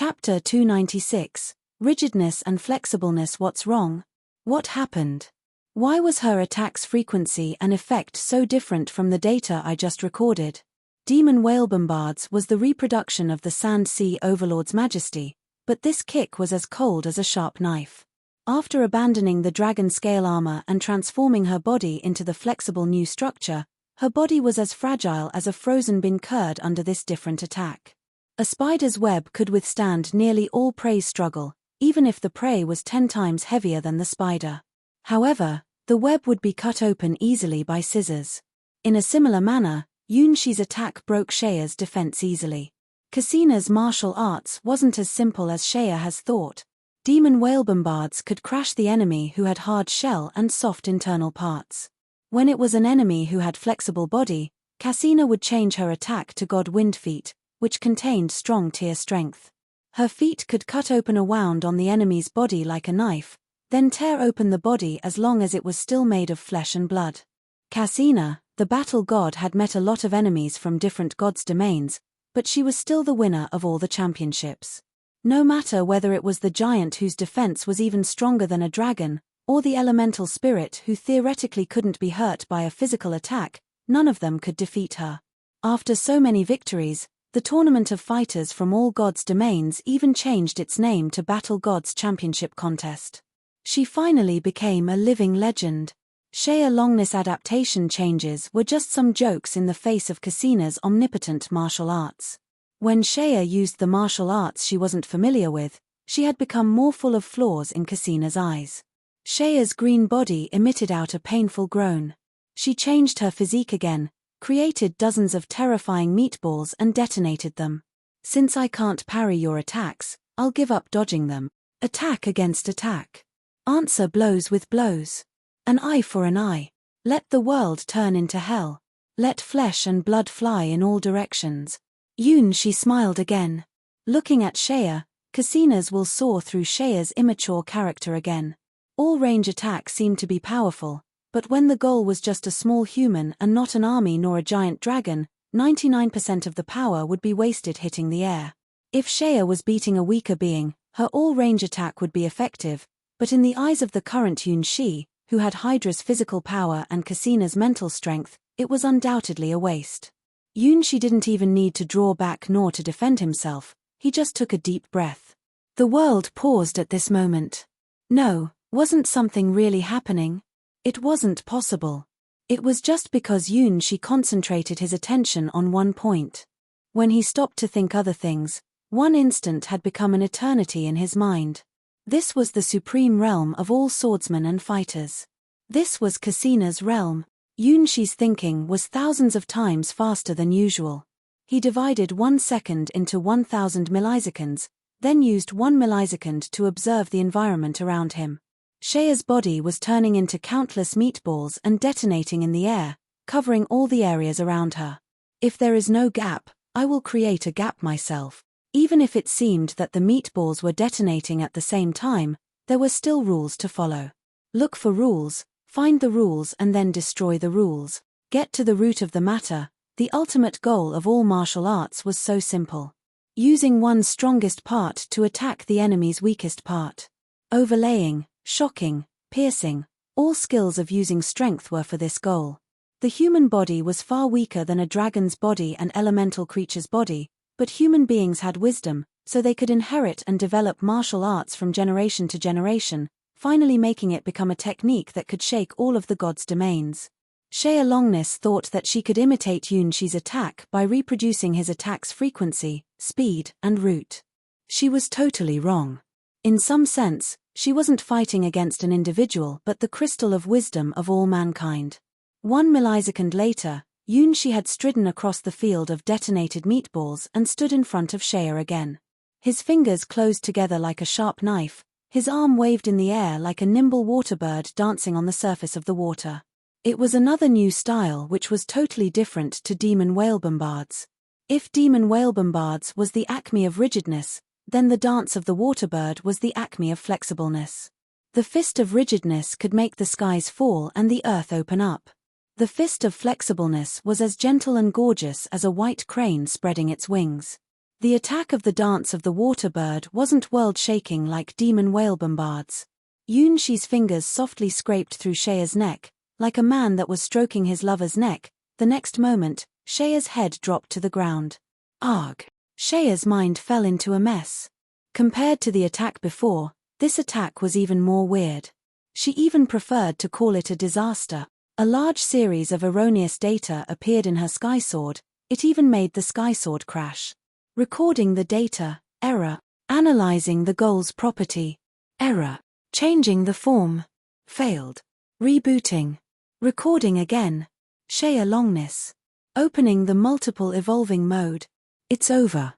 Chapter 296, Rigidness and Flexibleness. What's wrong? What happened? Why was her attack's frequency and effect so different from the data I just recorded? Demon Whale Bombards was the reproduction of the Sand Sea Overlord's majesty, but this kick was as cold as a sharp knife. After abandoning the dragon scale armor and transforming her body into the flexible new structure, her body was as fragile as a frozen bean curd under this different attack. A spider's web could withstand nearly all prey's struggle, even if the prey was 10 times heavier than the spider. However, the web would be cut open easily by scissors. In a similar manner, Yunshi's attack broke Shea's defense easily. Cassina's martial arts wasn't as simple as Shea has thought. Demon Whale Bombards could crash the enemy who had hard shell and soft internal parts. When it was an enemy who had flexible body, Cassina would change her attack to God Wind Feet, which contained strong tear strength. Her feet could cut open a wound on the enemy's body like a knife, then tear open the body as long as it was still made of flesh and blood. Cassina, the battle god, had met a lot of enemies from different gods' domains, but she was still the winner of all the championships. No matter whether it was the giant whose defense was even stronger than a dragon, or the elemental spirit who theoretically couldn't be hurt by a physical attack, none of them could defeat her. After so many victories, the tournament of fighters from all gods' domains even changed its name to Battle Gods Championship Contest. She finally became a living legend. Shea Longness adaptation changes were just some jokes in the face of Cassina's omnipotent martial arts. When Shea used the martial arts she wasn't familiar with, she had become more full of flaws in Cassina's eyes. Shea's green body emitted out a painful groan. She changed her physique again, created dozens of terrifying meatballs and detonated them. Since I can't parry your attacks, I'll give up dodging them. Attack against attack. Answer blows with blows. An eye for an eye. Let the world turn into hell. Let flesh and blood fly in all directions. She smiled again. Looking at Shea, Cassina's will soar through Shea's immature character again. All range attacks seemed to be powerful, but when the goal was just a small human and not an army nor a giant dragon, 99% of the power would be wasted hitting the air. If Shea was beating a weaker being, her all-range attack would be effective, but in the eyes of the current Yunshi, who had Hydra's physical power and Cassina's mental strength, it was undoubtedly a waste. Yunshi didn't even need to draw back nor to defend himself, he just took a deep breath. The world paused at this moment. No, wasn't something really happening? It wasn't possible. It was just because Yunshi concentrated his attention on one point. When he stopped to think other things, one instant had become an eternity in his mind. This was the supreme realm of all swordsmen and fighters. This was Cassina's realm. Yunshi's thinking was thousands of times faster than usual. He divided 1 second into 1,000 milliseconds, then used 1 millisecond to observe the environment around him. Shea's body was turning into countless meatballs and detonating in the air, covering all the areas around her. If there is no gap, I will create a gap myself. Even if it seemed that the meatballs were detonating at the same time, there were still rules to follow. Look for rules, find the rules and then destroy the rules. Get to the root of the matter. The ultimate goal of all martial arts was so simple. Using one's strongest part to attack the enemy's weakest part. Overlaying, shocking, piercing, all skills of using strength were for this goal. The human body was far weaker than a dragon's body and elemental creature's body, but human beings had wisdom, so they could inherit and develop martial arts from generation to generation, finally making it become a technique that could shake all of the gods' domains. Shea Longness thought that she could imitate Yunshi's attack by reproducing his attack's frequency, speed, and route. She was totally wrong. In some sense, she wasn't fighting against an individual but the crystal of wisdom of all mankind. 1 millisecond later, Yunshi had stridden across the field of detonated meatballs and stood in front of Shea again. His fingers closed together like a sharp knife, his arm waved in the air like a nimble waterbird dancing on the surface of the water. It was another new style which was totally different to Demon Whale Bombards. If Demon Whale Bombards was the acme of rigidness, then the dance of the waterbird was the acme of flexibleness. The fist of rigidness could make the skies fall and the earth open up. The fist of flexibleness was as gentle and gorgeous as a white crane spreading its wings. The attack of the dance of the water bird wasn't world-shaking like demon whale bombards. Yunshi's fingers softly scraped through Shea's neck, like a man that was stroking his lover's neck. The next moment, Shea's head dropped to the ground. Arg! Shea's mind fell into a mess. Compared to the attack before, this attack was even more weird. She even preferred to call it a disaster. A large series of erroneous data appeared in her sky sword. It even made the sky sword crash. Recording the data, error. Analyzing the goal's property, error. Changing the form, failed. Rebooting. Recording again. Shea longness. Opening the multiple evolving mode. It's over.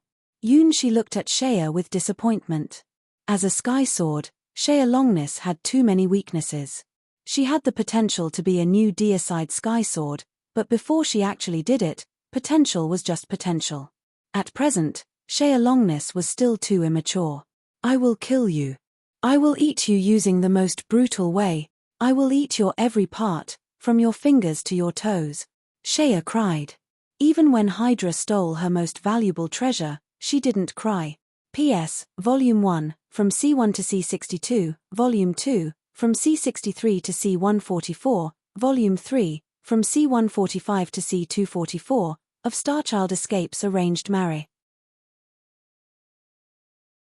Yunshi looked at Shea with disappointment. As a sky sword, Shea longness had too many weaknesses. She had the potential to be a new deicide sky sword, but before she actually did it, potential was just potential. At present, Shea longness was still too immature. I will kill you. I will eat you using the most brutal way. I will eat your every part, from your fingers to your toes. Shea cried. Even when Hydra stole her most valuable treasure, she didn't cry. P.S. Volume 1, from C1 to C62, Volume 2, from C63 to C144, Volume 3, from C145 to C244, of Starchild Escapes Arranged Marry.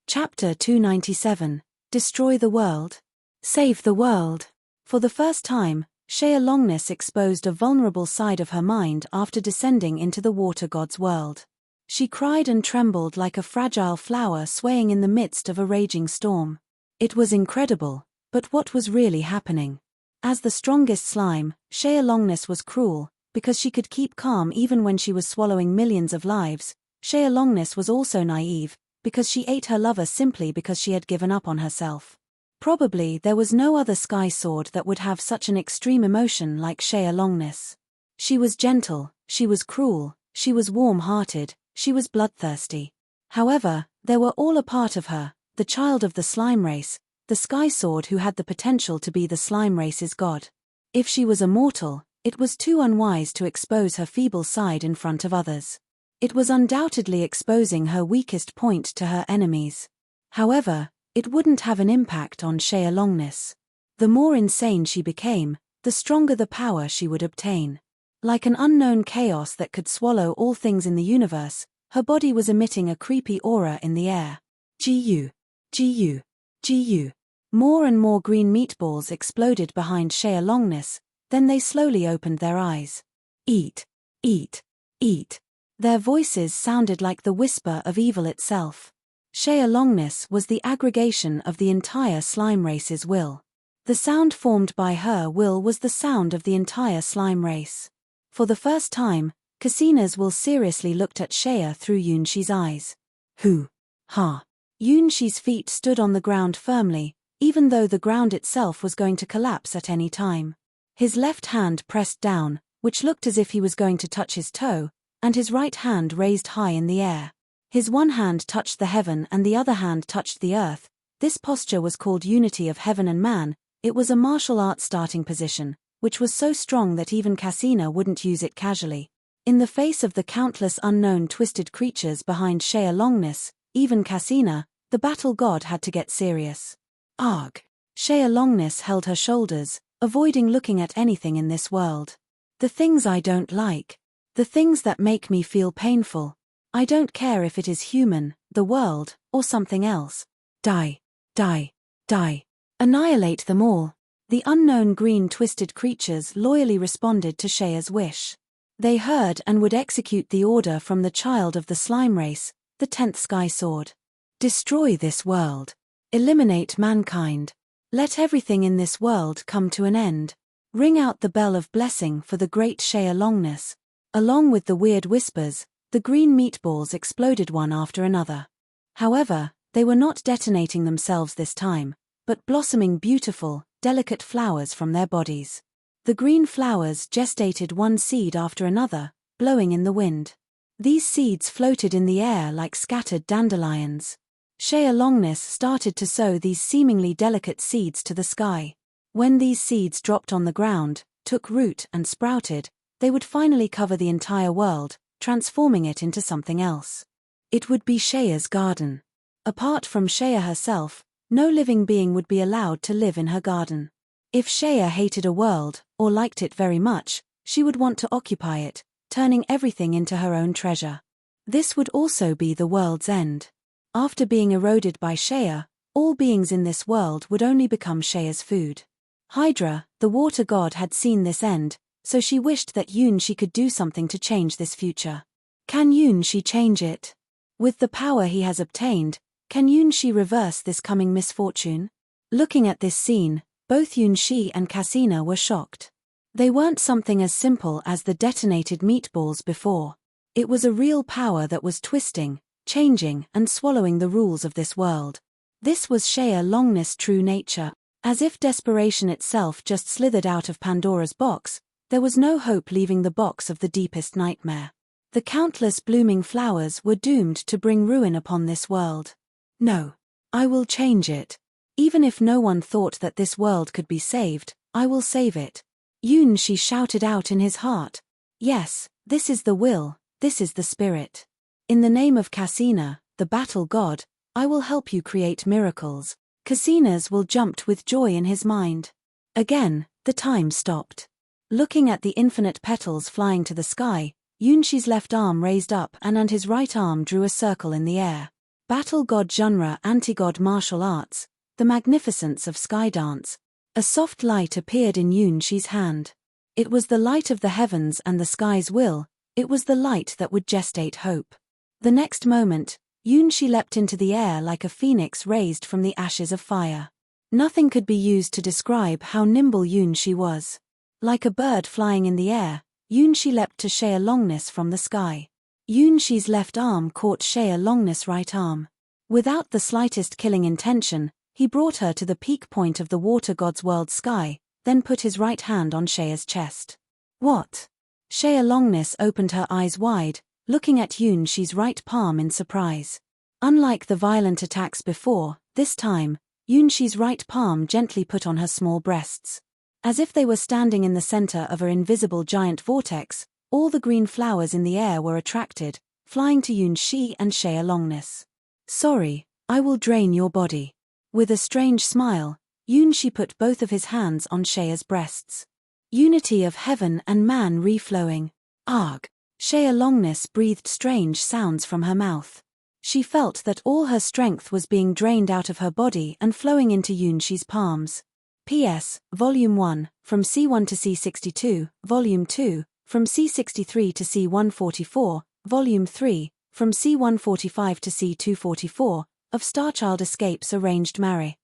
Chapter 297. Destroy the world. Save the world. For the first time, Shea longness exposed a vulnerable side of her mind after descending into the water god's world. She cried and trembled like a fragile flower swaying in the midst of a raging storm. It was incredible, but what was really happening? As the strongest slime, Shea longness was cruel, because she could keep calm even when she was swallowing millions of lives. Shea longness was also naive, because she ate her lover simply because she had given up on herself. Probably there was no other sky sword that would have such an extreme emotion like Shea longness. She was gentle, she was cruel, she was warm-hearted, she was bloodthirsty. However, they were all a part of her, the child of the slime race, the sky sword who had the potential to be the slime race's god. If she was a mortal, it was too unwise to expose her feeble side in front of others. It was undoubtedly exposing her weakest point to her enemies. However, it wouldn't have an impact on Shea longness. The more insane she became, the stronger the power she would obtain. Like an unknown chaos that could swallow all things in the universe, her body was emitting a creepy aura in the air. Gu. Gu. Gu. More and more green meatballs exploded behind Shea longness, then they slowly opened their eyes. Eat. Eat. Eat. Their voices sounded like the whisper of evil itself. Shea longness was the aggregation of the entire slime race's will. The sound formed by her will was the sound of the entire slime race. For the first time, Cassina's will seriously looked at Shea through Yunshi's eyes. Hu. Ha. Yunshi's feet stood on the ground firmly, even though the ground itself was going to collapse at any time. His left hand pressed down, which looked as if he was going to touch his toe, and his right hand raised high in the air. His one hand touched the heaven and the other hand touched the earth. This posture was called unity of heaven and man. It was a martial arts starting position, which was so strong that even Cassina wouldn't use it casually. In the face of the countless unknown twisted creatures behind Shea longness, even Cassina, the battle god, had to get serious. Arg. Shea longness held her shoulders, avoiding looking at anything in this world. The things I don't like. The things that make me feel painful. I don't care if it is human, the world, or something else. Die. Die. Die. Annihilate them all. The unknown green twisted creatures loyally responded to Shea's wish. They heard and would execute the order from the child of the slime race, the 10th sky sword. Destroy this world. Eliminate mankind. Let everything in this world come to an end. Ring out the bell of blessing for the great Shea longness. Along with the weird whispers, the green meatballs exploded one after another. However, they were not detonating themselves this time, but blossoming beautiful, delicate flowers from their bodies. The green flowers gestated one seed after another, blowing in the wind. These seeds floated in the air like scattered dandelions. Shea longness started to sow these seemingly delicate seeds to the sky. When these seeds dropped on the ground, took root and sprouted, they would finally cover the entire world, transforming it into something else. It would be Shea's garden. Apart from Shea herself, no living being would be allowed to live in her garden. If Shea hated a world, or liked it very much, she would want to occupy it, turning everything into her own treasure. This would also be the world's end. After being eroded by Shea, all beings in this world would only become Shea's food. Hydra, the water god, had seen this end, so she wished that Yunshi could do something to change this future. Can Yunshi change it? With the power he has obtained, can Yunshi reverse this coming misfortune? Looking at this scene, both Yunshi and Cassina were shocked. They weren't something as simple as the detonated meatballs before. It was a real power that was twisting, changing, and swallowing the rules of this world. This was Shea Long's true nature. As if desperation itself just slithered out of Pandora's box, there was no hope leaving the box of the deepest nightmare. The countless blooming flowers were doomed to bring ruin upon this world. No. I will change it. Even if no one thought that this world could be saved, I will save it. Yunshi shouted out in his heart. Yes, this is the will, this is the spirit. In the name of Cassina, the battle god, I will help you create miracles. Cassina's will jumped with joy in his mind. Again, the time stopped. Looking at the infinite petals flying to the sky, Yunshi's left arm raised up and his right arm drew a circle in the air. Battle god genre anti-god martial arts, the magnificence of sky dance. A soft light appeared in Yunshi's hand. It was the light of the heavens and the sky's will, it was the light that would gestate hope. The next moment, Yunshi leapt into the air like a phoenix raised from the ashes of fire. Nothing could be used to describe how nimble Yunshi was. Like a bird flying in the air, Yunshi leapt to Shea Long's from the sky. Yunshi's left arm caught Shea Long's right arm. Without the slightest killing intention, he brought her to the peak point of the water god's world sky, then put his right hand on Shea's chest. What? Shea Long's opened her eyes wide, looking at Yunshi's right palm in surprise. Unlike the violent attacks before, this time, Yunshi's right palm gently put on her small breasts. As if they were standing in the center of her invisible giant vortex, all the green flowers in the air were attracted, flying to Yunshi and Shea Long's. Sorry, I will drain your body. With a strange smile, Yunshi put both of his hands on Shea's breasts. Unity of heaven and man reflowing. Arg! Shea Long's breathed strange sounds from her mouth. She felt that all her strength was being drained out of her body and flowing into Yunshi's palms. P.S. Volume 1, from C1 to C62, Volume 2, from C63 to C144, Volume 3, from C145 to C244, of Starchild Escapes Arranged Marry.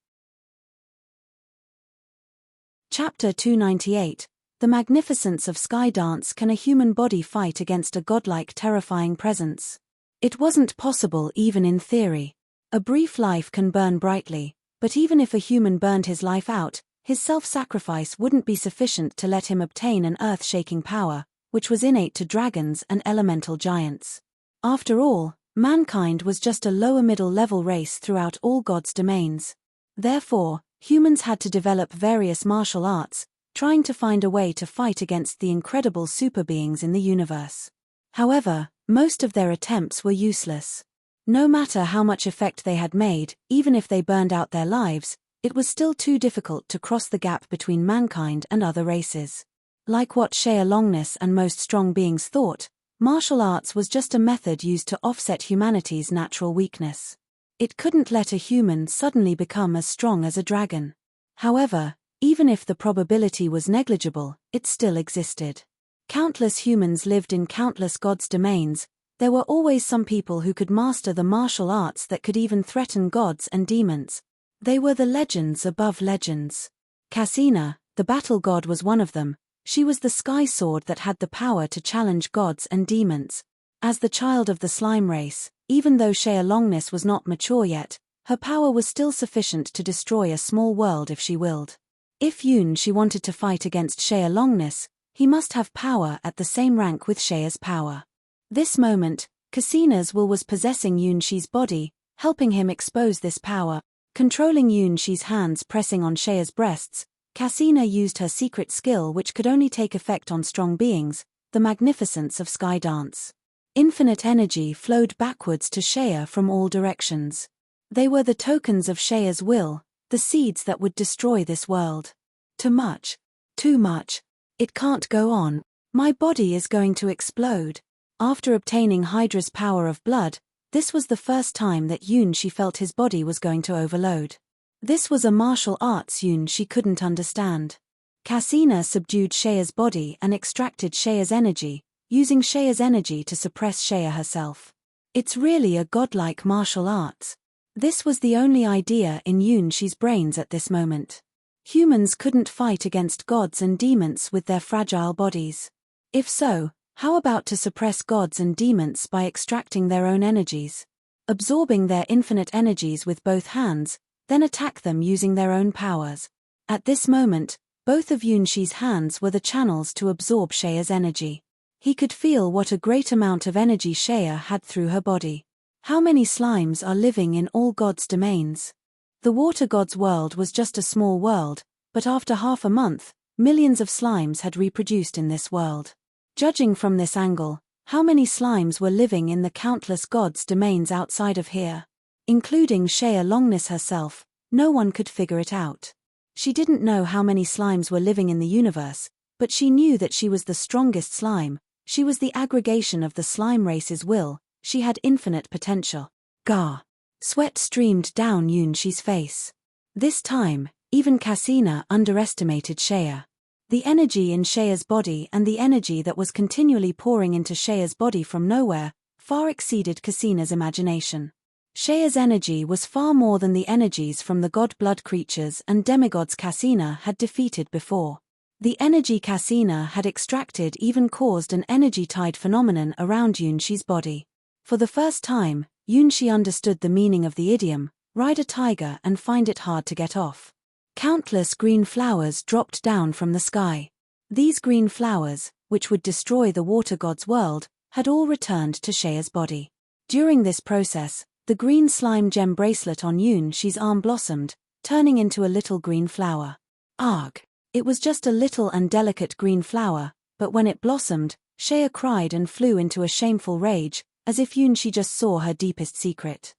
Chapter 298, The Magnificence of Skydance. Can a human body fight against a godlike terrifying presence? It wasn't possible even in theory. A brief life can burn brightly, but even if a human burned his life out, his self-sacrifice wouldn't be sufficient to let him obtain an earth-shaking power, which was innate to dragons and elemental giants. After all, mankind was just a lower middle-level race throughout all God's domains. Therefore, humans had to develop various martial arts, trying to find a way to fight against the incredible superbeings in the universe. However, most of their attempts were useless. No matter how much effect they had made, even if they burned out their lives, it was still too difficult to cross the gap between mankind and other races. Like what Shea Long's and most strong beings thought, martial arts was just a method used to offset humanity's natural weakness. It couldn't let a human suddenly become as strong as a dragon. However, even if the probability was negligible, it still existed. Countless humans lived in countless gods' domains. There were always some people who could master the martial arts that could even threaten gods and demons. They were the legends above legends. Cassina, the battle god, was one of them. She was the sky sword that had the power to challenge gods and demons. As the child of the slime race, even though Shea Long's was not mature yet, her power was still sufficient to destroy a small world if she willed. If Yunshi wanted to fight against Shea Long's, he must have power at the same rank with Shea's power. This moment, Cassina's will was possessing Yunshi's body, helping him expose this power. Controlling Yunshi's hands pressing on Shea's breasts, Cassina used her secret skill which could only take effect on strong beings, the magnificence of Skydance. Infinite energy flowed backwards to Shea from all directions. They were the tokens of Shea's will, the seeds that would destroy this world. Too much. Too much. It can't go on. My body is going to explode. After obtaining Hydra's power of blood, this was the first time that Yunshi felt his body was going to overload. This was a martial arts Yunshi couldn't understand. Cassina subdued Shea's body and extracted Shea's energy, using Shea's energy to suppress Shea herself. It's really a godlike martial arts. This was the only idea in Yunshi's brains at this moment. Humans couldn't fight against gods and demons with their fragile bodies. If so, how about to suppress gods and demons by extracting their own energies? Absorbing their infinite energies with both hands, then attack them using their own powers. At this moment, both of Yunshi's hands were the channels to absorb Shea's energy. He could feel what a great amount of energy Shea had through her body. How many slimes are living in all gods' domains? The water god's world was just a small world, but after half a month, millions of slimes had reproduced in this world. Judging from this angle, how many slimes were living in the countless gods' domains outside of here? Including Shea Longness herself, no one could figure it out. She didn't know how many slimes were living in the universe, but she knew that she was the strongest slime, she was the aggregation of the slime race's will, she had infinite potential. Gah! Sweat streamed down Yunshi's face. This time, even Cassina underestimated Shea. The energy in Shea's body and the energy that was continually pouring into Shea's body from nowhere far exceeded Cassina's imagination. Shea's energy was far more than the energies from the god-blood creatures and demigods Cassina had defeated before. The energy Cassina had extracted even caused an energy-tide phenomenon around Yunshi's body. For the first time, Yunshi understood the meaning of the idiom, ride a tiger and find it hard to get off. Countless green flowers dropped down from the sky. These green flowers, which would destroy the water god's world, had all returned to Shea's body. During this process, the green slime gem bracelet on Yunshi's arm blossomed, turning into a little green flower. Arg! It was just a little and delicate green flower, but when it blossomed, Shea cried and flew into a shameful rage, as if Yunshi just saw her deepest secret.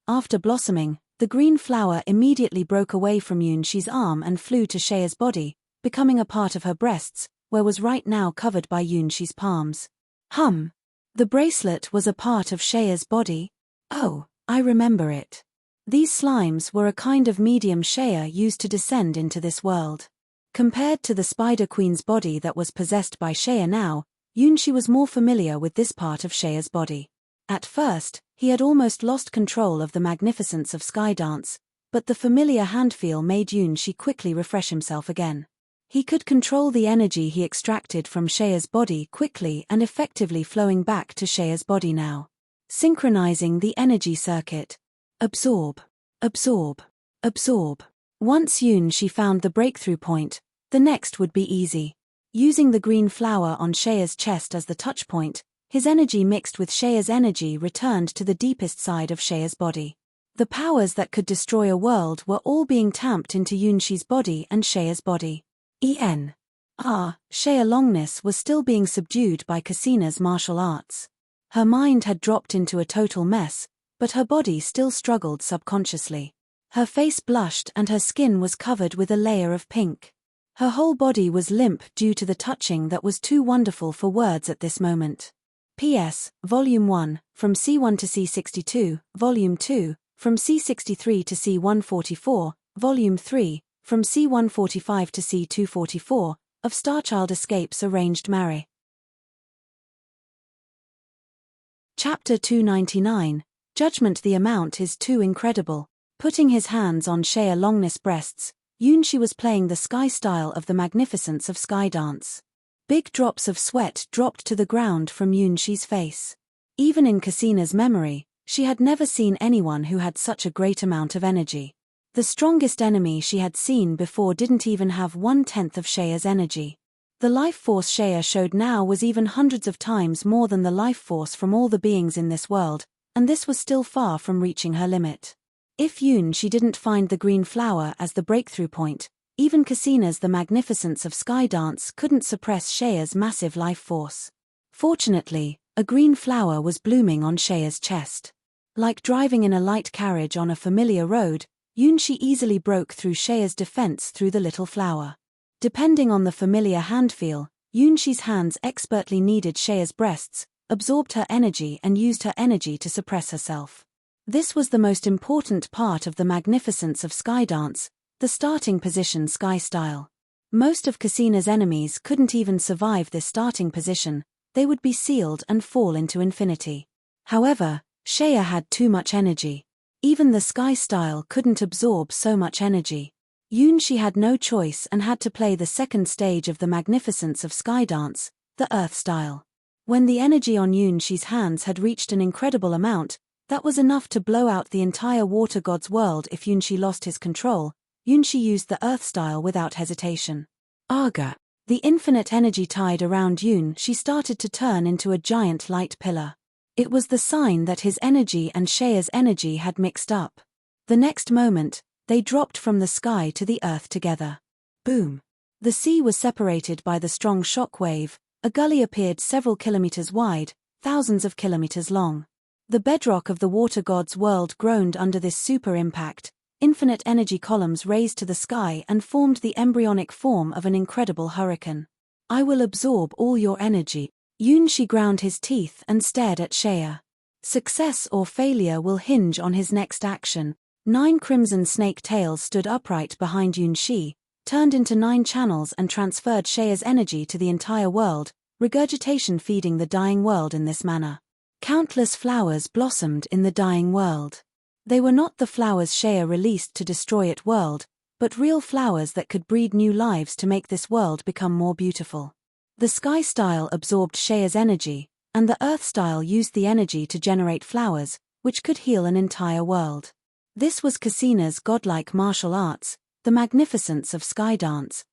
After blossoming, the green flower immediately broke away from Yunshi's arm and flew to Shea's body, becoming a part of her breasts, where was right now covered by Yunshi's palms. The bracelet was a part of Shea's body? Oh, I remember it. These slimes were a kind of medium Shea used to descend into this world. Compared to the Spider Queen's body that was possessed by Shea now, Yunshi was more familiar with this part of Shea's body. At first, he had almost lost control of the magnificence of Skydance, but the familiar handfeel made Yunshi quickly refresh himself again. He could control the energy he extracted from Shea's body quickly and effectively flowing back to Shea's body now. Synchronizing the energy circuit. Absorb. Absorb. Absorb. Once Yunshi found the breakthrough point, the next would be easy. Using the green flower on Shea's chest as the touch point, his energy mixed with Shea's energy returned to the deepest side of Shea's body. The powers that could destroy a world were all being tamped into Yunshi's body and Shea's body. Shea Longness was still being subdued by Cassina's martial arts. Her mind had dropped into a total mess, but her body still struggled subconsciously. Her face blushed and her skin was covered with a layer of pink. Her whole body was limp due to the touching that was too wonderful for words at this moment. P.S. Volume 1, from C1 to C62, Volume 2, from C63 to C144, Volume 3, from C145 to C244, of Starchild Escapes Arranged Marry. Chapter 299, Judgement. The amount is too incredible. Putting his hands on Shea Longness' breasts, Yunshi was playing the sky style of the Magnificence of Skydance. Big drops of sweat dropped to the ground from Yunshi's face. Even in Cassina's memory, she had never seen anyone who had such a great amount of energy. The strongest enemy she had seen before didn't even have 1/10 of Shea's energy. The life force Shea showed now was even hundreds of times more than the life force from all the beings in this world, and this was still far from reaching her limit. If Yunshi didn't find the green flower as the breakthrough point, even Cassina's The Magnificence of Skydance couldn't suppress Shea's massive life force. Fortunately, A green flower was blooming on Shea's chest. Like driving in a light carriage on a familiar road, Yunshi easily broke through Shea's defense through the little flower. Depending on the familiar handfeel, Yunshi's hands expertly kneaded Shea's breasts, absorbed her energy and used her energy to suppress herself. This was the most important part of the magnificence of Skydance, the starting position sky style. Most of Cassina's enemies couldn't even survive this starting position, they would be sealed and fall into infinity. However, Shea had too much energy. Even the sky style couldn't absorb so much energy. Yunshi had no choice and had to play the second stage of the magnificence of Skydance, the earth style. When the energy on Yunshi's hands had reached an incredible amount, that was enough to blow out the entire water god's world if Yunshi lost his control. Yunshi used the earth style without hesitation. Aga. The infinite energy tide around Yunshi started to turn into a giant light pillar. It was the sign that his energy and Shea's energy had mixed up. The next moment, they dropped from the sky to the earth together. Boom. The sea was separated by the strong shock wave, a gully appeared several kilometers wide, thousands of kilometers long. The bedrock of the water god's world groaned under this super impact. Infinite energy columns raised to the sky and formed the embryonic form of an incredible hurricane. I will absorb all your energy. Yunshi ground his teeth and stared at Shea. Success or failure will hinge on his next action. 9 crimson snake tails stood upright behind Yunshi, turned into 9 channels and transferred Shea's energy to the entire world, regurgitation feeding the dying world in this manner. Countless flowers blossomed in the dying world. They were not the flowers Shea released to destroy it world, but real flowers that could breed new lives to make this world become more beautiful. The sky style absorbed Shea's energy, and the earth style used the energy to generate flowers, which could heal an entire world. This was Cassina's godlike martial arts, the magnificence of Skydance.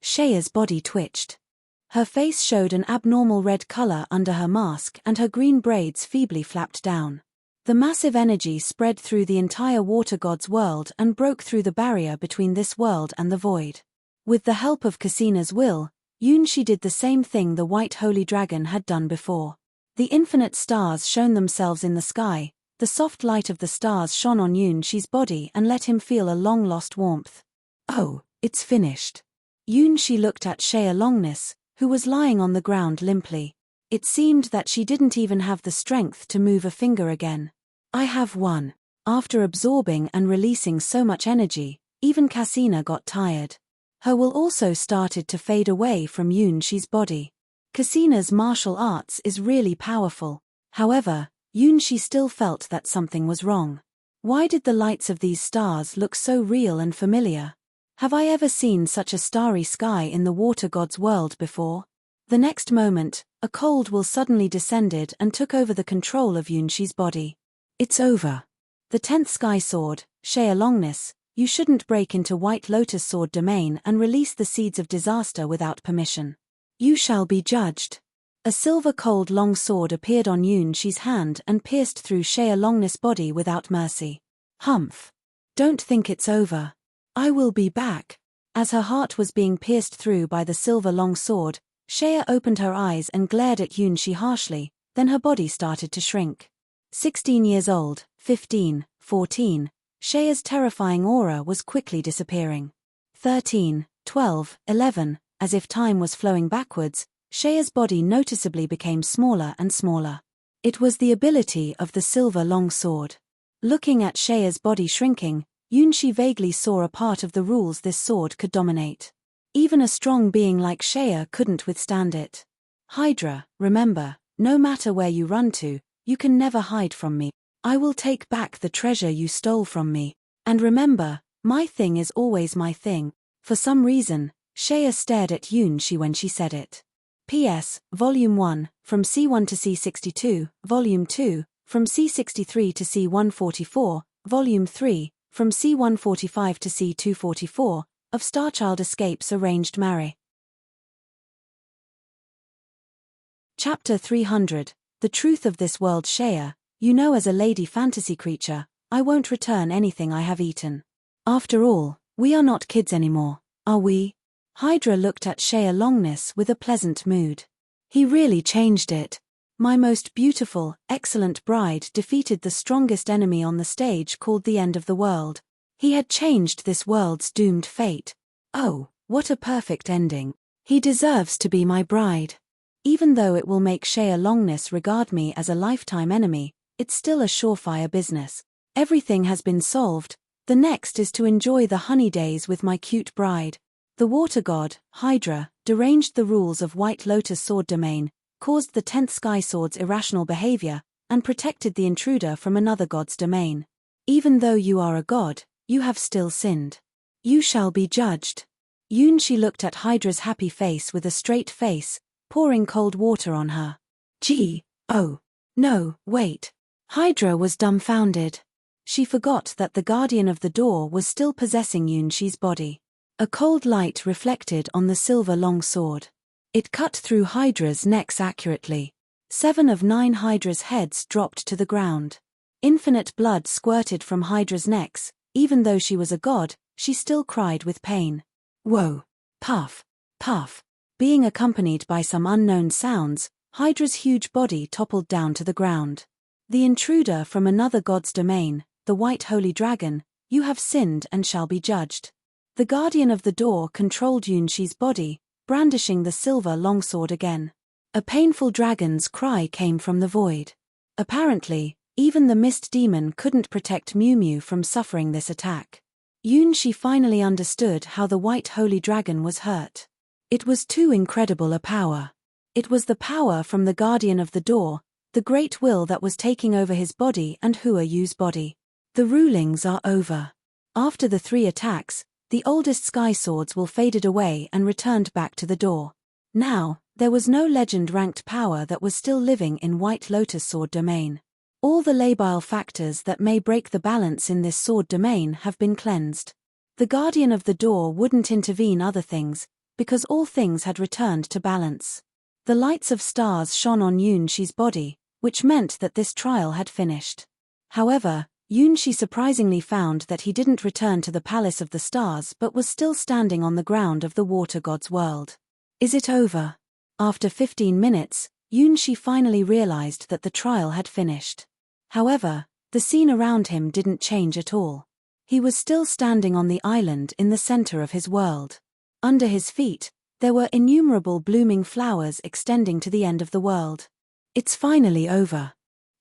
Shea's body twitched. Her face showed an abnormal red color under her mask and her green braids feebly flapped down. The massive energy spread through the entire water god's world and broke through the barrier between this world and the void. With the help of Cassina's will, Yunshi did the same thing the white holy dragon had done before. The infinite stars shone themselves in the sky, the soft light of the stars shone on Yunshi's body and let him feel a long-lost warmth. Oh, it's finished. Yunshi looked at Shea Longness, who was lying on the ground limply. It seemed that she didn't even have the strength to move a finger again. I have won. After absorbing and releasing so much energy, even Cassina got tired. Her will also started to fade away from Yunshi's body. Cassina's martial arts is really powerful. However, Yunshi still felt that something was wrong. Why did the lights of these stars look so real and familiar? Have I ever seen such a starry sky in the water god's world before? The next moment, a cold will suddenly descended and took over the control of Yunshi's body. It's over. The 10th sky sword, Shea Longness, you shouldn't break into White Lotus sword domain and release the seeds of disaster without permission. You shall be judged. A silver cold long sword appeared on Yunshi's hand and pierced through Shea Longness' body without mercy. Humph. Don't think it's over. I will be back. As her heart was being pierced through by the silver long sword, Shea opened her eyes and glared at Yunshi harshly, then her body started to shrink. 16 years old, 15, 14, Shea's terrifying aura was quickly disappearing. 13, 12, 11, as if time was flowing backwards, Shea's body noticeably became smaller and smaller. It was the ability of the silver long sword. Looking at Shea's body shrinking, Yunshi vaguely saw a part of the rules this sword could dominate. Even a strong being like Shea couldn't withstand it. Hydra, remember, no matter where you run to, you can never hide from me. I will take back the treasure you stole from me. And remember, my thing is always my thing. For some reason, Shea stared at Yunshi when she said it. P.S. Volume 1, from C1 to C62, Volume 2, from C63 to C144, Volume 3, from C145 to C244, of Starchild Escapes Arranged Marry. Chapter 300, The Truth of This World. Shea, you know, as a lady fantasy creature, I won't return anything I have eaten. After all, we are not kids anymore, are we? Hydra looked at Shea Longness with a pleasant mood. He really changed it. My most beautiful, excellent bride defeated the strongest enemy on the stage called the end of the world. He had changed this world's doomed fate. Oh, what a perfect ending. He deserves to be my bride. Even though it will make Caelian regard me as a lifetime enemy, it's still a surefire business. Everything has been solved. The next is to enjoy the honey days with my cute bride. The water god, Hydra, deranged the rules of White Lotus Sword Domain, caused the 10th Sky Sword's irrational behavior, and protected the intruder from another god's domain. Even though you are a god, you have still sinned. You shall be judged. Yunshi looked at Hydra's happy face with a straight face, pouring cold water on her. Gee, oh. No, wait. Hydra was dumbfounded. She forgot that the guardian of the door was still possessing Yunshi's body. A cold light reflected on the silver long sword. It cut through Hydra's necks accurately. 7 of 9 Hydra's heads dropped to the ground. Infinite blood squirted from Hydra's necks. Even though she was a god, she still cried with pain. Whoa. Puff. Puff. Being accompanied by some unknown sounds, Hydra's huge body toppled down to the ground. The intruder from another god's domain, the White Holy Dragon, you have sinned and shall be judged. The guardian of the door controlled Yunshi's body, brandishing the silver longsword again. A painful dragon's cry came from the void. Apparently, even the mist demon couldn't protect Mew Mew from suffering this attack. Yunshi finally understood how the White Holy Dragon was hurt. It was too incredible a power. It was the power from the guardian of the door, the great will that was taking over his body and Hua Huo's body. The rulings are over. After the 3 attacks, the oldest sky swords will faded away and returned back to the door. Now, there was no legend-ranked power that was still living in White Lotus Sword Domain. All the labile factors that may break the balance in this sword domain have been cleansed. The guardian of the door wouldn't intervene other things, because all things had returned to balance. The lights of stars shone on Yunshi's body, which meant that this trial had finished. However, Yunshi surprisingly found that he didn't return to the Palace of the Stars but was still standing on the ground of the water god's world. Is it over? After 15 minutes, Yunshi finally realized that the trial had finished. However, the scene around him didn't change at all. He was still standing on the island in the center of his world. Under his feet, there were innumerable blooming flowers extending to the end of the world. It's finally over.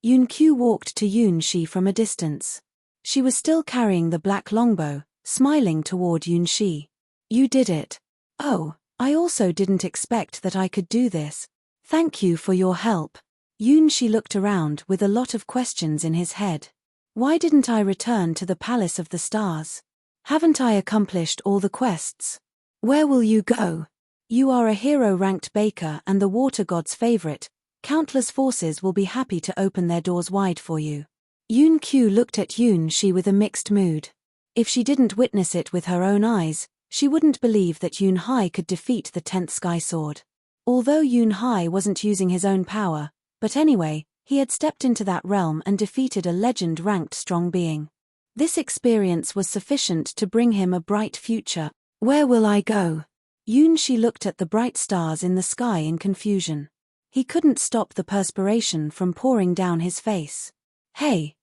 Yunkyu walked to Yunshi from a distance. She was still carrying the black longbow, smiling toward Yunshi. You did it. Oh, I also didn't expect that I could do this. Thank you for your help. Yunshi looked around with a lot of questions in his head. Why didn't I return to the Palace of the Stars? Haven't I accomplished all the quests? Where will you go? You are a hero-ranked baker and the water god's favorite. Countless forces will be happy to open their doors wide for you. Yunkyu looked at Yunshi with a mixed mood. If she didn't witness it with her own eyes, she wouldn't believe that Yunhai could defeat the 10th Sky Sword. Although Yunhai wasn't using his own power, but anyway, he had stepped into that realm and defeated a legend-ranked strong being. This experience was sufficient to bring him a bright future. Where will I go? Yunshi looked at the bright stars in the sky in confusion. He couldn't stop the perspiration from pouring down his face. Hey,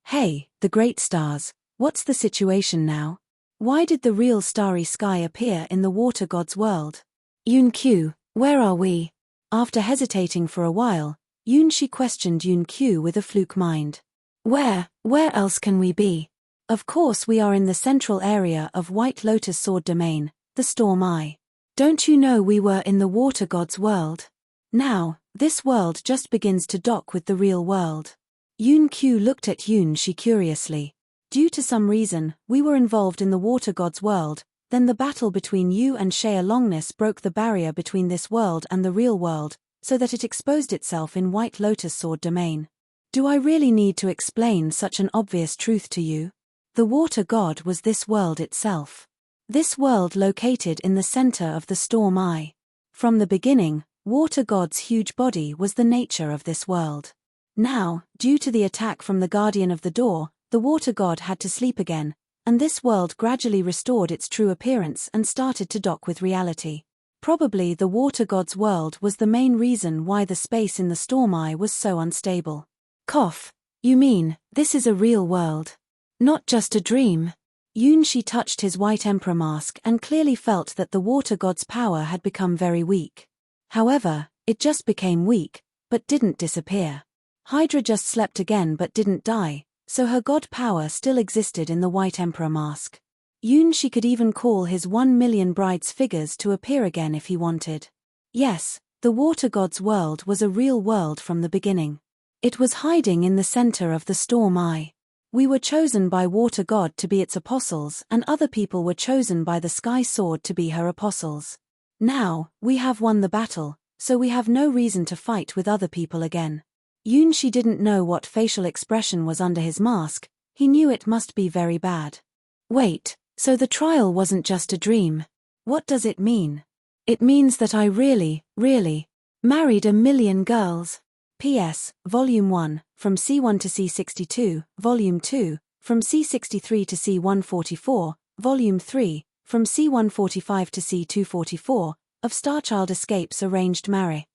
the great stars, what's the situation now? Why did the real starry sky appear in the water god's world? Yunkyu, where are we? After hesitating for a while, Yunshi questioned Yunkyu with a fluke mind. Where else can we be? Of course we are in the central area of White Lotus Sword Domain, the Storm Eye. Don't you know we were in the water god's world? Now, this world just begins to dock with the real world. Yunkyu looked at Yunshi curiously. Due to some reason, we were involved in the water god's world, then the battle between you and Caelian broke the barrier between this world and the real world, so that it exposed itself in White Lotus Sword Domain. Do I really need to explain such an obvious truth to you? The water god was this world itself. This world located in the center of the Storm Eye. From the beginning, water god's huge body was the nature of this world. Now, due to the attack from the guardian of the door, the water god had to sleep again, and this world gradually restored its true appearance and started to dock with reality. Probably the water god's world was the main reason why the space in the storm eye was so unstable. Cough. You mean, this is a real world? Not just a dream? Yunshi touched his white emperor mask and clearly felt that the water god's power had become very weak. However, it just became weak, but didn't disappear. Hydra just slept again but didn't die, so her god power still existed in the white emperor mask. Yunshi could even call his 1,000,000 brides figures to appear again if he wanted. Yes, the water god's world was a real world from the beginning. It was hiding in the center of the storm eye. We were chosen by water god to be its apostles, and other people were chosen by the sky sword to be her apostles. Now, we have won the battle, so we have no reason to fight with other people again. Yunshi didn't know what facial expression was under his mask. He knew it must be very bad. Wait. So the trial wasn't just a dream. What does it mean? It means that I really married 1,000,000 girls. P.S. Volume 1, from C1 to C62, Volume 2, from C63 to C144, Volume 3, from C145 to C244, of Starchild Escapes Arranged Marry.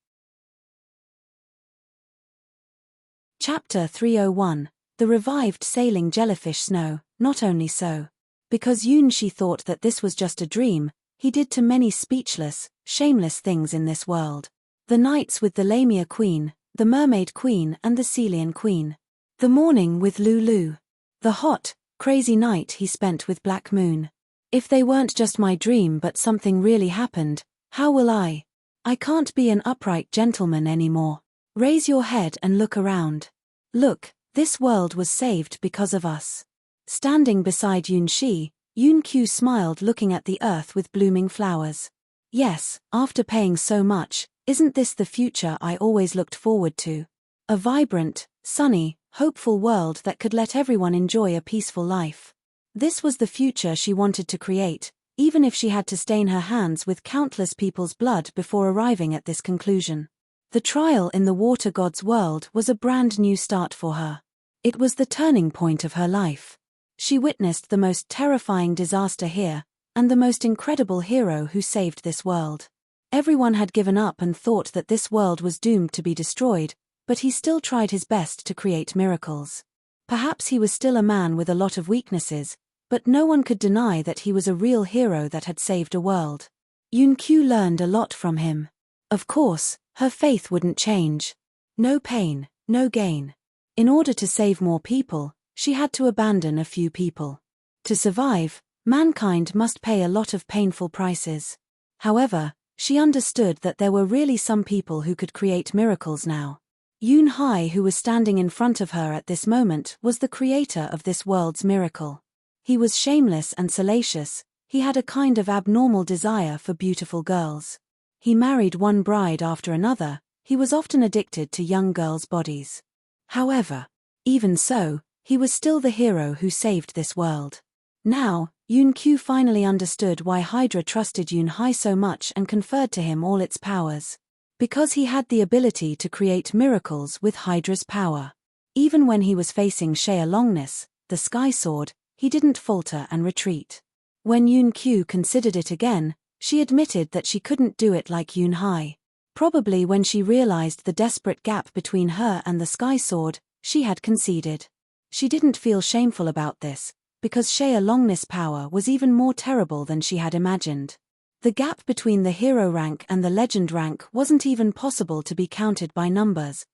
Chapter 301, The Revived Sailing Jellyfish Snow. Not only so. Because Yunshi thought that this was just a dream, he did too many speechless, shameless things in this world. The nights with the Lamia queen, the Mermaid queen and the Caelian queen. The morning with Lulu. The hot, crazy night he spent with Black Moon. If they weren't just my dream but something really happened, how will I? I can't be an upright gentleman anymore. Raise your head and look around. Look, this world was saved because of us. Standing beside Yunshi, Yun-Q smiled looking at the earth with blooming flowers. Yes, after paying so much, isn't this the future I always looked forward to? A vibrant, sunny, hopeful world that could let everyone enjoy a peaceful life. This was the future she wanted to create, even if she had to stain her hands with countless people's blood before arriving at this conclusion. The trial in the water god's world was a brand new start for her. It was the turning point of her life. She witnessed the most terrifying disaster here, and the most incredible hero who saved this world. Everyone had given up and thought that this world was doomed to be destroyed, but he still tried his best to create miracles. Perhaps he was still a man with a lot of weaknesses, but no one could deny that he was a real hero that had saved a world. Yun-Q learned a lot from him. Of course, her faith wouldn't change. No pain, no gain. In order to save more people, she had to abandon a few people. To survive, mankind must pay a lot of painful prices. However, she understood that there were really some people who could create miracles now. Yun Hai, who was standing in front of her at this moment, was the creator of this world's miracle. He was shameless and salacious. He had a kind of abnormal desire for beautiful girls. He married one bride after another. He was often addicted to young girls' bodies. However, even so, he was still the hero who saved this world. Now, Yun-Q finally understood why Hydra trusted Yun Hai so much and conferred to him all its powers. Because he had the ability to create miracles with Hydra's power. Even when he was facing Longness, the Sky Sword, he didn't falter and retreat. When Yun-Q considered it again, she admitted that she couldn't do it like Yun Hai. Probably when she realized the desperate gap between her and the Sky Sword, she had conceded. She didn't feel shameful about this, because Longness' power was even more terrible than she had imagined. The gap between the hero rank and the legend rank wasn't even possible to be counted by numbers.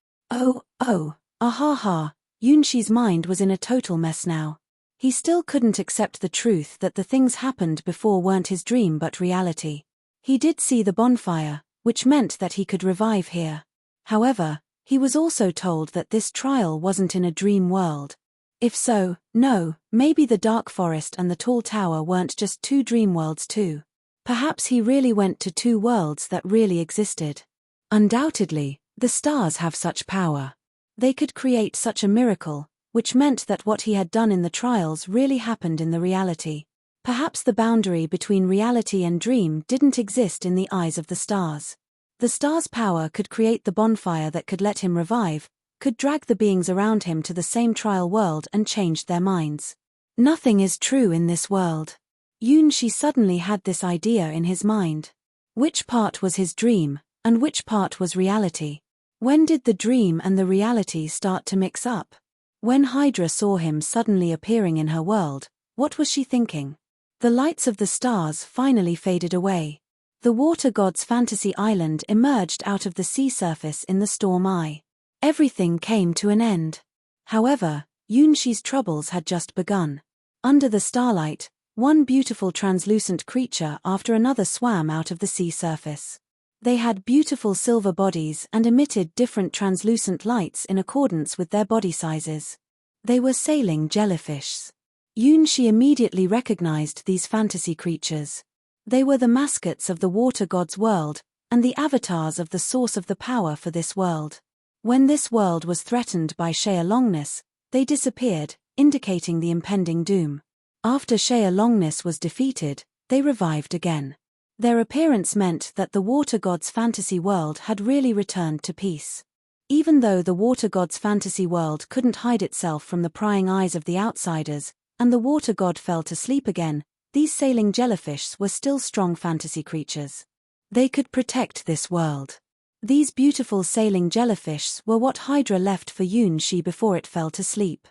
Yunshi's mind was in a total mess now. He still couldn't accept the truth that the things happened before weren't his dream but reality. He did see the bonfire, which meant that he could revive here. However, he was also told that this trial wasn't in a dream world. If so, no, maybe the dark forest and the tall tower weren't just two dream worlds too. Perhaps he really went to two worlds that really existed. Undoubtedly, the stars have such power. They could create such a miracle, which meant that what he had done in the trials really happened in the reality. Perhaps the boundary between reality and dream didn't exist in the eyes of the stars. The stars' power could create the bonfire that could let him revive, could drag the beings around him to the same trial world and change their minds. Nothing is true in this world. Yunshi suddenly had this idea in his mind. Which part was his dream, and which part was reality? When did the dream and the reality start to mix up? When Hydra saw him suddenly appearing in her world, what was she thinking? The lights of the stars finally faded away. The water god's fantasy island emerged out of the sea surface in the storm eye. Everything came to an end. However, Yunshi's troubles had just begun. Under the starlight, one beautiful translucent creature after another swam out of the sea surface. They had beautiful silver bodies and emitted different translucent lights in accordance with their body sizes. They were sailing jellyfishes. Yunshi immediately recognized these fantasy creatures. They were the mascots of the water god's world, and the avatars of the source of the power for this world. When this world was threatened by Caelian, they disappeared, indicating the impending doom. After Caelian was defeated, they revived again. Their appearance meant that the water god's fantasy world had really returned to peace. Even though the water god's fantasy world couldn't hide itself from the prying eyes of the outsiders, and the water god fell to sleep again, these sailing jellyfish were still strong fantasy creatures. They could protect this world. These beautiful sailing jellyfish were what Hydra left for Yunshi before it fell to sleep.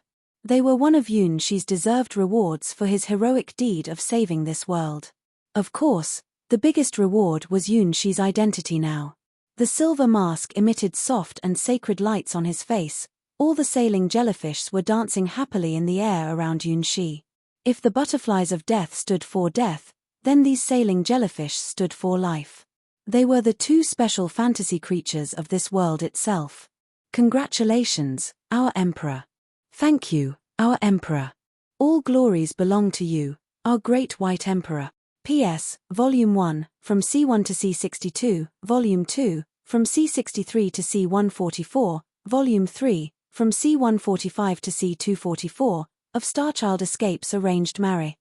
They were one of Yunshi's deserved rewards for his heroic deed of saving this world. Of course, the biggest reward was Yunshi's identity now. The silver mask emitted soft and sacred lights on his face. All the sailing jellyfish were dancing happily in the air around Yunshi. If the butterflies of death stood for death, then these sailing jellyfish stood for life. They were the two special fantasy creatures of this world itself. Congratulations, our Emperor. Thank you, our Emperor. All glories belong to you, our great white Emperor. P.S. Volume 1, from C1 to C62, Volume 2, from C63 to C144, Volume 3, from C145 to C244, of Starchild Escapes Arranged Marry.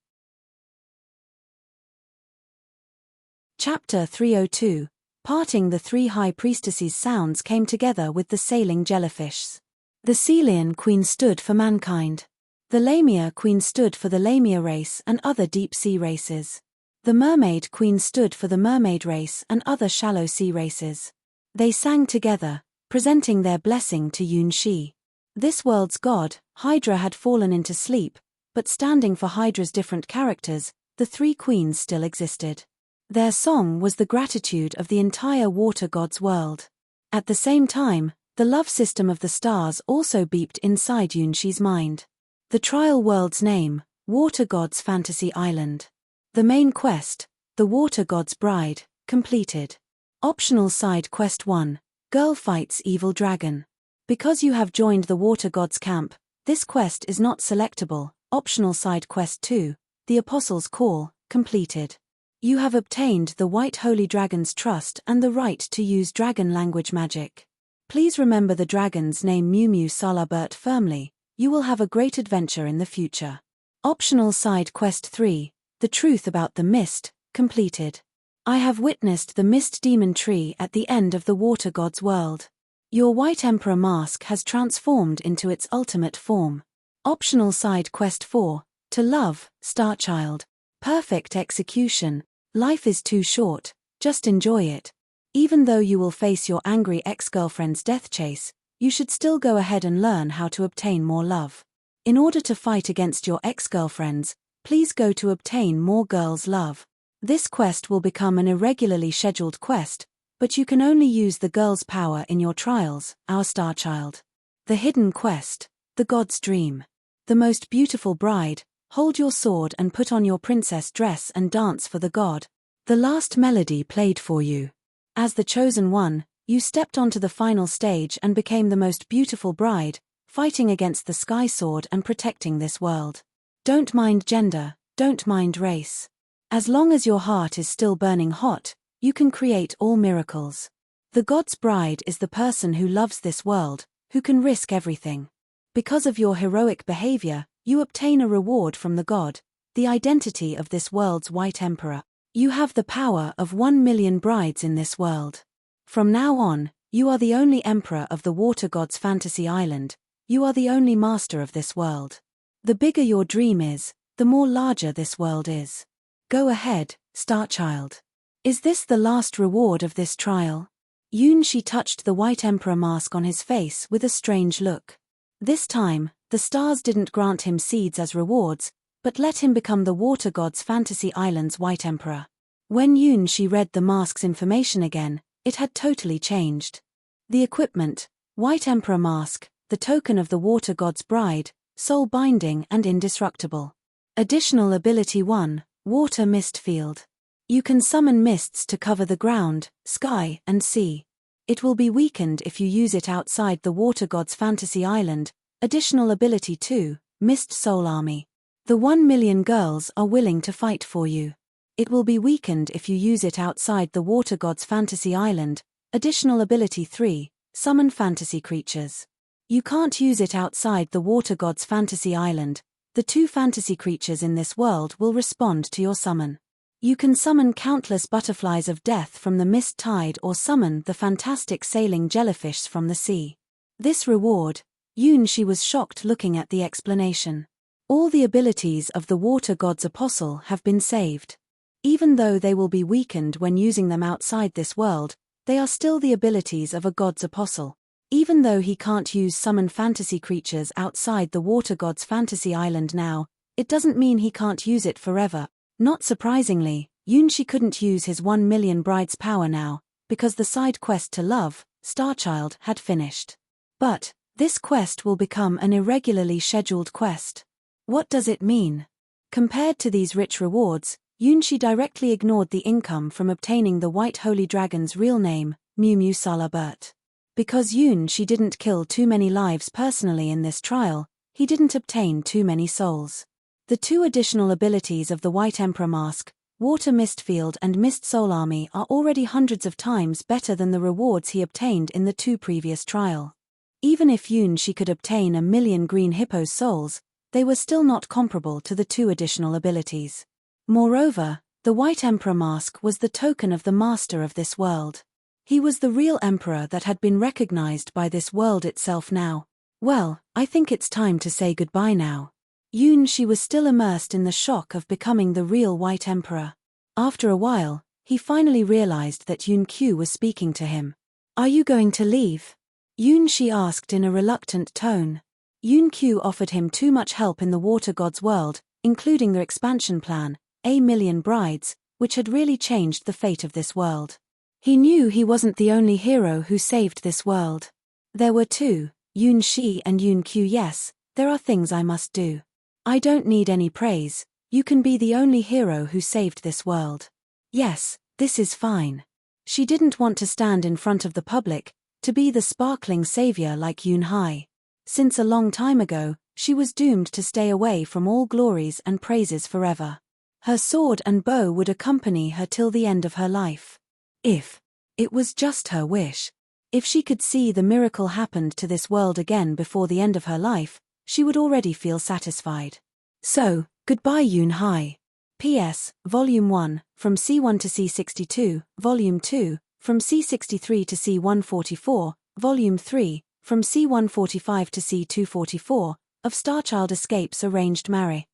Chapter 302. Parting the three high priestesses' sounds came together with the sailing jellyfish. The Caelian queen stood for mankind. The Lamia queen stood for the Lamia race and other deep-sea races. The Mermaid queen stood for the Mermaid race and other shallow sea races. They sang together, presenting their blessing to Yunshi. This world's god, Hydra, had fallen into sleep, but standing for Hydra's different characters, the three queens still existed. Their song was the gratitude of the entire water god's world. At the same time, the love system of the stars also beeped inside Yunshi's mind. The trial world's name, Water God's Fantasy Island. The main quest, The Water God's Bride, completed. Optional side quest 1, Girl Fights Evil Dragon. Because you have joined the Water God's camp, this quest is not selectable. Optional side quest 2, The Apostle's Call, completed. You have obtained the White Holy Dragon's trust and the right to use dragon language magic. Please remember the dragon's name Mew Mew Salabert firmly. You will have a great adventure in the future. Optional side quest 3, The Truth About the Mist, completed. I have witnessed the Mist Demon Tree at the end of the Water God's world. Your White Emperor mask has transformed into its ultimate form. Optional side quest 4, To Love, Starchild. Perfect execution. Life is too short, just enjoy it. Even though you will face your angry ex-girlfriend's death chase, you should still go ahead and learn how to obtain more love. In order to fight against your ex-girlfriends, please go to obtain more girls' love. This quest will become an irregularly scheduled quest, but you can only use the girl's power in your trials, our Starchild. The hidden quest, The God's Dream. The most beautiful bride, hold your sword and put on your princess dress and dance for the god. The last melody played for you. As the chosen one, you stepped onto the final stage and became the most beautiful bride, fighting against the sky sword and protecting this world. Don't mind gender, don't mind race. As long as your heart is still burning hot, you can create all miracles. The god's bride is the person who loves this world, who can risk everything. Because of your heroic behavior, you obtain a reward from the god, the identity of this world's White Emperor. You have the power of 1 million brides in this world. From now on, you are the only emperor of the Water God's Fantasy Island. You are the only master of this world. The bigger your dream is, the more larger this world is. Go ahead, Starchild. Is this the last reward of this trial? Yunshi touched the White Emperor mask on his face with a strange look. This time, the stars didn't grant him seeds as rewards, but let him become the water god's Fantasy Island's White Emperor. When Yunshi read the mask's information again, it had totally changed. The equipment: White Emperor mask, the token of the water god's bride, soul binding and indestructible. Additional ability 1, Water Mist Field. You can summon mists to cover the ground, sky, and sea. It will be weakened if you use it outside the water god's Fantasy Island. Additional ability 2, Mist Soul Army. The 1,000,000 girls are willing to fight for you. It will be weakened if you use it outside the water god's Fantasy Island. Additional ability 3, Summon Fantasy Creatures. You can't use it outside the water god's Fantasy Island. The 2 fantasy creatures in this world will respond to your summon. You can summon countless butterflies of death from the mist tide or summon the fantastic sailing jellyfishes from the sea. This reward, Yunshi was shocked looking at the explanation. All the abilities of the water god's apostle have been saved. Even though they will be weakened when using them outside this world, they are still the abilities of a god's apostle. Even though he can't use summon fantasy creatures outside the water god's Fantasy Island now, it doesn't mean he can't use it forever. Not surprisingly, Yunshi couldn't use his 1,000,000 brides power now, because the side quest to love, Starchild, had finished. But this quest will become an irregularly scheduled quest. What does it mean? Compared to these rich rewards, Yunshi directly ignored the income from obtaining the White Holy Dragon's real name, Mu Salabert. Because Yunshi didn't kill too many lives personally in this trial, he didn't obtain too many souls. The 2 additional abilities of the White Emperor mask, Water Mist Field and Mist Soul Army, are already hundreds of times better than the rewards he obtained in the 2 previous trial. Even if Yunshi could obtain 1,000,000 green hippo's souls, they were still not comparable to the 2 additional abilities. Moreover, the White Emperor mask was the token of the master of this world. He was the real emperor that had been recognized by this world itself now. Well, I think it's time to say goodbye now. Yunshi was still immersed in the shock of becoming the real White Emperor. After a while, he finally realized that Yunqiu was speaking to him. Are you going to leave? Yunshi asked in a reluctant tone. Yunqiu offered him too much help in the water god's world, including the expansion plan, 1,000,000 brides, which had really changed the fate of this world. He knew he wasn't the only hero who saved this world. There were 2, Yunshi and Yunqiu. Yes, there are things I must do. I don't need any praise. You can be the only hero who saved this world. Yes, this is fine. She didn't want to stand in front of the public, to be the sparkling savior like Yunhai. Since a long time ago, she was doomed to stay away from all glories and praises forever. Her sword and bow would accompany her till the end of her life. If it was just her wish. If she could see the miracle happened to this world again before the end of her life, she would already feel satisfied. So, goodbye Yunhai. P.S. Volume 1, from C1 to C62, Volume 2, from C63 to C144, Volume 3, from C145 to C244, of Starchild Escapes Arranged Marry.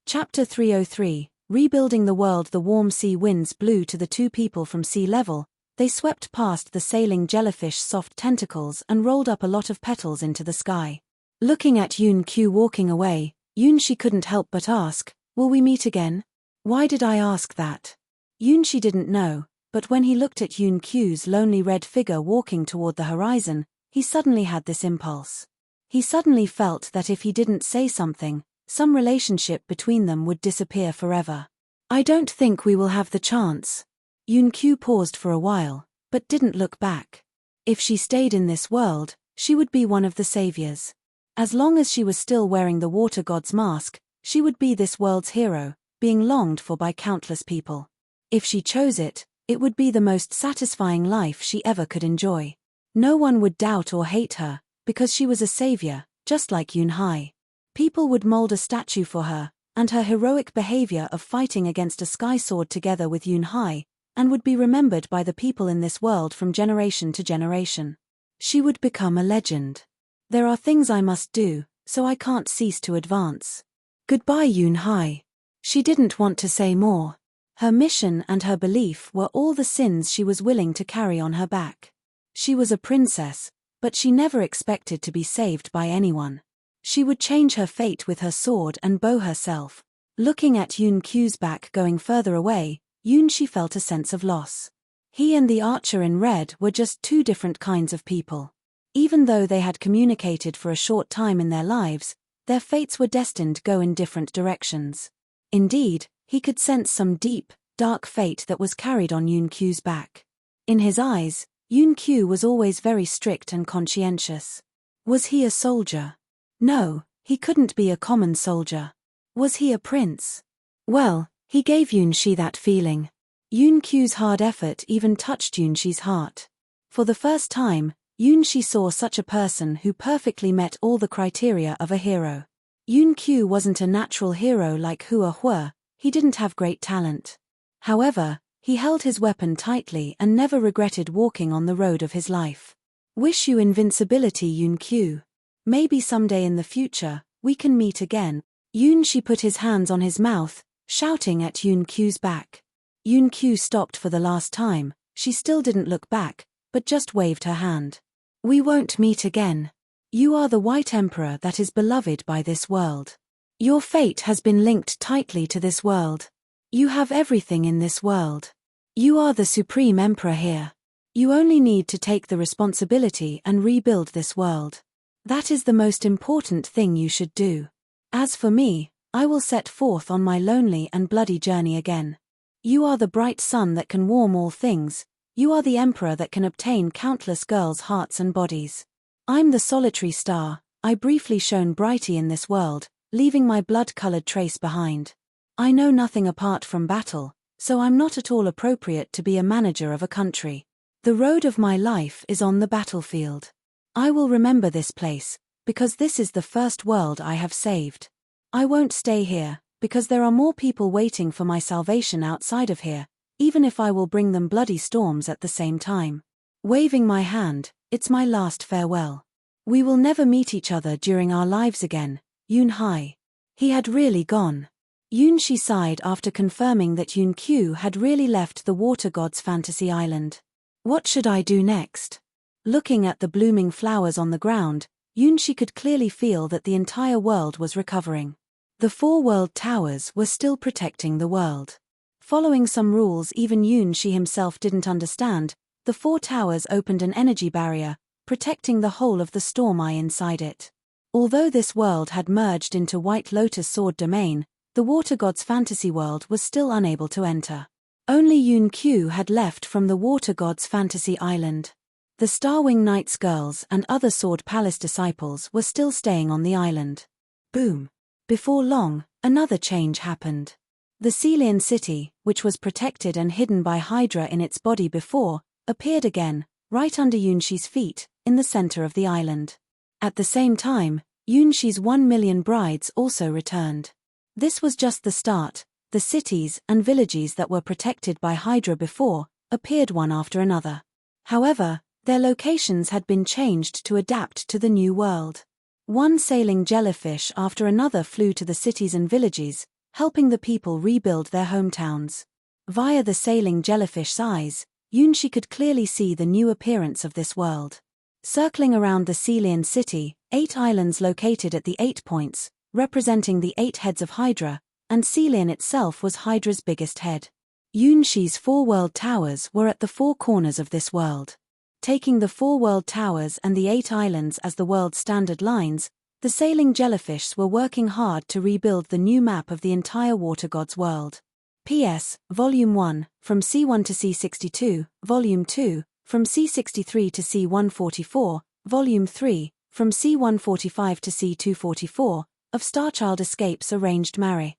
Chapter 303, Rebuilding the World. The warm sea winds blew to the 2 people from sea level. They swept past the sailing jellyfish soft tentacles and rolled up a lot of petals into the sky. Looking at Yunqiu walking away, Yunshi couldn't help but ask, will we meet again? Why did I ask that? Yunshi didn't know, but when he looked at Yunqiu's lonely red figure walking toward the horizon, he suddenly had this impulse. He suddenly felt that if he didn't say something, some relationship between them would disappear forever. I don't think we will have the chance. Yunqiu paused for a while, but didn't look back. If she stayed in this world, she would be one of the saviors. As long as she was still wearing the water god's mask, she would be this world's hero, being longed for by countless people. If she chose it, it would be the most satisfying life she ever could enjoy. No one would doubt or hate her, because she was a savior, just like Yunhai. People would mold a statue for her, and her heroic behavior of fighting against a sky sword together with Yunhai, and would be remembered by the people in this world from generation to generation. She would become a legend. There are things I must do, so I can't cease to advance. Goodbye Yunhai. She didn't want to say more. Her mission and her belief were all the sins she was willing to carry on her back. She was a princess, but she never expected to be saved by anyone. She would change her fate with her sword and bow herself. Looking at Yun Qiu's back going further away, Yunxi felt a sense of loss. He and the archer in red were just two different kinds of people. Even though they had communicated for a short time in their lives, their fates were destined to go in different directions. Indeed, he could sense some deep, dark fate that was carried on Yun Qiu's back. In his eyes, Yun Qiu was always very strict and conscientious. Was he a soldier? No, he couldn't be a common soldier. Was he a prince? Well, he gave Yunxi that feeling. Yun Qiu's hard effort even touched Yunxi's heart. For the first time, Yunxi saw such a person who perfectly met all the criteria of a hero. Yun Qiu wasn't a natural hero like Hua Huo, he didn't have great talent. However, he held his weapon tightly and never regretted walking on the road of his life. Wish you invincibility, Yun Qiu. Maybe someday in the future, we can meet again. Yunxi put his hands on his mouth, shouting at Yun Qiu's back. Yun Qiu stopped for the last time. She still didn't look back, but just waved her hand. We won't meet again. You are the White Emperor that is beloved by this world. Your fate has been linked tightly to this world. You have everything in this world. You are the Supreme Emperor here. You only need to take the responsibility and rebuild this world. That is the most important thing you should do. As for me, I will set forth on my lonely and bloody journey again. You are the bright sun that can warm all things. You are the emperor that can obtain countless girls' hearts and bodies. I'm the solitary star. I briefly shone brightly in this world, leaving my blood-colored trace behind. I know nothing apart from battle, so I'm not at all appropriate to be a manager of a country. The road of my life is on the battlefield. I will remember this place, because this is the first world I have saved. I won't stay here, because there are more people waiting for my salvation outside of here, even if I will bring them bloody storms at the same time. Waving my hand, it's my last farewell. We will never meet each other during our lives again, Yun Hai. He had really gone. Yunxi sighed after confirming that Yun Qiu had really left the water god's fantasy island. What should I do next? Looking at the blooming flowers on the ground, Yunxi could clearly feel that the entire world was recovering. The 4 world towers were still protecting the world. Following some rules even Yunxi himself didn't understand, the 4 towers opened an energy barrier, protecting the whole of the storm eye inside it. Although this world had merged into White Lotus Sword domain, the water god's fantasy world was still unable to enter. Only Yun Qiu had left from the water god's fantasy island. The Starwing Knights girls and other Sword Palace disciples were still staying on the island. Boom. Before long, another change happened. The Caelian city, which was protected and hidden by Hydra in its body before, appeared again, right under Yunxi's feet, in the center of the island. At the same time, Yunxi's 1 million brides also returned. This was just the start. The cities and villages that were protected by Hydra before, appeared one after another. However, their locations had been changed to adapt to the new world. One sailing jellyfish after another flew to the cities and villages, helping the people rebuild their hometowns. Via the sailing jellyfish's eyes, Yunxi could clearly see the new appearance of this world. Circling around the Caelian city, 8 islands located at the 8 points, representing the 8 heads of Hydra, and Caelian itself was Hydra's biggest head. Yunxi's 4 world towers were at the 4 corners of this world. Taking the 4 world towers and the 8 islands as the world's standard lines, the sailing jellyfish were working hard to rebuild the new map of the entire water god's world. P.S. Volume 1, from C1 to C62, Volume 2, from C63 to C144, Volume 3, from C145 to C244, of Starchild Escapes Arranged Marry.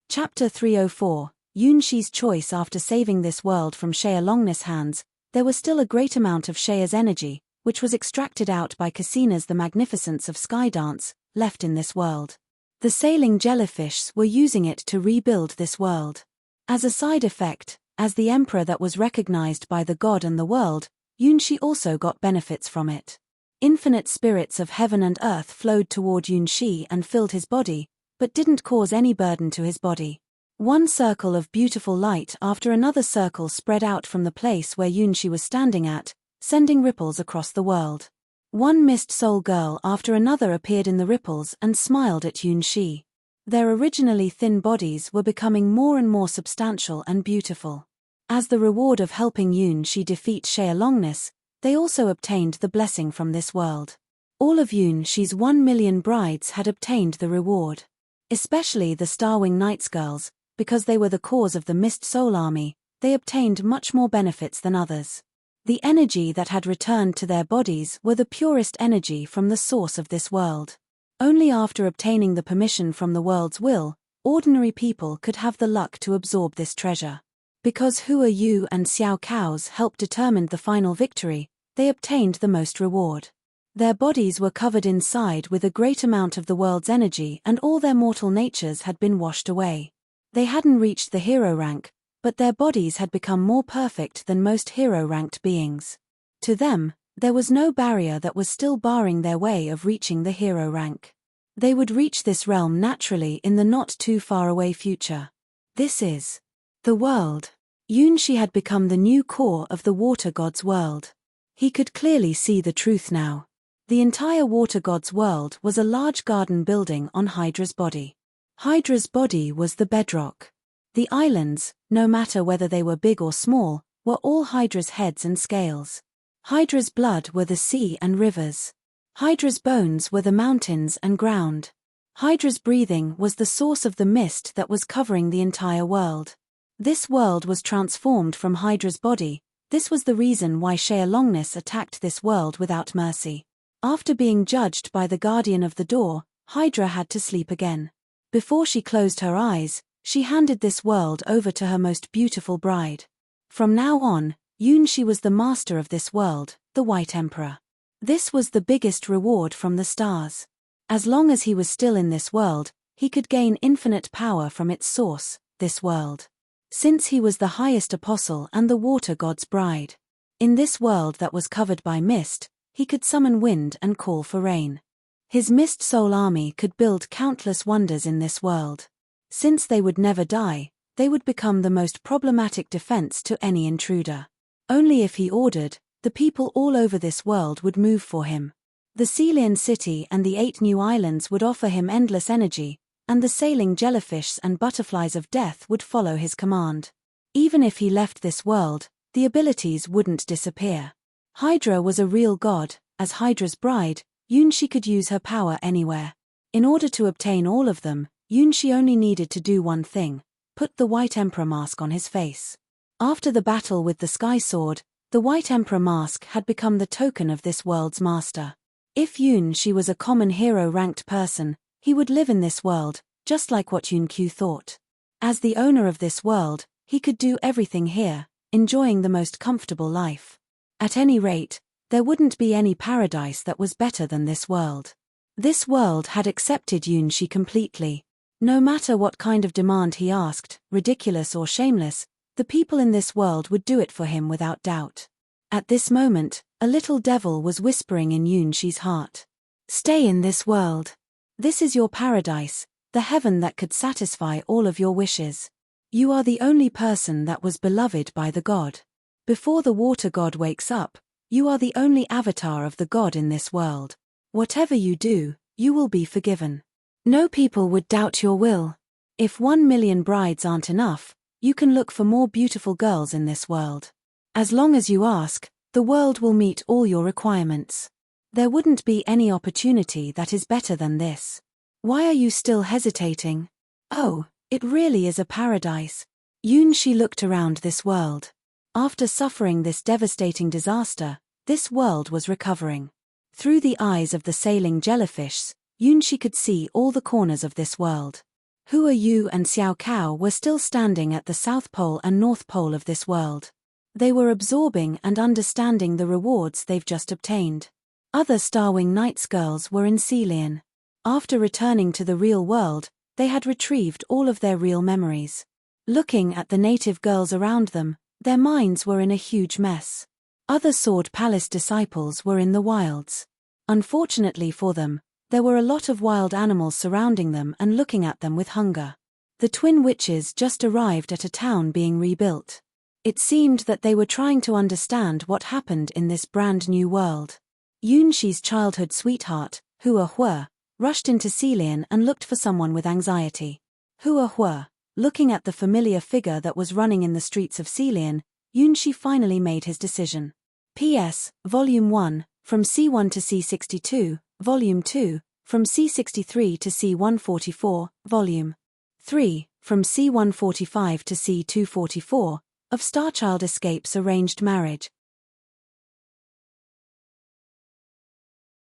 Chapter 304, Yunxi's choice. After saving this world from Shea Longness' hands, there was still a great amount of Shea's energy, which was extracted out by Cassina's the Magnificence of Skydance, left in this world. The sailing jellyfish were using it to rebuild this world. As a side effect, as the emperor that was recognized by the god and the world, Yunxi also got benefits from it. Infinite spirits of heaven and earth flowed toward Yunxi and filled his body, but didn't cause any burden to his body. One circle of beautiful light after another circle spread out from the place where Yunxi was standing at, sending ripples across the world. One mist soul girl after another appeared in the ripples and smiled at Yunxi. Their originally thin bodies were becoming more and more substantial and beautiful. As the reward of helping Yunxi defeat Caelian, they also obtained the blessing from this world. All of Yunxi's 1,000,000 brides had obtained the reward. Especially the Starwing Knights girls, because they were the cause of the Mist Soul Army, they obtained much more benefits than others. The energy that had returned to their bodies were the purest energy from the source of this world. Only after obtaining the permission from the world's will, ordinary people could have the luck to absorb this treasure. Because Hua Huo and Xiao Cao's help determined the final victory, they obtained the most reward. Their bodies were covered inside with a great amount of the world's energy and all their mortal natures had been washed away. They hadn't reached the hero rank, but their bodies had become more perfect than most hero-ranked beings. To them, there was no barrier that was still barring their way of reaching the hero rank. They would reach this realm naturally in the not-too-far-away future. This is the world. Yunxi had become the new core of the water god's world. He could clearly see the truth now. The entire water god's world was a large garden building on Hydra's body. Hydra's body was the bedrock. The islands, no matter whether they were big or small, were all Hydra's heads and scales. Hydra's blood were the sea and rivers. Hydra's bones were the mountains and ground. Hydra's breathing was the source of the mist that was covering the entire world. This world was transformed from Hydra's body. This was the reason why Caelian attacked this world without mercy. After being judged by the guardian of the door, Hydra had to sleep again. Before she closed her eyes, she handed this world over to her most beautiful bride. From now on, Yunxi was the master of this world, the White Emperor. This was the biggest reward from the stars. As long as he was still in this world, he could gain infinite power from its source, this world. Since he was the highest apostle and the water god's bride. In this world that was covered by mist, he could summon wind and call for rain. His Mist Soul Army could build countless wonders in this world. Since they would never die, they would become the most problematic defense to any intruder. Only if he ordered, the people all over this world would move for him. The Caelian city and the 8 new islands would offer him endless energy, and the sailing jellyfishes and butterflies of death would follow his command. Even if he left this world, the abilities wouldn't disappear. Hydra was a real god. As Hydra's bride, Yunxi could use her power anywhere. In order to obtain all of them, Yunxi only needed to do one thing: put the White Emperor mask on his face. After the battle with the Sky Sword, the White Emperor mask had become the token of this world's master. If Yunxi was a common hero-ranked person, he would live in this world, just like what Yunqiu thought. As the owner of this world, he could do everything here, enjoying the most comfortable life. At any rate, there wouldn't be any paradise that was better than this world. This world had accepted Yunxi completely. No matter what kind of demand he asked, ridiculous or shameless, the people in this world would do it for him without doubt. At this moment, a little devil was whispering in Yunxi's heart. Stay in this world. This is your paradise, the heaven that could satisfy all of your wishes. You are the only person that was beloved by the god. Before the water god wakes up, you are the only avatar of the god in this world. Whatever you do, you will be forgiven. No people would doubt your will. If 1,000,000 brides aren't enough, you can look for more beautiful girls in this world. As long as you ask, the world will meet all your requirements. There wouldn't be any opportunity that is better than this. Why are you still hesitating? Oh, it really is a paradise. Yunxi looked around this world. After suffering this devastating disaster, this world was recovering. Through the eyes of the sailing jellyfishes, Yunxi could see all the corners of this world. Hua Huo and Xiao Cao were still standing at the South Pole and North Pole of this world. They were absorbing and understanding the rewards they've just obtained. Other Starwing Knights girls were in Caelian. After returning to the real world, they had retrieved all of their real memories. Looking at the native girls around them, their minds were in a huge mess. Other Sword Palace disciples were in the wilds. Unfortunately for them, there were a lot of wild animals surrounding them and looking at them with hunger. The twin witches just arrived at a town being rebuilt. It seemed that they were trying to understand what happened in this brand new world. Yunxi's childhood sweetheart, Hua Huo, rushed into Caelian and looked for someone with anxiety. Hua Huo, looking at the familiar figure that was running in the streets of Caelian, Yunxi finally made his decision. P.S. Volume 1, from C1 to C62, Volume 2, from C63 to C144, Volume 3, from C145 to C244, of Starchild Escapes Arranged Marriage.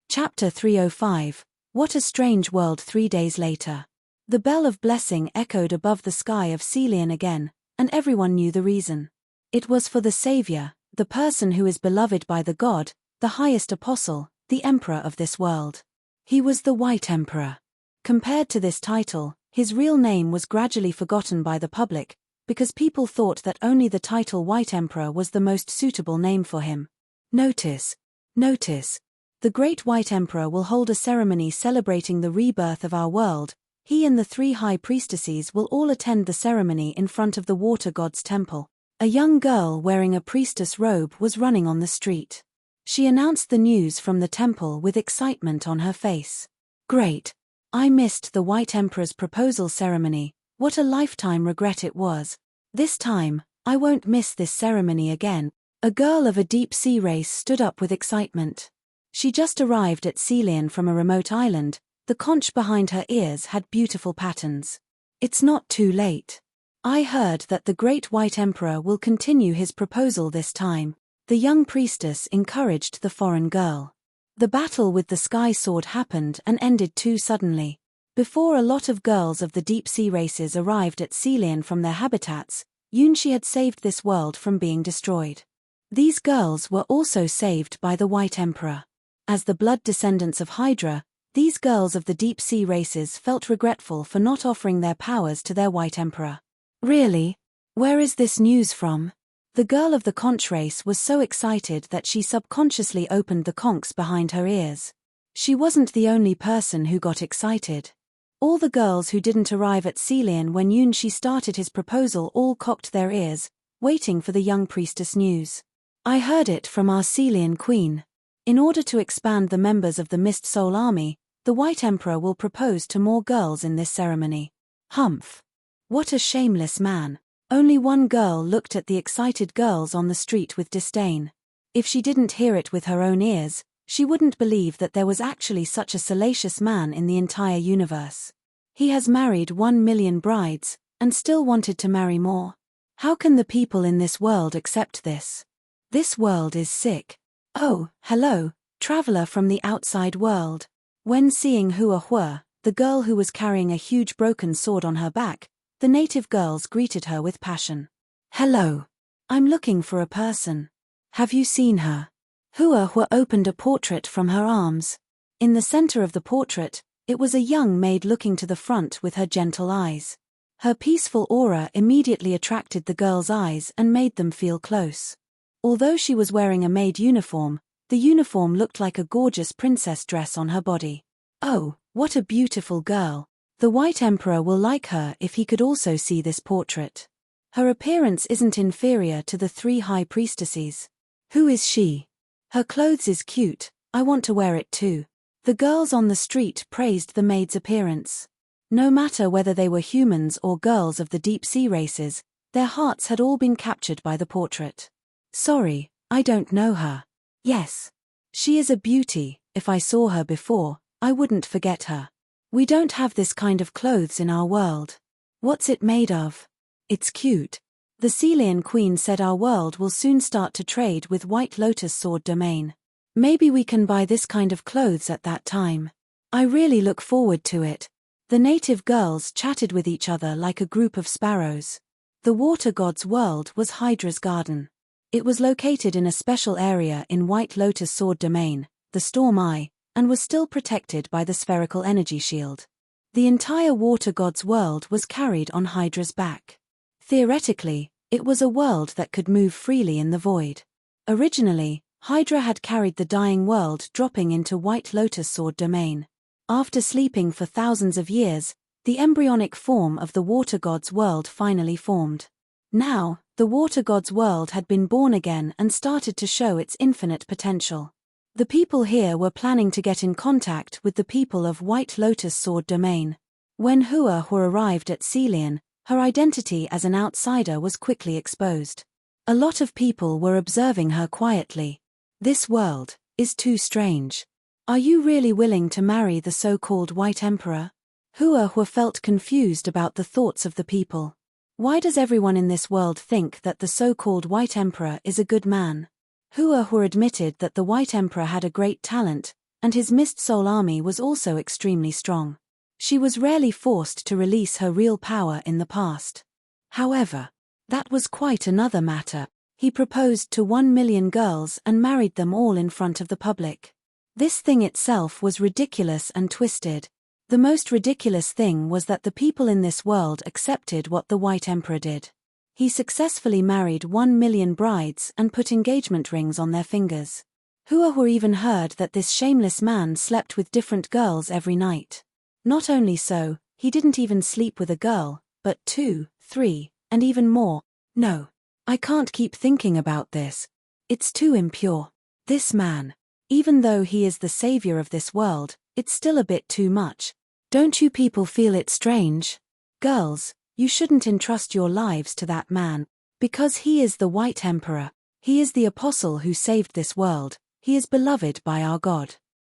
Chapter 305. What a Strange World 3 days later. The bell of blessing echoed above the sky of Caelian again, and everyone knew the reason. It was for the Savior, the person who is beloved by the God, the highest apostle, the Emperor of this world. He was the White Emperor. Compared to this title, his real name was gradually forgotten by the public, because people thought that only the title White Emperor was the most suitable name for him. Notice. The Great White Emperor will hold a ceremony celebrating the rebirth of our world. He and the 3 high priestesses will all attend the ceremony in front of the water god's temple. A young girl wearing a priestess robe was running on the street. She announced the news from the temple with excitement on her face. Great! I missed the White Emperor's proposal ceremony. What a lifetime regret it was. This time, I won't miss this ceremony again. A girl of a deep-sea race stood up with excitement. She just arrived at Caelian from a remote island. The conch behind her ears had beautiful patterns. It's not too late. I heard that the Great White Emperor will continue his proposal this time. The young priestess encouraged the foreign girl. The battle with the sky sword happened and ended too suddenly. Before a lot of girls of the deep-sea races arrived at Caelian from their habitats, Yunxi had saved this world from being destroyed. These girls were also saved by the White Emperor. As the blood descendants of Hydra, these girls of the deep-sea races felt regretful for not offering their powers to their White Emperor. Really? Where is this news from? The girl of the conch race was so excited that she subconsciously opened the conchs behind her ears. She wasn't the only person who got excited. All the girls who didn't arrive at Caelian when Yunxi started his proposal all cocked their ears, waiting for the young priestess news. I heard it from our Caelian queen. In order to expand the members of the Mist Soul Army, the White Emperor will propose to more girls in this ceremony. Humph! What a shameless man. Only one girl looked at the excited girls on the street with disdain. If she didn't hear it with her own ears, she wouldn't believe that there was actually such a salacious man in the entire universe. He has married 1 million brides, and still wanted to marry more. How can the people in this world accept this? This world is sick. Oh, hello, traveler from the outside world. When seeing Hua Huo, the girl who was carrying a huge broken sword on her back, the native girls greeted her with passion. Hello. I'm looking for a person. Have you seen her? Hua Huo opened a portrait from her arms. In the center of the portrait, it was a young maid looking to the front with her gentle eyes. Her peaceful aura immediately attracted the girls' eyes and made them feel close. Although she was wearing a maid uniform, the uniform looked like a gorgeous princess dress on her body. Oh, what a beautiful girl. The White Emperor will like her if he could also see this portrait. Her appearance isn't inferior to the 3 high priestesses. Who is she? Her clothes is cute, I want to wear it too. The girls on the street praised the maid's appearance. No matter whether they were humans or girls of the deep-sea races, their hearts had all been captured by the portrait. Sorry, I don't know her. Yes. She is a beauty. If I saw her before, I wouldn't forget her. We don't have this kind of clothes in our world. What's it made of? It's cute. The Caelian queen said our world will soon start to trade with White Lotus Sword domain. Maybe we can buy this kind of clothes at that time. I really look forward to it. The native girls chatted with each other like a group of sparrows. The water god's world was Hydra's garden. It was located in a special area in White Lotus Sword domain, the Storm Eye, and was still protected by the spherical energy shield. The entire water god's world was carried on Hydra's back. Theoretically, it was a world that could move freely in the void. Originally, Hydra had carried the dying world dropping into White Lotus Sword domain. After sleeping for thousands of years, the embryonic form of the water god's world finally formed. Now, the water god's world had been born again and started to show its infinite potential. The people here were planning to get in contact with the people of White Lotus Sword domain. When Hua Huo arrived at Caelian, her identity as an outsider was quickly exposed. A lot of people were observing her quietly. This world is too strange. Are you really willing to marry the so-called White Emperor? Hua Huo felt confused about the thoughts of the people. Why does everyone in this world think that the so-called White Emperor is a good man? Hua Huo admitted that the White Emperor had a great talent, and his Mist Soul army was also extremely strong. She was rarely forced to release her real power in the past. However, that was quite another matter. He proposed to 1 million girls and married them all in front of the public. This thing itself was ridiculous and twisted. The most ridiculous thing was that the people in this world accepted what the White Emperor did. He successfully married 1 million brides and put engagement rings on their fingers. Hua Huo even heard that this shameless man slept with different girls every night. Not only so, he didn't even sleep with a girl, but 2, 3, and even more. No. I can't keep thinking about this. It's too impure. This man. Even though he is the savior of this world, it's still a bit too much. Don't you people feel it strange? Girls, you shouldn't entrust your lives to that man. Because he is the White Emperor. He is the apostle who saved this world. He is beloved by our God.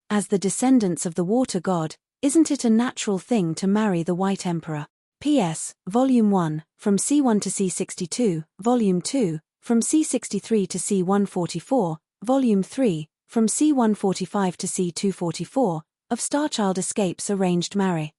As the descendants of the water god, isn't it a natural thing to marry the White Emperor? P.S. Volume 1, from C1 to C62, Volume 2, from C63 to C144, Volume 3, from C145 to C244, of Starchild Escapes Arranged Marry.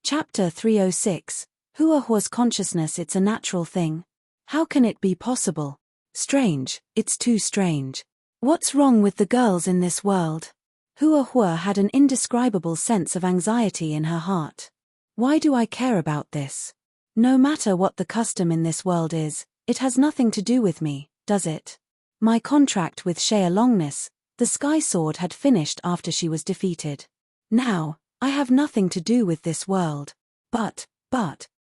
Chapter 306, Hua Huo's Consciousness. It's a natural thing. How can it be possible? Strange, it's too strange. What's wrong with the girls in this world? Hua Huo had an indescribable sense of anxiety in her heart. Why do I care about this? No matter what the custom in this world is, it has nothing to do with me, does it? My contract with Shea Longness, the Sky Sword, had finished after she was defeated. Now, I have nothing to do with this world. But,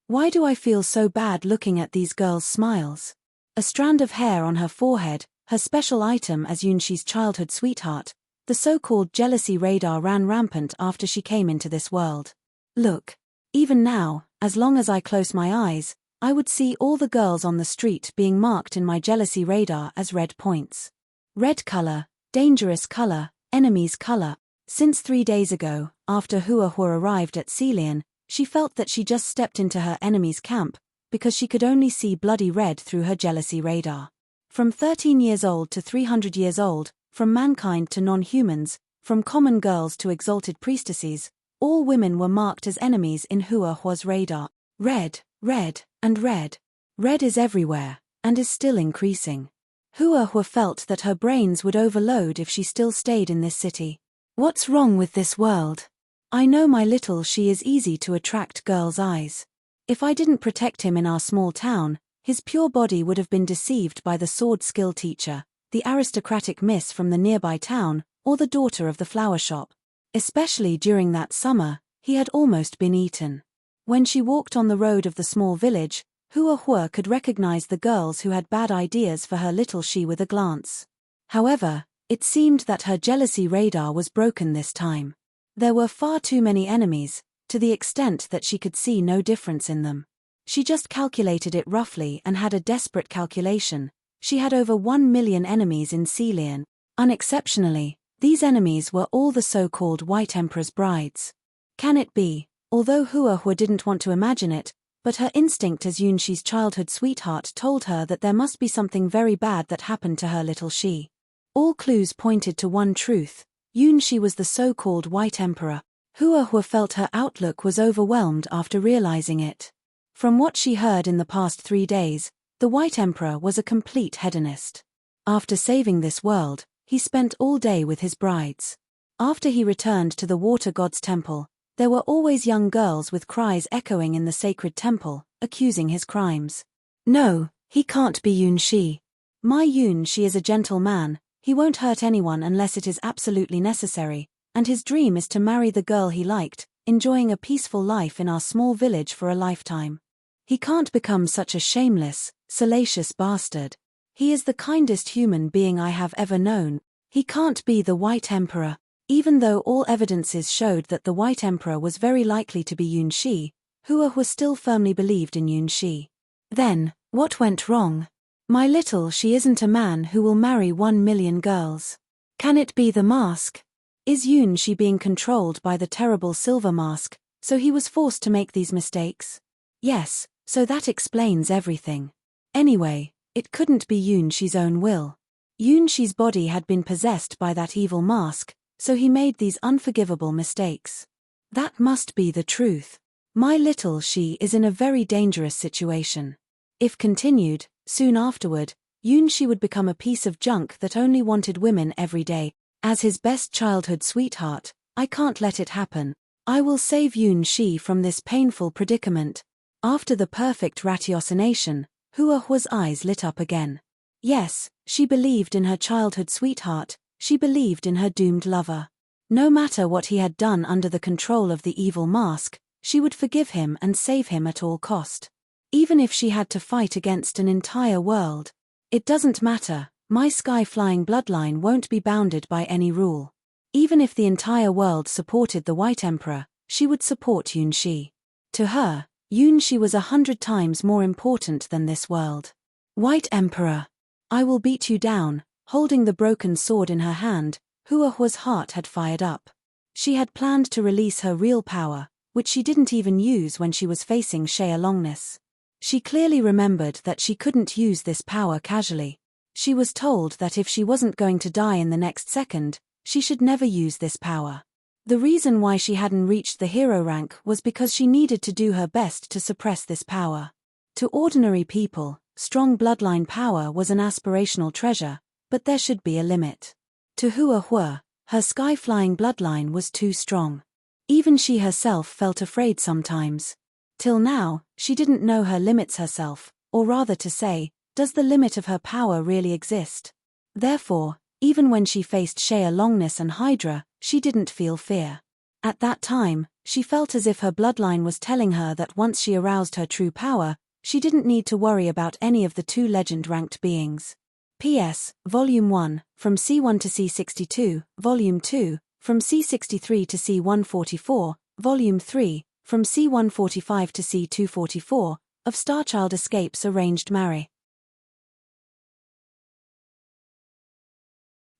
why do I feel so bad looking at these girls' smiles? A strand of hair on her forehead, her special item as Yunshi's childhood sweetheart, the so-called jealousy radar ran rampant after she came into this world. Look. Even now, as long as I close my eyes, I would see all the girls on the street being marked in my jealousy radar as red points. Red color, dangerous color, enemy's color. Since 3 days ago, after Hua Huo arrived at Caelian, she felt that she just stepped into her enemy's camp, because she could only see bloody red through her jealousy radar. From 13 years old to 300 years old, from mankind to non-humans, from common girls to exalted priestesses, all women were marked as enemies in Hua Huo's radar. Red, red, and red. Red is everywhere, and is still increasing. Hua Huo felt that her brains would overload if she still stayed in this city. What's wrong with this world? I know my little she is easy to attract girls' eyes. If I didn't protect him in our small town, his pure body would have been deceived by the sword skill teacher, the aristocratic miss from the nearby town, or the daughter of the flower shop. Especially during that summer, he had almost been eaten. When she walked on the road of the small village, Hua Huo could recognize the girls who had bad ideas for her little she with a glance. However, it seemed that her jealousy radar was broken this time. There were far too many enemies, to the extent that she could see no difference in them. She just calculated it roughly and had a desperate calculation. She had over 1 million enemies in Caelian. Unexceptionally, these enemies were all the so-called White Emperor's brides. Can it be, although Hua Huo didn't want to imagine it, but her instinct as Yunshi's childhood sweetheart told her that there must be something very bad that happened to her little she. All clues pointed to one truth: Yunshi was the so-called White Emperor. Hua Huo felt her outlook was overwhelmed after realizing it. From what she heard in the past 3 days, the White Emperor was a complete hedonist. After saving this world, he spent all day with his brides. After he returned to the water god's temple, there were always young girls with cries echoing in the sacred temple, accusing his crimes. No, He can't be Yun Shi. My Yun Shi is a gentle man, he won't hurt anyone unless it is absolutely necessary, and his dream is to marry the girl he liked, enjoying a peaceful life in our small village for a lifetime. He can't become such a shameless, salacious bastard. He is the kindest human being I have ever known. He can't be the White Emperor. Even though all evidences showed that the White Emperor was very likely to be Yun Shi, Hua Huo still firmly believed in Yun Shi. Then, what went wrong? My little Shi isn't a man who will marry 1,000,000 girls. Can it be the mask? Is Yun Shi being controlled by the terrible silver mask, so he was forced to make these mistakes? Yes, so that explains everything. Anyway, it couldn't be Yun Shi's own will. Yun Shi's body had been possessed by that evil mask, so he made these unforgivable mistakes. That must be the truth. My little Shi is in a very dangerous situation. If continued, soon afterward, Yun Shi would become a piece of junk that only wanted women every day. As his best childhood sweetheart, I can't let it happen. I will save Yun Shi from this painful predicament. After the perfect ratiocination, Hua Huo's eyes lit up again. Yes, she believed in her childhood sweetheart, she believed in her doomed lover. No matter what he had done under the control of the evil mask, she would forgive him and save him at all cost. Even if she had to fight against an entire world. It doesn't matter, my sky-flying bloodline won't be bounded by any rule. Even if the entire world supported the White Emperor, she would support Yun Shi. To her, Yun Shi was 100 times more important than this world. White Emperor. I will beat you down. Holding the broken sword in her hand, Hua Huo's heart had fired up. She had planned to release her real power, which she didn't even use when she was facing Caelian. She clearly remembered that she couldn't use this power casually. She was told that if she wasn't going to die in the next second, she should never use this power. The reason why she hadn't reached the hero rank was because she needed to do her best to suppress this power. To ordinary people, strong bloodline power was an aspirational treasure, but there should be a limit. To Hua Huo, her sky-flying bloodline was too strong. Even she herself felt afraid sometimes. Till now, she didn't know her limits herself, or rather to say, does the limit of her power really exist? Therefore, even when she faced Caelian and Hydra, she didn't feel fear. At that time, she felt as if her bloodline was telling her that once she aroused her true power, she didn't need to worry about any of the two legend-ranked beings. P.S. Volume 1, from C1 to C62, Volume 2, from C63 to C144, Volume 3, from C145 to C244, of Starchild Escapes Arranged Marry.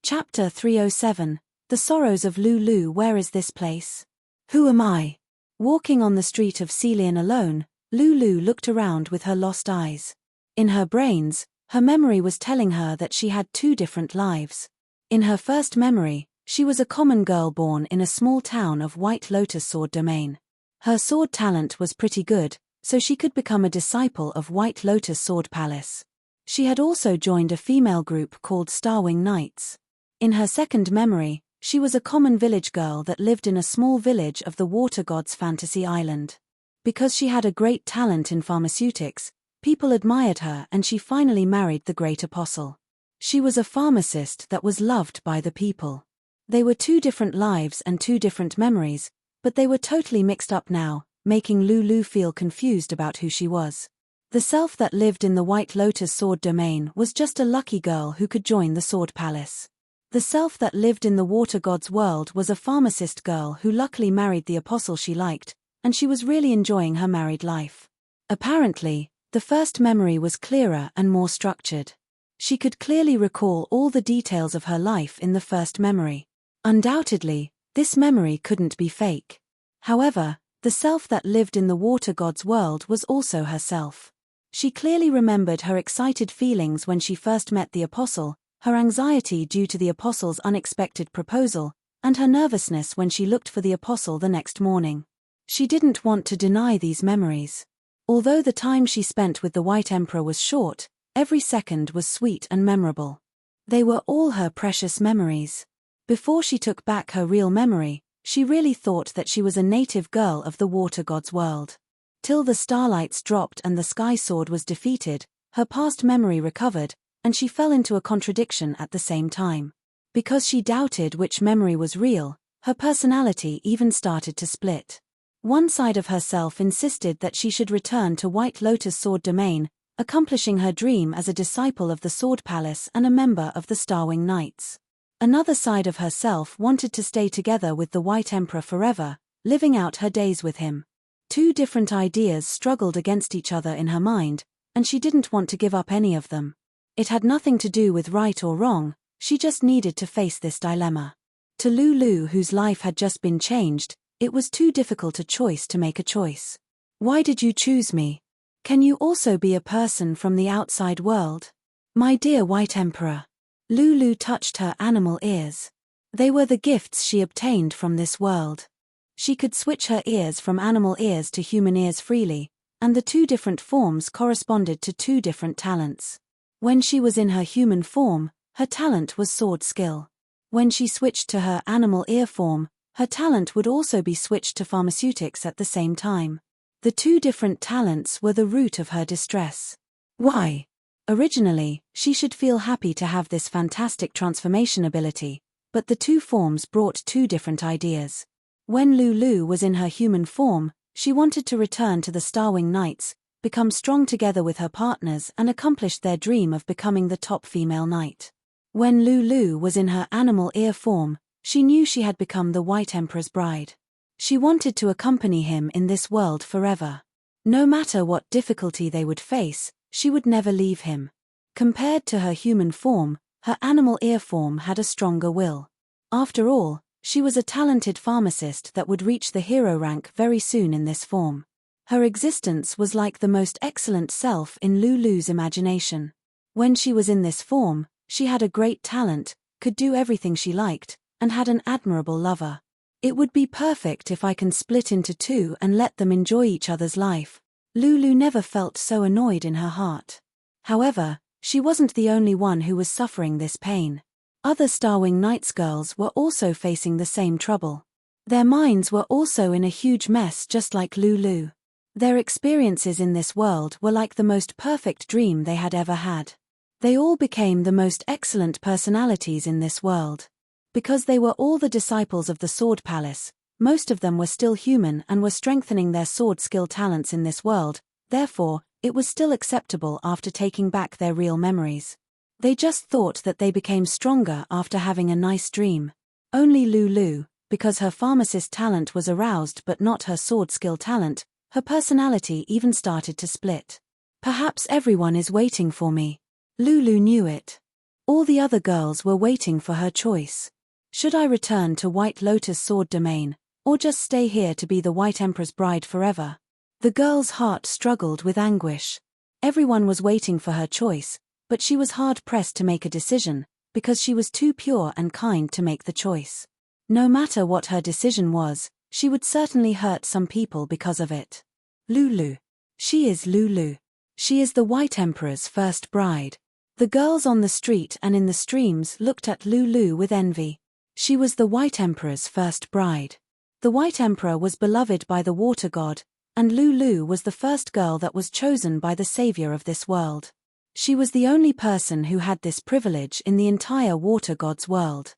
Chapter 307, The Sorrows of Lulu. Where is this place? Who am I? Walking on the street of Caelian alone, Lulu looked around with her lost eyes. In her brains, her memory was telling her that she had two different lives. In her first memory, she was a common girl born in a small town of White Lotus Sword Domain. Her sword talent was pretty good, so she could become a disciple of White Lotus Sword Palace. She had also joined a female group called Starwing Knights. In her second memory, she was a common village girl that lived in a small village of the water god's fantasy island. Because she had a great talent in pharmaceutics, people admired her and she finally married the great apostle. She was a pharmacist that was loved by the people. They were two different lives and two different memories, but they were totally mixed up now, making Lulu feel confused about who she was. The self that lived in the White Lotus Sword Domain was just a lucky girl who could join the Sword Palace. The self that lived in the Water God's world was a pharmacist girl who luckily married the apostle she liked, and she was really enjoying her married life. Apparently, the first memory was clearer and more structured. She could clearly recall all the details of her life in the first memory. Undoubtedly, this memory couldn't be fake. However, the self that lived in the Water God's world was also herself. She clearly remembered her excited feelings when she first met the apostle, her anxiety due to the apostle's unexpected proposal, and her nervousness when she looked for the apostle the next morning. She didn't want to deny these memories. Although the time she spent with the White Emperor was short, every second was sweet and memorable. They were all her precious memories. Before she took back her real memory, she really thought that she was a native girl of the Water God's world. Till the starlights dropped and the Sky Sword was defeated, her past memory recovered, and she fell into a contradiction at the same time. Because she doubted which memory was real, her personality even started to split. One side of herself insisted that she should return to White Lotus Sword Domain, accomplishing her dream as a disciple of the Sword Palace and a member of the Starwing Knights. Another side of herself wanted to stay together with the White Emperor forever, living out her days with him. Two different ideas struggled against each other in her mind, and she didn't want to give up any of them. It had nothing to do with right or wrong, she just needed to face this dilemma. To Lulu, whose life had just been changed, it was too difficult a choice to make a choice. Why did you choose me? Can you also be a person from the outside world? My dear White Emperor. Lulu touched her animal ears. They were the gifts she obtained from this world. She could switch her ears from animal ears to human ears freely, and the two different forms corresponded to two different talents. When she was in her human form, her talent was sword skill. When she switched to her animal ear form, her talent would also be switched to pharmaceutics at the same time. The two different talents were the root of her distress. Why? Originally, she should feel happy to have this fantastic transformation ability, but the two forms brought two different ideas. When Lulu was in her human form, she wanted to return to the Starwing Knights, become strong together with her partners and accomplish their dream of becoming the top female knight. When Lulu was in her animal ear form, she knew she had become the White Emperor's bride. She wanted to accompany him in this world forever. No matter what difficulty they would face, she would never leave him. Compared to her human form, her animal ear form had a stronger will. After all, she was a talented pharmacist that would reach the hero rank very soon in this form. Her existence was like the most excellent self in Lulu's imagination. When she was in this form, she had a great talent, could do everything she liked, and had an admirable lover. It would be perfect if I can split into two and let them enjoy each other's life. Lulu never felt so annoyed in her heart. However, she wasn't the only one who was suffering this pain. Other Starwing Knights girls were also facing the same trouble. Their minds were also in a huge mess just like Lulu. Their experiences in this world were like the most perfect dream they had ever had. They all became the most excellent personalities in this world. Because they were all the disciples of the Sword Palace, most of them were still human and were strengthening their sword skill talents in this world, therefore, it was still acceptable after taking back their real memories. They just thought that they became stronger after having a nice dream. Only Lulu, because her pharmacist talent was aroused but not her sword skill talent, her personality even started to split. Perhaps everyone is waiting for me. Lulu knew it. All the other girls were waiting for her choice. Should I return to White Lotus Sword Domain, or just stay here to be the White Emperor's bride forever? The girl's heart struggled with anguish. Everyone was waiting for her choice, but she was hard-pressed to make a decision, because she was too pure and kind to make the choice. No matter what her decision was, she would certainly hurt some people because of it. Lulu. She is Lulu. She is the White Emperor's first bride. The girls on the street and in the streams looked at Lulu with envy. She was the White Emperor's first bride. The White Emperor was beloved by the water god, and Lulu was the first girl that was chosen by the savior of this world. She was the only person who had this privilege in the entire water god's world.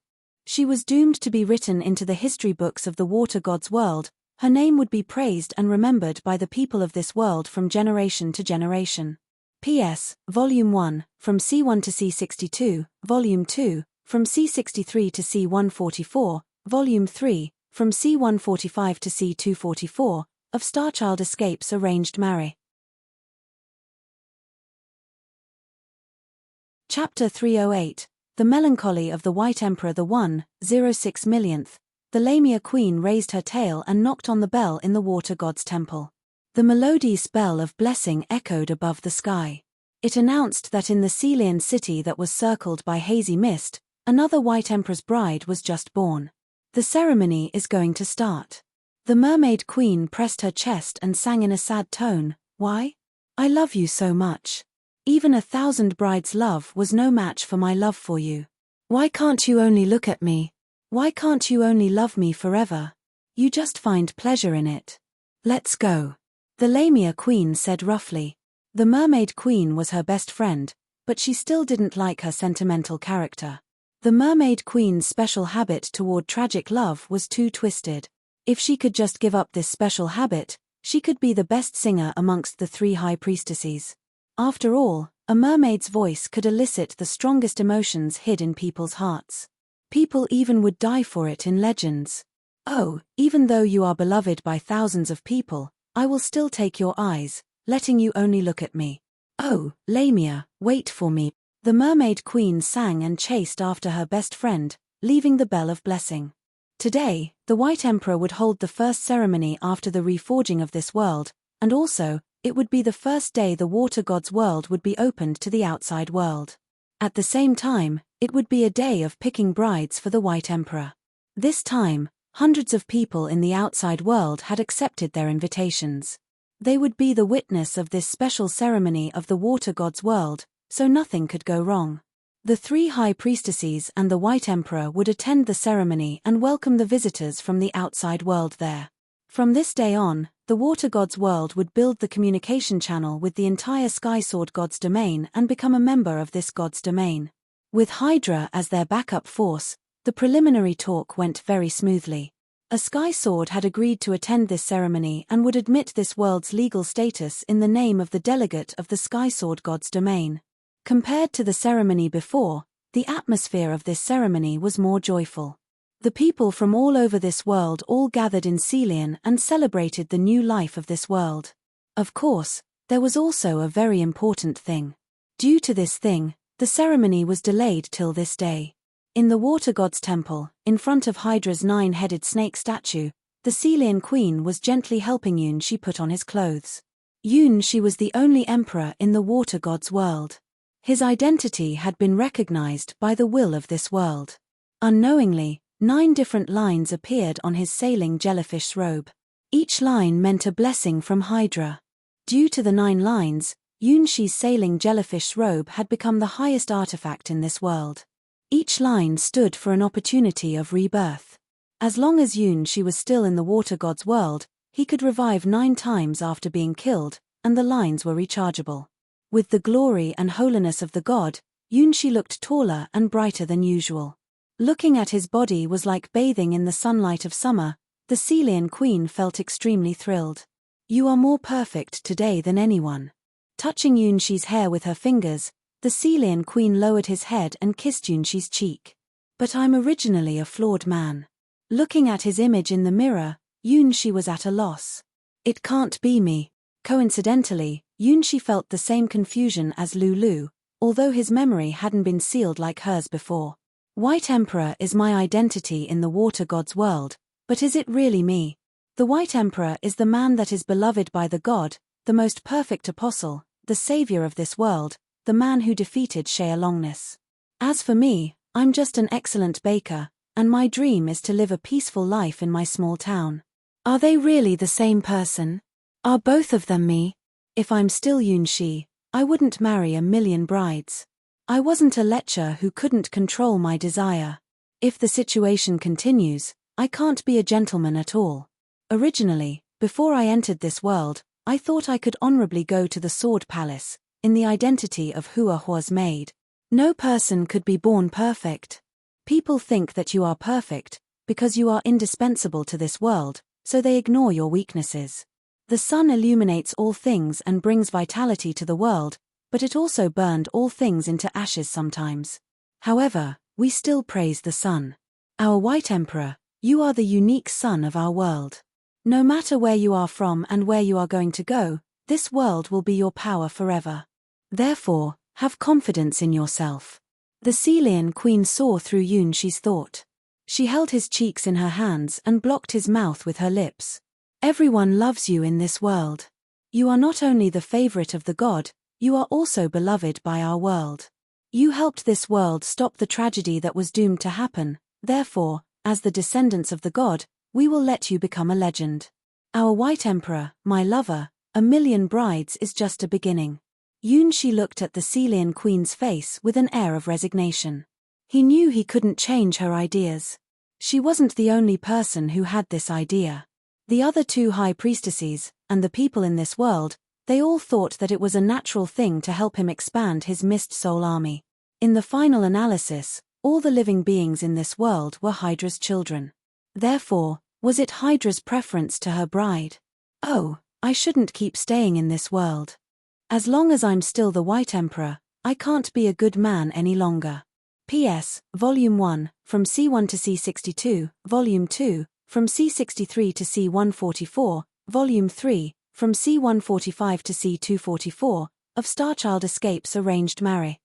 She was doomed to be written into the history books of the water god's world. Her name would be praised and remembered by the people of this world from generation to generation. P.S. Volume 1, from C1 to C62, Volume 2, from C63 to C144, Volume 3, from C145 to C244, of Starchild Escapes Arranged Marry. Chapter 308, The Melancholy of the White Emperor. The 1.06 millionth. The Lamia Queen raised her tail and knocked on the bell in the water god's temple. The melodious bell of blessing echoed above the sky. It announced that in the Caelian city that was circled by hazy mist, another White Emperor's bride was just born. The ceremony is going to start. The Mermaid Queen pressed her chest and sang in a sad tone, "Why? I love you so much. Even 1,000 brides' love was no match for my love for you. Why can't you only look at me? Why can't you only love me forever? You just find pleasure in it. Let's go." The Lamia Queen said roughly. The Mermaid Queen was her best friend, but she still didn't like her sentimental character. The Mermaid Queen's special habit toward tragic love was too twisted. If she could just give up this special habit, she could be the best singer amongst the 3 high priestesses. After all, a mermaid's voice could elicit the strongest emotions hid in people's hearts. People even would die for it in legends. Oh, even though you are beloved by thousands of people, I will still take your eyes, letting you only look at me. Oh, Lamia, wait for me. The Mermaid Queen sang and chased after her best friend, leaving the Bell of Blessing. Today, the White Emperor would hold the first ceremony after the reforging of this world, and also, it would be the first day the water god's world would be opened to the outside world. At the same time, it would be a day of picking brides for the White Emperor. This time, hundreds of people in the outside world had accepted their invitations. They would be the witness of this special ceremony of the water god's world, so nothing could go wrong. The 3 high priestesses and the White Emperor would attend the ceremony and welcome the visitors from the outside world there. From this day on, the water god's world would build the communication channel with the entire Sky Sword god's domain and become a member of this god's domain. With Hydra as their backup force, the preliminary talk went very smoothly. A Sky Sword had agreed to attend this ceremony and would admit this world's legal status in the name of the delegate of the Sky Sword god's domain. Compared to the ceremony before, the atmosphere of this ceremony was more joyful. The people from all over this world all gathered in Caelian and celebrated the new life of this world. Of course, there was also a very important thing. Due to this thing, the ceremony was delayed till this day. In the water god's temple, in front of Hydra's 9-headed snake statue, the Caelian queen was gently helping Yunshi put on his clothes. Yunshi was the only emperor in the water god's world. His identity had been recognized by the will of this world. Unknowingly, 9 different lines appeared on his sailing jellyfish robe. Each line meant a blessing from Hydra. Due to the 9 lines, Yunshi's sailing jellyfish robe had become the highest artifact in this world. Each line stood for an opportunity of rebirth. As long as Yunshi was still in the water god's world, he could revive 9 times after being killed, and the lines were rechargeable. With the glory and holiness of the god, Yunshi looked taller and brighter than usual. Looking at his body was like bathing in the sunlight of summer. The Caelian queen felt extremely thrilled. You are more perfect today than anyone. Touching Yunshi's hair with her fingers, the Caelian queen lowered his head and kissed Yunshi's cheek. But I'm originally a flawed man. Looking at his image in the mirror, Yunshi was at a loss. It can't be me. Coincidentally, Yunshi felt the same confusion as Lulu, although his memory hadn't been sealed like hers before. White Emperor is my identity in the water god's world, but is it really me? The White Emperor is the man that is beloved by the god, the most perfect apostle, the savior of this world, the man who defeated Caelian. As for me, I'm just an excellent baker, and my dream is to live a peaceful life in my small town. Are they really the same person? Are both of them me? If I'm still Yunshi, I wouldn't marry a million brides. I wasn't a lecher who couldn't control my desire. If the situation continues, I can't be a gentleman at all. Originally, before I entered this world, I thought I could honorably go to the Sword Palace, in the identity of Hua Huo's maid. No person could be born perfect. People think that you are perfect, because you are indispensable to this world, so they ignore your weaknesses. The sun illuminates all things and brings vitality to the world, but it also burned all things into ashes sometimes. However, we still praise the sun. Our White Emperor, you are the unique sun of our world. No matter where you are from and where you are going to go, this world will be your power forever. Therefore, have confidence in yourself. The Caelian queen saw through Yunshi's thought. She held his cheeks in her hands and blocked his mouth with her lips. Everyone loves you in this world. You are not only the favorite of the god, you are also beloved by our world. You helped this world stop the tragedy that was doomed to happen, therefore, as the descendants of the god, we will let you become a legend. Our White Emperor, my lover, a million brides is just a beginning. Yunshi looked at the Caelian queen's face with an air of resignation. He knew he couldn't change her ideas. She wasn't the only person who had this idea. The other 2 high priestesses, and the people in this world, They all thought that it was a natural thing to help him expand his mist soul army. In the final analysis, all the living beings in this world were Hydra's children. Therefore, was it Hydra's preference to her bride? Oh, I shouldn't keep staying in this world. As long as I'm still the White Emperor, I can't be a good man any longer. P.S. Volume 1, from C1 to C62, Volume 2, from C63 to C144, Volume 3, from C145 to C244, of Starchild Escapes Arranged Marry.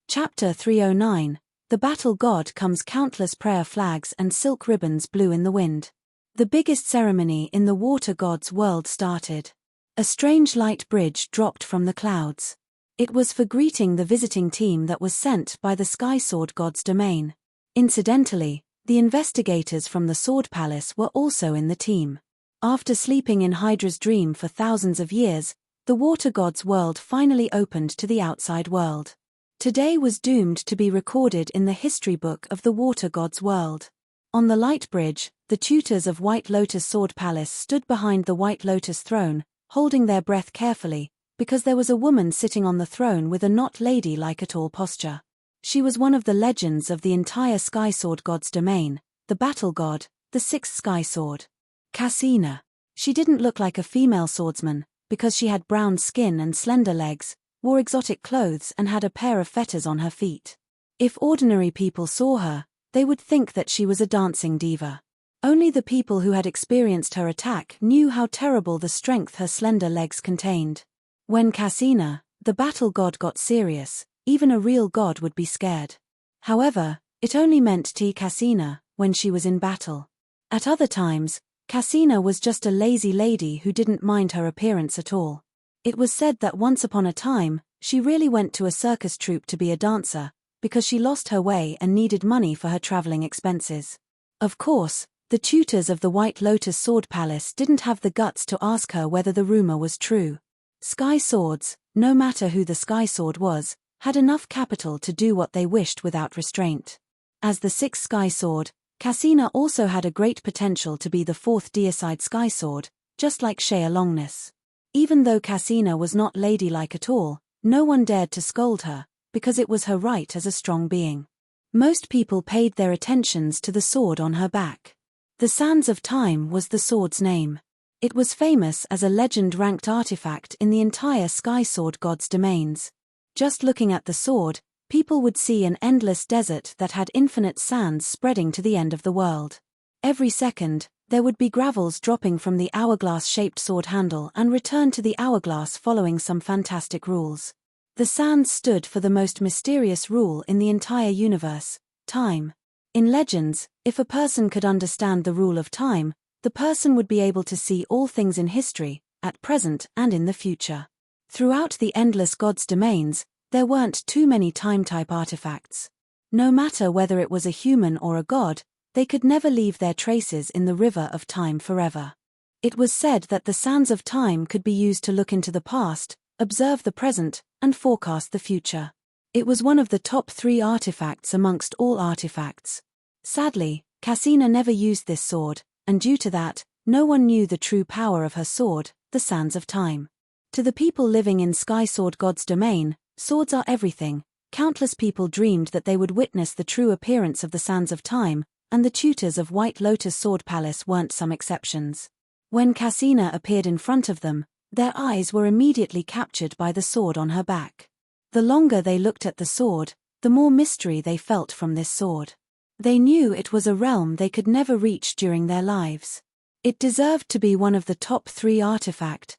Chapter 309. The battle god comes. Countless prayer flags and silk ribbons blew in the wind. The biggest ceremony in the water god's world started. A strange light bridge dropped from the clouds. It was for greeting the visiting team that was sent by the Sky Sword god's domain. Incidentally, the investigators from the Sword Palace were also in the team. After sleeping in Hydra's dream for thousands of years, the water god's world finally opened to the outside world. Today was doomed to be recorded in the history book of the water god's world. On the light bridge, the tutors of White Lotus Sword Palace stood behind the White Lotus throne, holding their breath carefully, because there was a woman sitting on the throne with a not ladylike at all posture. She was one of the legends of the entire Sky Sword god's domain, the battle god, the sixth Sky Sword. Cassina. She didn't look like a female swordsman, because she had brown skin and slender legs, wore exotic clothes and had a pair of fetters on her feet. If ordinary people saw her, they would think that she was a dancing diva. Only the people who had experienced her attack knew how terrible the strength her slender legs contained. When Cassina, the battle god, got serious, even a real god would be scared. However, it only meant Cassina when she was in battle. At other times, Cassina was just a lazy lady who didn't mind her appearance at all. It was said that once upon a time, she really went to a circus troupe to be a dancer, because she lost her way and needed money for her traveling expenses. Of course, the tutors of the White Lotus Sword Palace didn't have the guts to ask her whether the rumor was true. Sky Swords, no matter who the Sky Sword was, had enough capital to do what they wished without restraint. As the sixth Sky Sword, Cassina also had a great potential to be the fourth deicide Sky Sword, just like Shea Longness. Even though Cassina was not ladylike at all, no one dared to scold her, because it was her right as a strong being. Most people paid their attentions to the sword on her back. The Sands of Time was the sword's name. It was famous as a legend-ranked artifact in the entire Sky Sword god's domains. Just looking at the sword, people would see an endless desert that had infinite sands spreading to the end of the world. Every second, there would be gravels dropping from the hourglass-shaped sword handle and return to the hourglass following some fantastic rules. The sands stood for the most mysterious rule in the entire universe, time. In legends, if a person could understand the rule of time, the person would be able to see all things in history, at present and in the future. Throughout the endless god's domains, there weren't too many time-type artifacts. No matter whether it was a human or a god, they could never leave their traces in the river of time forever. It was said that the sands of time could be used to look into the past, observe the present, and forecast the future. It was one of the top 3 artifacts amongst all artifacts. Sadly, Cassina never used this sword, and due to that, no one knew the true power of her sword, the Sands of Time. To the people living in Sky Sword God's domain, swords are everything. Countless people dreamed that they would witness the true appearance of the Sands of Time, and the tutors of White Lotus Sword Palace weren't some exceptions. When Cassina appeared in front of them, their eyes were immediately captured by the sword on her back. The longer they looked at the sword, the more mystery they felt from this sword. They knew it was a realm they could never reach during their lives. It deserved to be one of the top 3 artifact.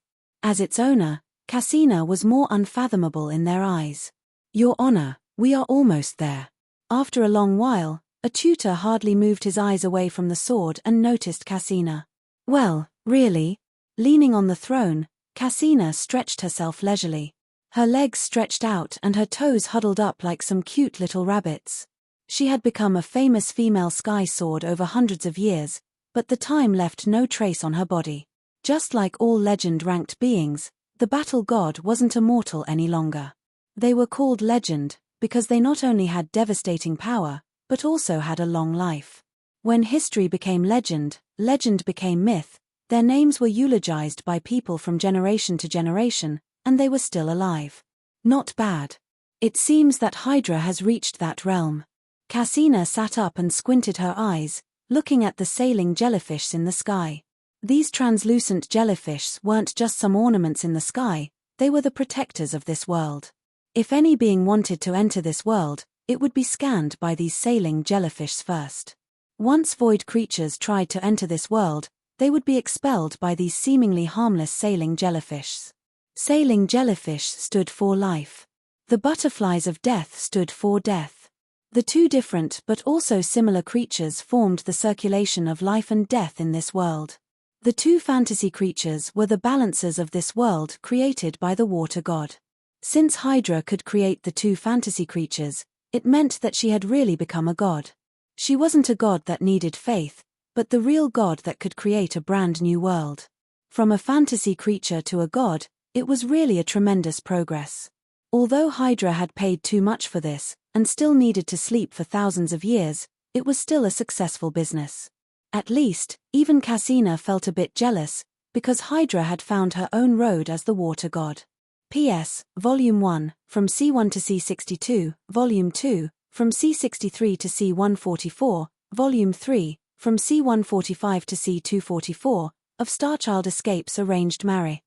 As its owner, Cassina was more unfathomable in their eyes. "Your Honor, we are almost there." After a long while, a tutor hardly moved his eyes away from the sword and noticed Cassina. "Well, really?" Leaning on the throne, Cassina stretched herself leisurely. Her legs stretched out and her toes huddled up like some cute little rabbits. She had become a famous female sky sword over hundreds of years, but the time left no trace on her body. Just like all legend-ranked beings, the battle god wasn't immortal any longer. They were called legend, because they not only had devastating power, but also had a long life. When history became legend, legend became myth, Their names were eulogized by people from generation to generation, and they were still alive. Not bad. It seems that Hydra has reached that realm. Cassina sat up and squinted her eyes, looking at the sailing jellyfish in the sky. These translucent jellyfish weren't just some ornaments in the sky, they were the protectors of this world. If any being wanted to enter this world, it would be scanned by these sailing jellyfish first. Once void creatures tried to enter this world, they would be expelled by these seemingly harmless sailing jellyfish. Sailing jellyfish stood for life. The butterflies of death stood for death. The two different but also similar creatures formed the circulation of life and death in this world. The two fantasy creatures were the balancers of this world created by the water god. Since Hydra could create the two fantasy creatures, it meant that she had really become a god. She wasn't a god that needed faith, but the real god that could create a brand new world. From a fantasy creature to a god, it was really a tremendous progress. Although Hydra had paid too much for this, and still needed to sleep for thousands of years, it was still a successful business. At least, even Cassina felt a bit jealous, because Hydra had found her own road as the water god. P.S. Volume 1, from C1 to C62, Volume 2, from C63 to C144, Volume 3, from C145 to C244, of Starchild Escapes Arranged Marry.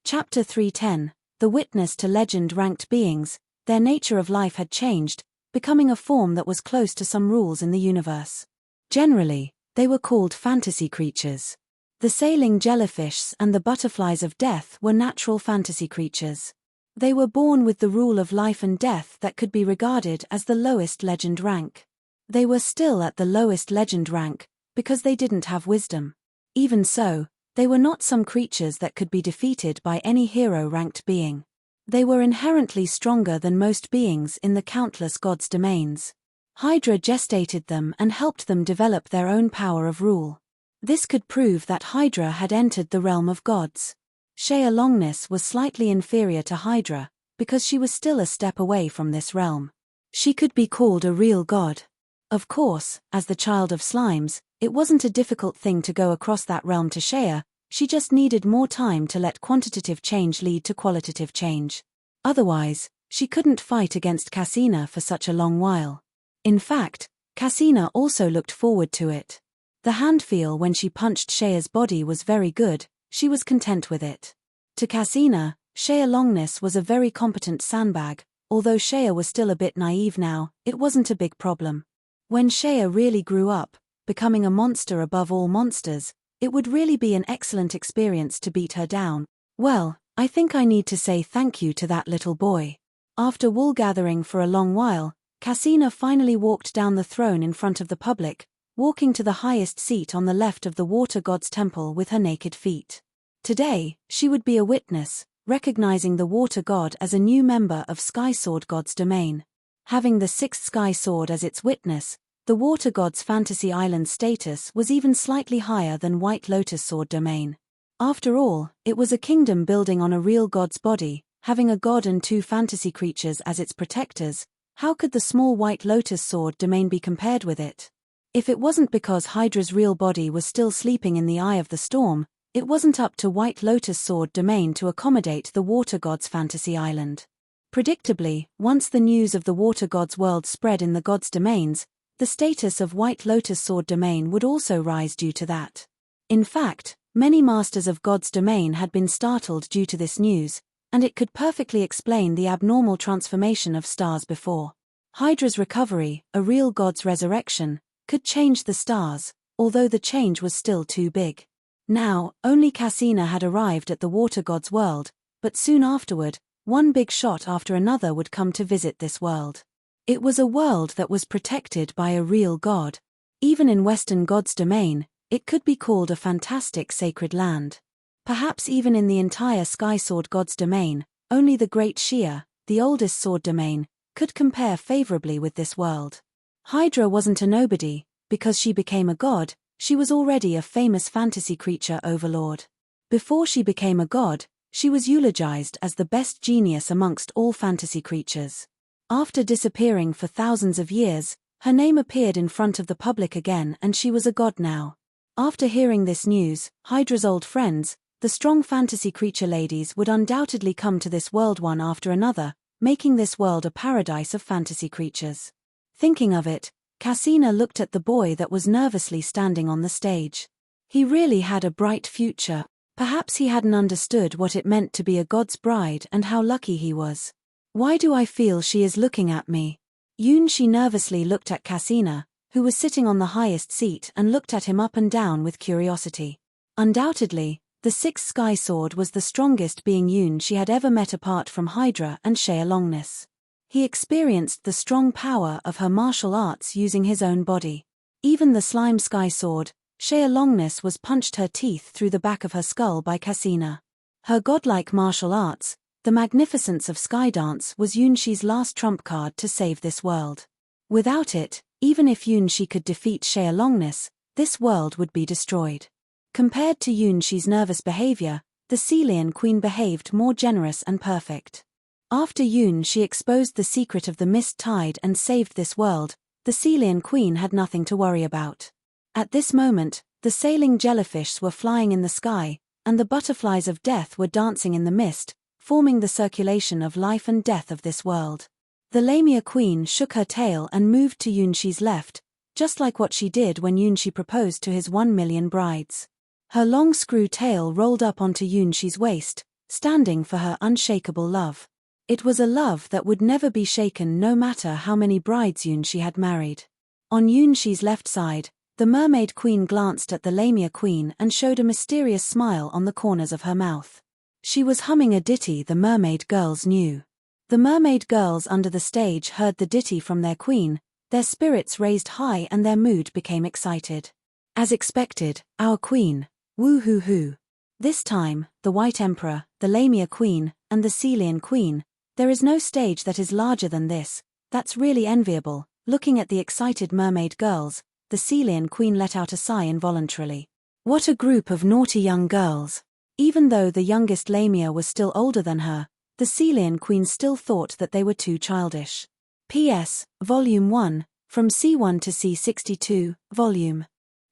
Chapter 310, The Witness to Legend-Ranked Beings. Their nature of life had changed, becoming a form that was close to some rules in the universe. Generally, they were called fantasy creatures. The sailing jellyfish and the butterflies of death were natural fantasy creatures. They were born with the rule of life and death that could be regarded as the lowest legend rank. They were still at the lowest legend rank, because they didn't have wisdom. Even so, they were not some creatures that could be defeated by any hero-ranked being. They were inherently stronger than most beings in the countless gods' domains. Hydra gestated them and helped them develop their own power of rule. This could prove that Hydra had entered the realm of gods. Shea Longness was slightly inferior to Hydra, because she was still a step away from this realm. She could be called a real god. Of course, as the child of slimes, it wasn't a difficult thing to go across that realm to Shea, she just needed more time to let quantitative change lead to qualitative change. Otherwise, she couldn't fight against Cassina for such a long while. In fact, Cassina also looked forward to it. The handfeel when she punched Shea's body was very good, she was content with it. To Cassina, Shea Longness was a very competent sandbag, although Shea was still a bit naive now, it wasn't a big problem. When Shea really grew up, becoming a monster above all monsters, it would really be an excellent experience to beat her down. Well, I think I need to say thank you to that little boy. After wool gathering for a long while, Cassina finally walked down the throne in front of the public, walking to the highest seat on the left of the water god's temple with her naked feet. Today, she would be a witness, recognizing the water god as a new member of Sky Sword God's domain. Having the sixth Sky Sword as its witness, the water god's fantasy island status was even slightly higher than White Lotus Sword domain. After all, it was a kingdom building on a real god's body, having a god and two fantasy creatures as its protectors. How could the small White Lotus Sword domain be compared with it? If it wasn't because Hydra's real body was still sleeping in the eye of the storm, it wasn't up to White Lotus Sword domain to accommodate the water god's fantasy island. Predictably, once the news of the water god's world spread in the god's domains, the status of White Lotus Sword domain would also rise due to that. In fact, many masters of God's domain had been startled due to this news, and it could perfectly explain the abnormal transformation of stars before. Hydra's recovery, a real god's resurrection, could change the stars, although the change was still too big. Now, only Cassina had arrived at the water god's world, but soon afterward, one big shot after another would come to visit this world. It was a world that was protected by a real god. Even in Western God's domain, it could be called a fantastic sacred land. Perhaps even in the entire Sky Sword God's domain, only the Great Shea, the oldest sword domain, could compare favorably with this world. Hydra wasn't a nobody, because she became a god, she was already a famous fantasy creature overlord. Before she became a god, she was eulogized as the best genius amongst all fantasy creatures. After disappearing for thousands of years, Her name appeared in front of the public again, and she was a god now. After hearing this news, Hydra's old friends, the strong fantasy creature ladies, would undoubtedly come to this world one after another, making this world a paradise of fantasy creatures. Thinking of it, Cassina looked at the boy that was nervously standing on the stage. He really had a bright future. Perhaps he hadn't understood what it meant to be a god's bride and how lucky he was. Why do I feel she is looking at me? She nervously looked at Cassina, who was sitting on the highest seat, and looked at him up and down with curiosity. Undoubtedly, the sixth sky sword was the strongest being she had ever met apart from Hydra and Caelian. He experienced the strong power of her martial arts using his own body. Even the slime sky sword, Caelian, was punched her teeth through the back of her skull by Cassina. Her godlike martial arts, the Magnificence of Skydance, was Yunshi's last trump card to save this world. Without it, even if Yunshi could defeat Caelian, this world would be destroyed. Compared to Yunshi's nervous behavior, the Caelian queen behaved more generous and perfect. After Yunshi exposed the secret of the mist tide and saved this world, the Caelian queen had nothing to worry about. At this moment, the sailing jellyfishes were flying in the sky, and the butterflies of death were dancing in the mist, forming the circulation of life and death of this world. The Lamia queen shook her tail and moved to Yunshi's left, just like what she did when Yunshi proposed to his 1,000,000 brides. Her long screw tail rolled up onto Yunshi's waist, standing for her unshakable love. It was a love that would never be shaken no matter how many brides Yunshi had married. On Yunshi's left side, the Mermaid queen glanced at the Lamia queen and showed a mysterious smile on the corners of her mouth. She was humming a ditty the Mermaid girls knew. The Mermaid girls under the stage heard the ditty from their queen, their spirits raised high and their mood became excited. As expected, our queen, Hua Huo. This time, the White Emperor, the Lamia queen, and the Caelian queen. There is no stage that is larger than this. That's really enviable. Looking at the excited Mermaid girls, the Caelian queen let out a sigh involuntarily. What a group of naughty young girls. Even though the youngest Lamia was still older than her, the Caelian queen still thought that they were too childish. P.S. Volume 1, from C1 to C62, Volume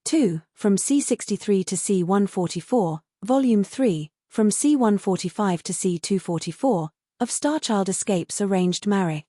2, from C63 to C144, Volume 3, from C145 to C244, of Starchild Escapes Arranged Marriage.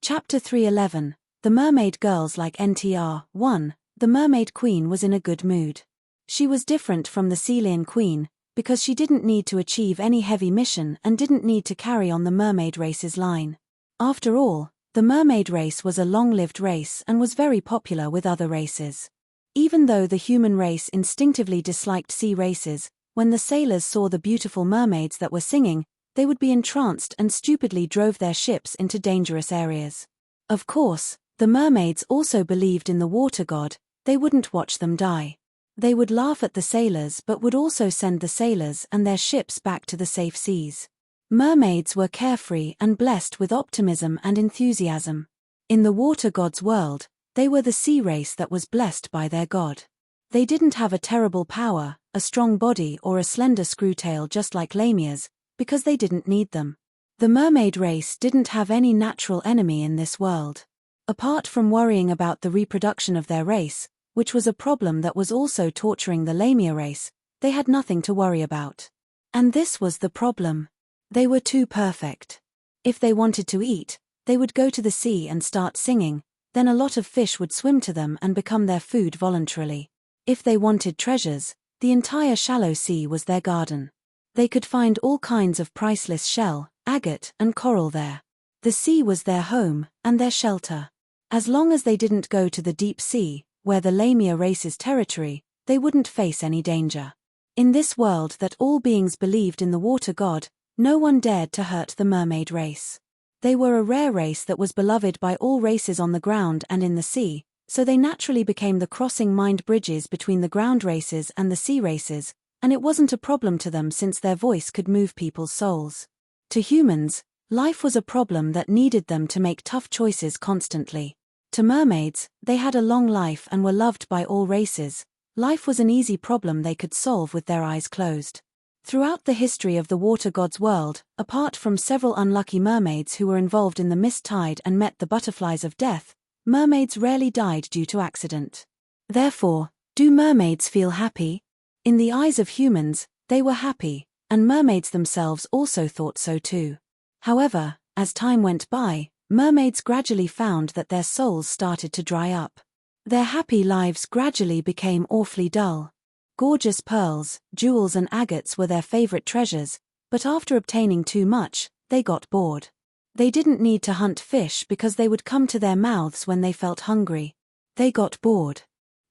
Chapter 311, The Mermaid Girls Like NTR. 1. The Mermaid Queen was in a good mood. She was different from the Caelian Queen, because she didn't need to achieve any heavy mission and didn't need to carry on the mermaid race's line. After all, the mermaid race was a long-lived race and was very popular with other races. Even though the human race instinctively disliked sea races, when the sailors saw the beautiful mermaids that were singing, they would be entranced and stupidly drove their ships into dangerous areas. Of course, the mermaids also believed in the water god. They wouldn't watch them die. They would laugh at the sailors but would also send the sailors and their ships back to the safe seas. Mermaids were carefree and blessed with optimism and enthusiasm. In the water god's world, they were the sea race that was blessed by their god. They didn't have a terrible power, a strong body or a slender screwtail just like Lamia's, because they didn't need them. The mermaid race didn't have any natural enemy in this world. Apart from worrying about the reproduction of their race, which was a problem that was also torturing the Lamia race, they had nothing to worry about. And this was the problem. They were too perfect. If they wanted to eat, they would go to the sea and start singing, then a lot of fish would swim to them and become their food voluntarily. If they wanted treasures, the entire shallow sea was their garden. They could find all kinds of priceless shell, agate, and coral there. The sea was their home, and their shelter. As long as they didn't go to the deep sea, where the Lamia race's territory, they wouldn't face any danger. In this world that all beings believed in the water god, no one dared to hurt the mermaid race. They were a rare race that was beloved by all races on the ground and in the sea, so they naturally became the crossing mind bridges between the ground races and the sea races, and it wasn't a problem to them since their voice could move people's souls. To humans, life was a problem that needed them to make tough choices constantly. To mermaids, they had a long life and were loved by all races. Life was an easy problem they could solve with their eyes closed. Throughout the history of the water god's world, apart from several unlucky mermaids who were involved in the mist tide and met the butterflies of death, mermaids rarely died due to accident. Therefore, do mermaids feel happy? In the eyes of humans, they were happy, and mermaids themselves also thought so too. However, as time went by, mermaids gradually found that their souls started to dry up. Their happy lives gradually became awfully dull. Gorgeous pearls, jewels and agates were their favorite treasures, but after obtaining too much, they got bored. They didn't need to hunt fish because they would come to their mouths when they felt hungry. They got bored.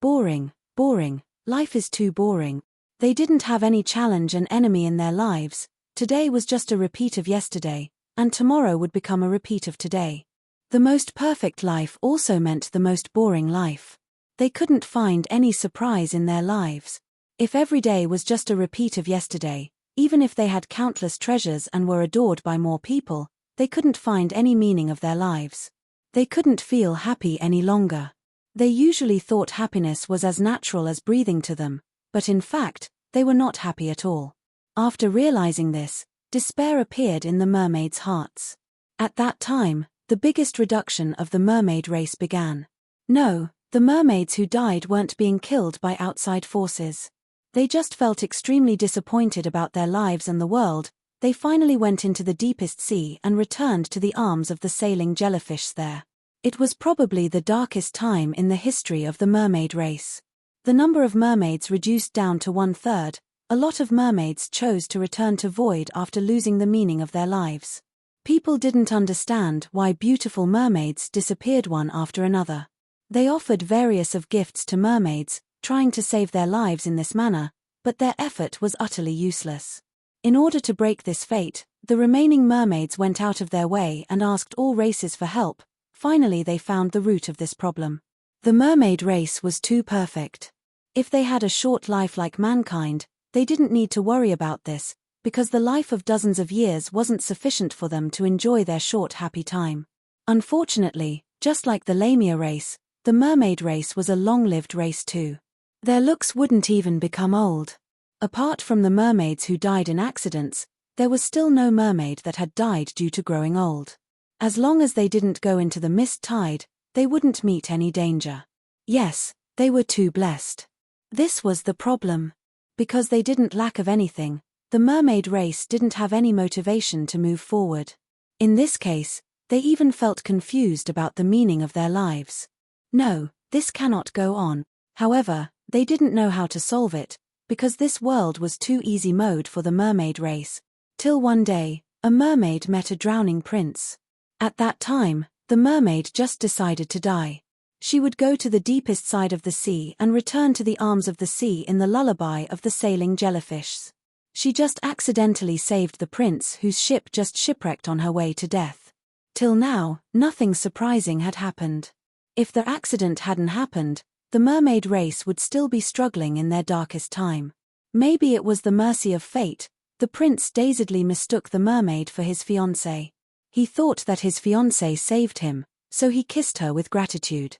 Boring, boring, life is too boring. They didn't have any challenge and enemy in their lives. Today was just a repeat of yesterday, and tomorrow would become a repeat of today. The most perfect life also meant the most boring life. They couldn't find any surprise in their lives. If every day was just a repeat of yesterday, even if they had countless treasures and were adored by more people, they couldn't find any meaning of their lives. They couldn't feel happy any longer. They usually thought happiness was as natural as breathing to them, but in fact, they were not happy at all. After realizing this, despair appeared in the mermaids' hearts. At that time, the biggest reduction of the mermaid race began. No, the mermaids who died weren't being killed by outside forces. They just felt extremely disappointed about their lives and the world. They finally went into the deepest sea and returned to the arms of the sailing jellyfish there. It was probably the darkest time in the history of the mermaid race. The number of mermaids reduced down to 1/3. A lot of mermaids chose to return to void after losing the meaning of their lives. People didn't understand why beautiful mermaids disappeared one after another. They offered various of gifts to mermaids, trying to save their lives in this manner, but their effort was utterly useless. In order to break this fate, the remaining mermaids went out of their way and asked all races for help. Finally they found the root of this problem. The mermaid race was too perfect. If they had a short life like mankind, they didn't need to worry about this, because the life of dozens of years wasn't sufficient for them to enjoy their short happy time. Unfortunately, just like the Lamia race, the mermaid race was a long-lived race too. Their looks wouldn't even become old. Apart from the mermaids who died in accidents, there was still no mermaid that had died due to growing old. As long as they didn't go into the mist tide, they wouldn't meet any danger. Yes, they were too blessed. This was the problem. Because they didn't lack of anything, the mermaid race didn't have any motivation to move forward. In this case, they even felt confused about the meaning of their lives. No, this cannot go on. However, they didn't know how to solve it, because this world was too easy mode for the mermaid race. Till one day, a mermaid met a drowning prince. At that time, the mermaid just decided to die. She would go to the deepest side of the sea and return to the arms of the sea in the lullaby of the sailing jellyfishes. She just accidentally saved the prince whose ship just shipwrecked on her way to death. Till now, nothing surprising had happened. If the accident hadn't happened, the mermaid race would still be struggling in their darkest time. Maybe it was the mercy of fate. The prince dazedly mistook the mermaid for his fiancée. He thought that his fiancée saved him, so he kissed her with gratitude.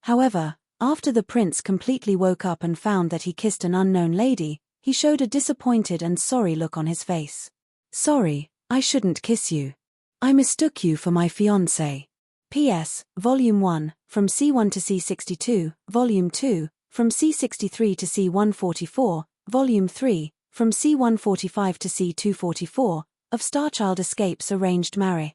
However, after the prince completely woke up and found that he kissed an unknown lady, he showed a disappointed and sorry look on his face. "Sorry, I shouldn't kiss you. I mistook you for my fiancée. P.S. Volume 1, from C1 to C62, Volume 2, from C63 to C144, Volume 3, from C145 to C244, of Starchild Escapes Arranged Marriage."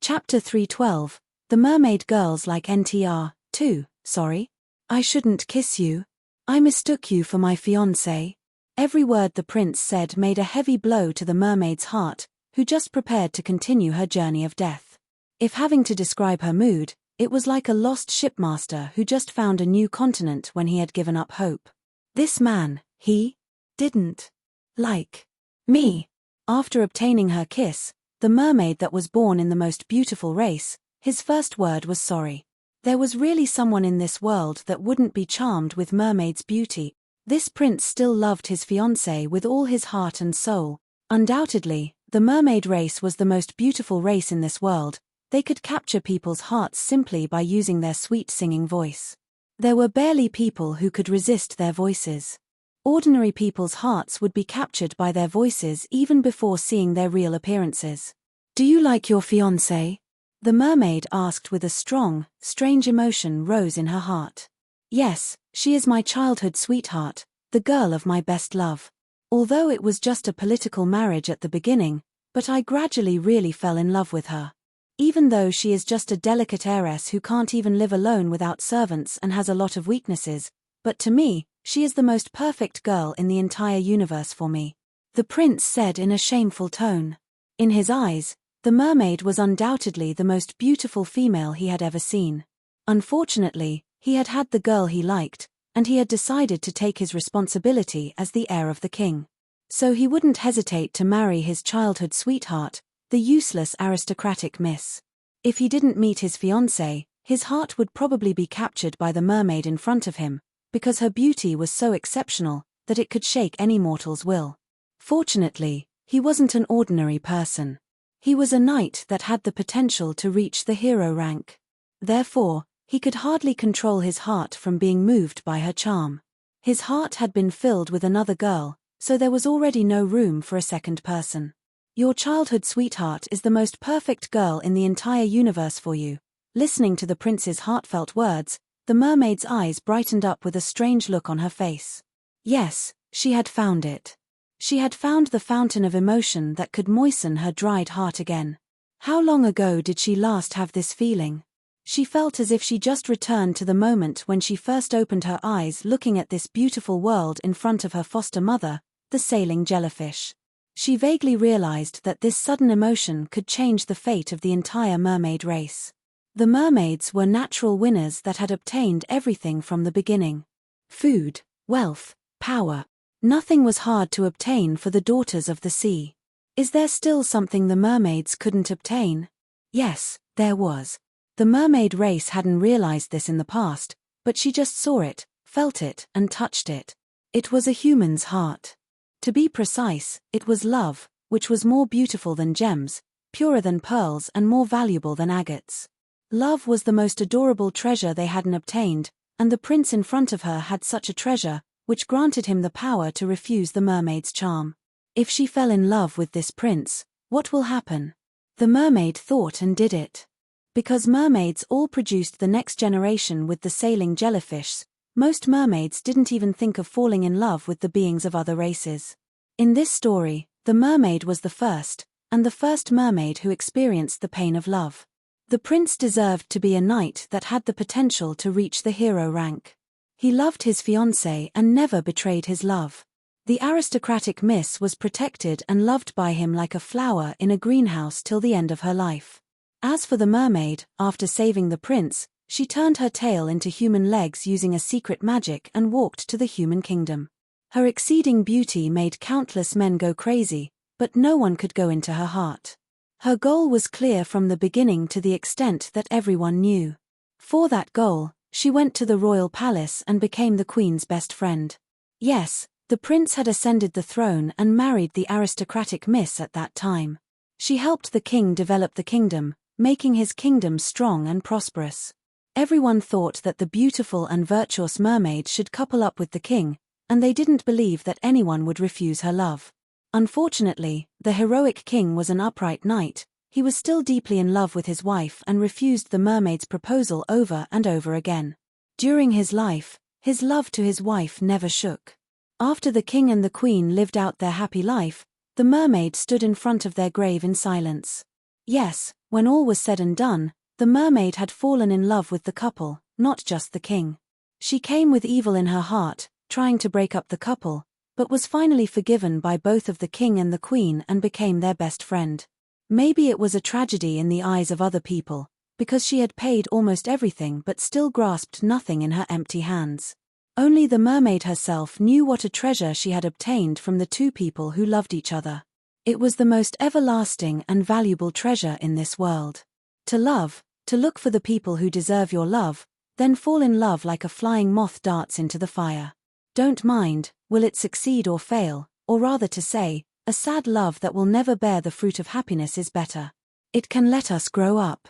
Chapter 312, The Mermaid Girls Like NTR, 2, Sorry? I shouldn't kiss you. I mistook you for my fiancé. Every word the prince said made a heavy blow to the mermaid's heart, who just prepared to continue her journey of death. If having to describe her mood, it was like a lost shipmaster who just found a new continent when he had given up hope. This man, he didn't like me. After obtaining her kiss, the mermaid that was born in the most beautiful race, his first word was sorry. There was really someone in this world that wouldn't be charmed with mermaid's beauty. This prince still loved his fiancée with all his heart and soul. Undoubtedly, the mermaid race was the most beautiful race in this world. They could capture people's hearts simply by using their sweet singing voice. There were barely people who could resist their voices. Ordinary people's hearts would be captured by their voices even before seeing their real appearances. "Do you like your fiancé?" the mermaid asked with a strong, strange emotion rose in her heart. "Yes, she is my childhood sweetheart, the girl of my best love. Although it was just a political marriage at the beginning, but I gradually really fell in love with her. Even though she is just a delicate heiress who can't even live alone without servants and has a lot of weaknesses, but to me, she is the most perfect girl in the entire universe for me," the prince said in a shameful tone. In his eyes, the mermaid was undoubtedly the most beautiful female he had ever seen. Unfortunately, he had had the girl he liked, and he had decided to take his responsibility as the heir of the king. So he wouldn't hesitate to marry his childhood sweetheart, the useless aristocratic miss. If he didn't meet his fiancée, his heart would probably be captured by the mermaid in front of him, because her beauty was so exceptional that it could shake any mortal's will. Fortunately, he wasn't an ordinary person. He was a knight that had the potential to reach the hero rank. Therefore, he could hardly control his heart from being moved by her charm. His heart had been filled with another girl, so there was already no room for a second person. "Your childhood sweetheart is the most perfect girl in the entire universe for you." Listening to the prince's heartfelt words, the mermaid's eyes brightened up with a strange look on her face. Yes, she had found it. She had found the fountain of emotion that could moisten her dried heart again. How long ago did she last have this feeling? She felt as if she just returned to the moment when she first opened her eyes looking at this beautiful world in front of her foster mother, the sailing jellyfish. She vaguely realized that this sudden emotion could change the fate of the entire mermaid race. The mermaids were natural winners that had obtained everything from the beginning. Food, wealth, power. Nothing was hard to obtain for the daughters of the sea. Is there still something the mermaids couldn't obtain? Yes, there was. The mermaid race hadn't realized this in the past, but she just saw it, felt it, and touched it. It was a human's heart. To be precise, it was love, which was more beautiful than gems, purer than pearls and more valuable than agates. Love was the most adorable treasure they hadn't obtained, and the prince in front of her had such a treasure, which granted him the power to refuse the mermaid's charm. If she fell in love with this prince, what will happen? The mermaid thought and did it. Because mermaids all produced the next generation with the sailing jellyfish, most mermaids didn't even think of falling in love with the beings of other races. In this story, the mermaid was the first, and the first mermaid who experienced the pain of love. The prince deserved to be a knight that had the potential to reach the hero rank. He loved his fiancée and never betrayed his love. The aristocratic miss was protected and loved by him like a flower in a greenhouse till the end of her life. As for the mermaid, after saving the prince, she turned her tail into human legs using a secret magic and walked to the human kingdom. Her exceeding beauty made countless men go crazy, but no one could go into her heart. Her goal was clear from the beginning to the extent that everyone knew. For that goal, she went to the royal palace and became the queen's best friend. Yes, the prince had ascended the throne and married the aristocratic miss at that time. She helped the king develop the kingdom, making his kingdom strong and prosperous. Everyone thought that the beautiful and virtuous mermaid should couple up with the king, and they didn't believe that anyone would refuse her love. Unfortunately, the heroic king was an upright knight. He was still deeply in love with his wife and refused the mermaid's proposal over and over again. During his life, his love to his wife never shook. After the king and the queen lived out their happy life, the mermaid stood in front of their grave in silence. Yes, when all was said and done, the mermaid had fallen in love with the couple, not just the king. She came with evil in her heart, trying to break up the couple, but was finally forgiven by both of the king and the queen and became their best friend. Maybe it was a tragedy in the eyes of other people, because she had paid almost everything but still grasped nothing in her empty hands. Only the mermaid herself knew what a treasure she had obtained from the two people who loved each other. It was the most everlasting and valuable treasure in this world. To love, to look for the people who deserve your love, then fall in love like a flying moth darts into the fire. Don't mind, will it succeed or fail, or rather to say, a sad love that will never bear the fruit of happiness is better. It can let us grow up.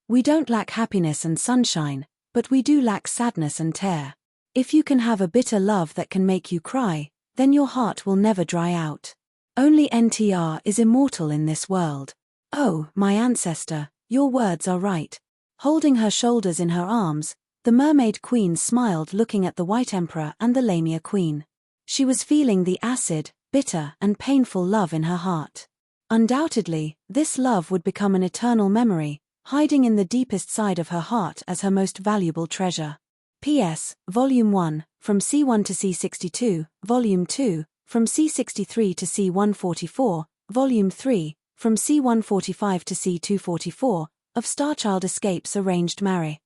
We don't lack happiness and sunshine, But we do lack sadness and tear. If you can have a bitter love that can make you cry, then your heart will never dry out. Only NTR is immortal in this world. Oh, my ancestor, your words are right. Holding her shoulders in her arms, the Mermaid Queen smiled, looking at the White Emperor and the Lamia Queen. She was feeling the acid, bitter, and painful love in her heart. Undoubtedly, this love would become an eternal memory, hiding in the deepest side of her heart as her most valuable treasure. P.S. Volume 1, from C1 to C62, Volume 2, from C63 to C144, Volume 3, from C145 to C244, of Starchild Escapes Arranged Marry.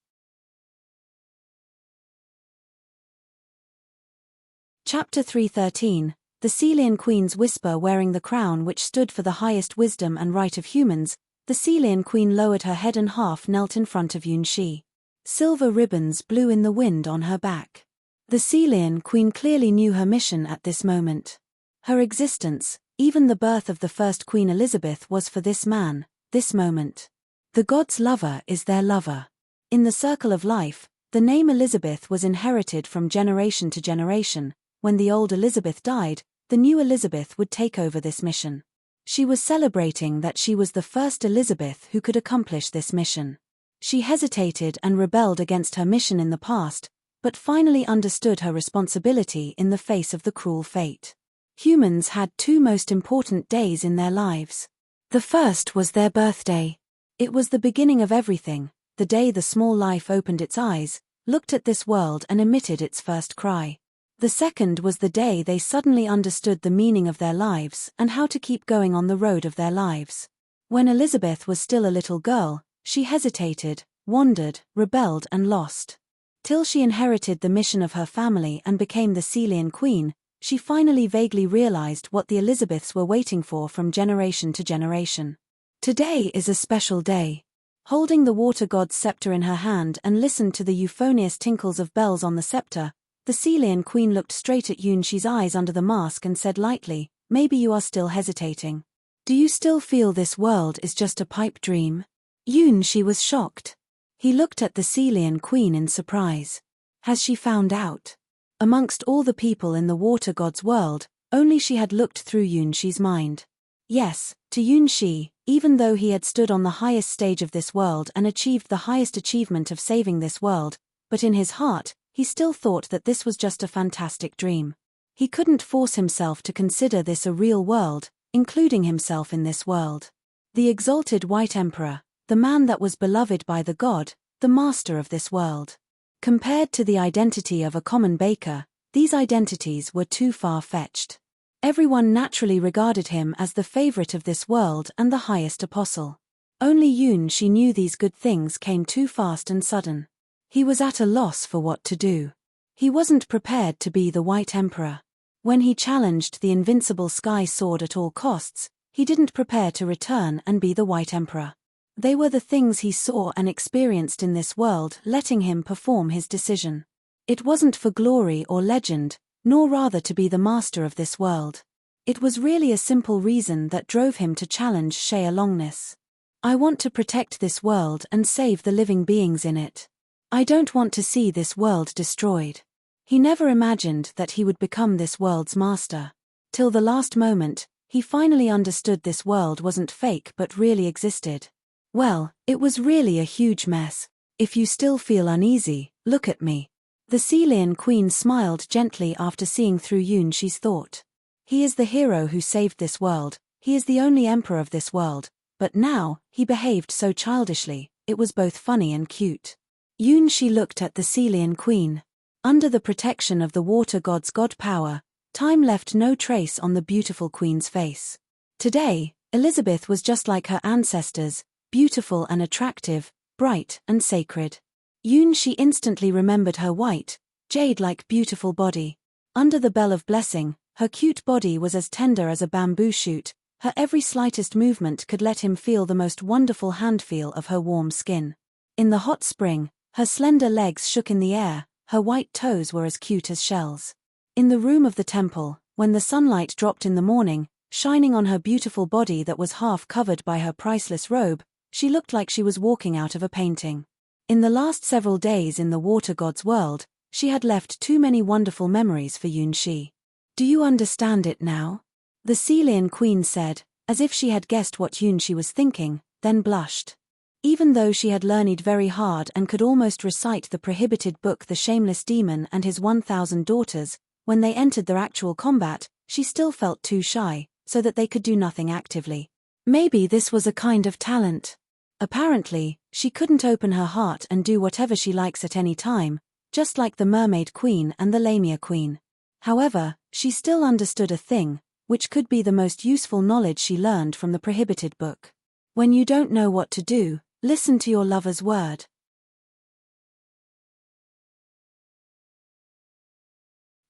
Chapter 313, The Caelian Queen's Whisper. Wearing the crown which stood for the highest wisdom and right of humans, the Caelian Queen lowered her head and half knelt in front of Yunxi. Silver ribbons blew in the wind on her back. The Caelian Queen clearly knew her mission at this moment. Her existence, even the birth of the first Queen Elizabeth, was for this man, this moment. The gods' lover is their lover. In the circle of life, the name Elizabeth was inherited from generation to generation. When the old Elizabeth died, the new Elizabeth would take over this mission. She was celebrating that she was the first Elizabeth who could accomplish this mission. She hesitated and rebelled against her mission in the past, but finally understood her responsibility in the face of the cruel fate. Humans had two most important days in their lives. The first was their birthday. It was the beginning of everything, the day the small life opened its eyes, looked at this world and emitted its first cry. The second was the day they suddenly understood the meaning of their lives and how to keep going on the road of their lives. When Elizabeth was still a little girl, she hesitated, wandered, rebelled and lost. Till she inherited the mission of her family and became the Caelian Queen, she finally vaguely realized what the Elizabeths were waiting for from generation to generation. Today is a special day. Holding the water god's scepter in her hand and listened to the euphonious tinkles of bells on the scepter, the Caelian Queen looked straight at Yunxi's eyes under the mask and said lightly, "Maybe you are still hesitating. Do you still feel this world is just a pipe dream?" Yunxi was shocked. He looked at the Caelian Queen in surprise. Has she found out? Amongst all the people in the water god's world, only she had looked through Yunxi's mind. Yes, to Yunxi, even though he had stood on the highest stage of this world and achieved the highest achievement of saving this world, but in his heart, he still thought that this was just a fantastic dream. He couldn't force himself to consider this a real world, including himself in this world. The exalted White Emperor, the man that was beloved by the god, the master of this world. Compared to the identity of a common baker, these identities were too far-fetched. Everyone naturally regarded him as the favorite of this world and the highest apostle. Only Yunxi knew these good things came too fast and sudden. He was at a loss for what to do. He wasn't prepared to be the White Emperor. When he challenged the invincible Sky Sword at all costs, he didn't prepare to return and be the White Emperor. They were the things he saw and experienced in this world letting him perform his decision. It wasn't for glory or legend, nor rather to be the master of this world. It was really a simple reason that drove him to challenge Shea Longness. I want to protect this world and save the living beings in it. I don't want to see this world destroyed. He never imagined that he would become this world's master. Till the last moment, he finally understood this world wasn't fake but really existed. Well, it was really a huge mess. If you still feel uneasy, look at me. The Caelian Queen smiled gently after seeing through Yunxi's thought. He is the hero who saved this world, he is the only emperor of this world, but now, he behaved so childishly, it was both funny and cute. Yunxi looked at the Caelian Queen. Under the protection of the water god's god power, time left no trace on the beautiful queen's face. Today, Elizabeth was just like her ancestors, beautiful and attractive, bright and sacred. Yunxi instantly remembered her white, jade-like beautiful body. Under the bell of blessing, her cute body was as tender as a bamboo shoot, her every slightest movement could let him feel the most wonderful handfeel of her warm skin. In the hot spring, her slender legs shook in the air, her white toes were as cute as shells. In the room of the temple, when the sunlight dropped in the morning, shining on her beautiful body that was half covered by her priceless robe, she looked like she was walking out of a painting. In the last several days in the water god's world, she had left too many wonderful memories for Yunxi. Do you understand it now? The Caelian queen said, as if she had guessed what Yunxi was thinking, then blushed. Even though she had learned very hard and could almost recite the prohibited book The Shameless Demon and His 1,000 Daughters, when they entered their actual combat, she still felt too shy, so that they could do nothing actively. Maybe this was a kind of talent. Apparently, she couldn't open her heart and do whatever she likes at any time, just like the Mermaid Queen and the Lamia Queen. However, she still understood a thing, which could be the most useful knowledge she learned from the prohibited book. When you don't know what to do, listen to your lover's word.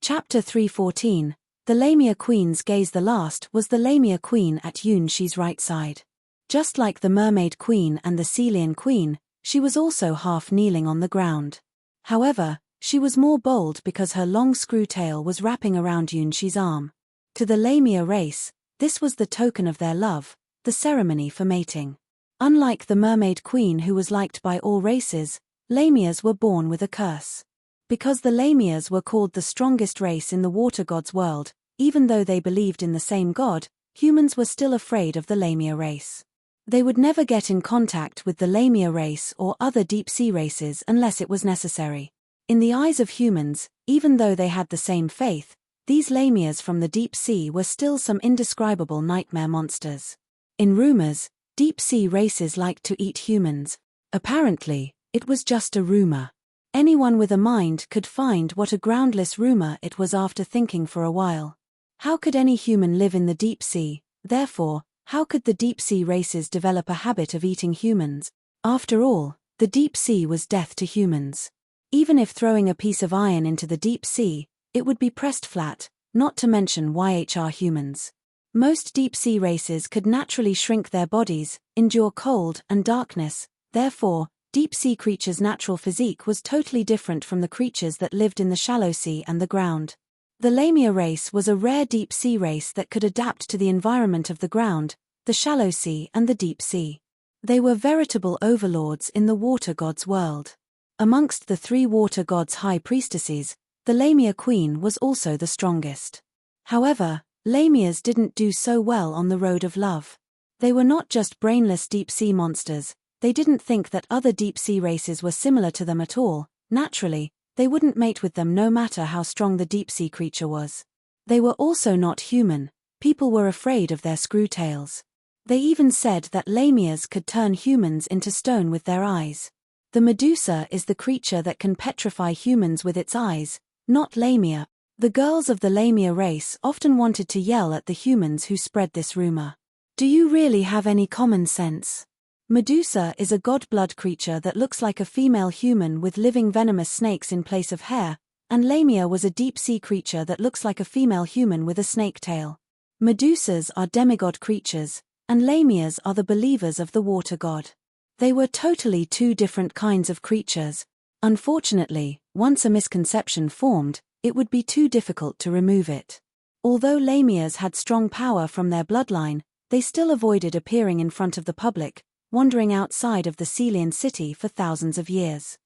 Chapter 3:14. The Lamia Queen's gaze. The last was the Lamia Queen at Yunxi's right side. Just like the Mermaid Queen and the Caelian Queen, she was also half kneeling on the ground. However, she was more bold because her long screw tail was wrapping around Yunxi's arm. To the Lamia race, this was the token of their love, the ceremony for mating. Unlike the Mermaid Queen who was liked by all races, Lamias were born with a curse. Because the Lamias were called the strongest race in the water god's world, even though they believed in the same god, humans were still afraid of the Lamia race. They would never get in contact with the Lamia race or other deep-sea races unless it was necessary. In the eyes of humans, even though they had the same faith, these Lamias from the deep sea were still some indescribable nightmare monsters. In rumors, deep-sea races liked to eat humans. Apparently, it was just a rumor. Anyone with a mind could find what a groundless rumor it was after thinking for a while. How could any human live in the deep sea? Therefore, how could the deep-sea races develop a habit of eating humans? After all, the deep sea was death to humans. Even if throwing a piece of iron into the deep sea, it would be pressed flat, not to mention YHR humans. Most deep-sea races could naturally shrink their bodies, endure cold and darkness. Therefore, deep-sea creatures' natural physique was totally different from the creatures that lived in the shallow sea and the ground. The Lamia race was a rare deep-sea race that could adapt to the environment of the ground, the shallow sea and the deep sea. They were veritable overlords in the water god's world. Amongst the three water gods' high priestesses, the Lamia Queen was also the strongest. However, Lamias didn't do so well on the road of love. They were not just brainless deep-sea monsters. They didn't think that other deep-sea races were similar to them at all. Naturally, they wouldn't mate with them no matter how strong the deep-sea creature was. They were also not human. People were afraid of their screw tails. They even said that Lamias could turn humans into stone with their eyes. The Medusa is the creature that can petrify humans with its eyes, not Lamia. The girls of the Lamia race often wanted to yell at the humans who spread this rumor. Do you really have any common sense? Medusa is a god-blood creature that looks like a female human with living venomous snakes in place of hair, and Lamia was a deep-sea creature that looks like a female human with a snake tail. Medusas are demigod creatures, and Lamias are the believers of the water god. They were totally two different kinds of creatures. Unfortunately, once a misconception formed, it would be too difficult to remove it. Although Lamias had strong power from their bloodline, they still avoided appearing in front of the public, wandering outside of the Caelian city for thousands of years.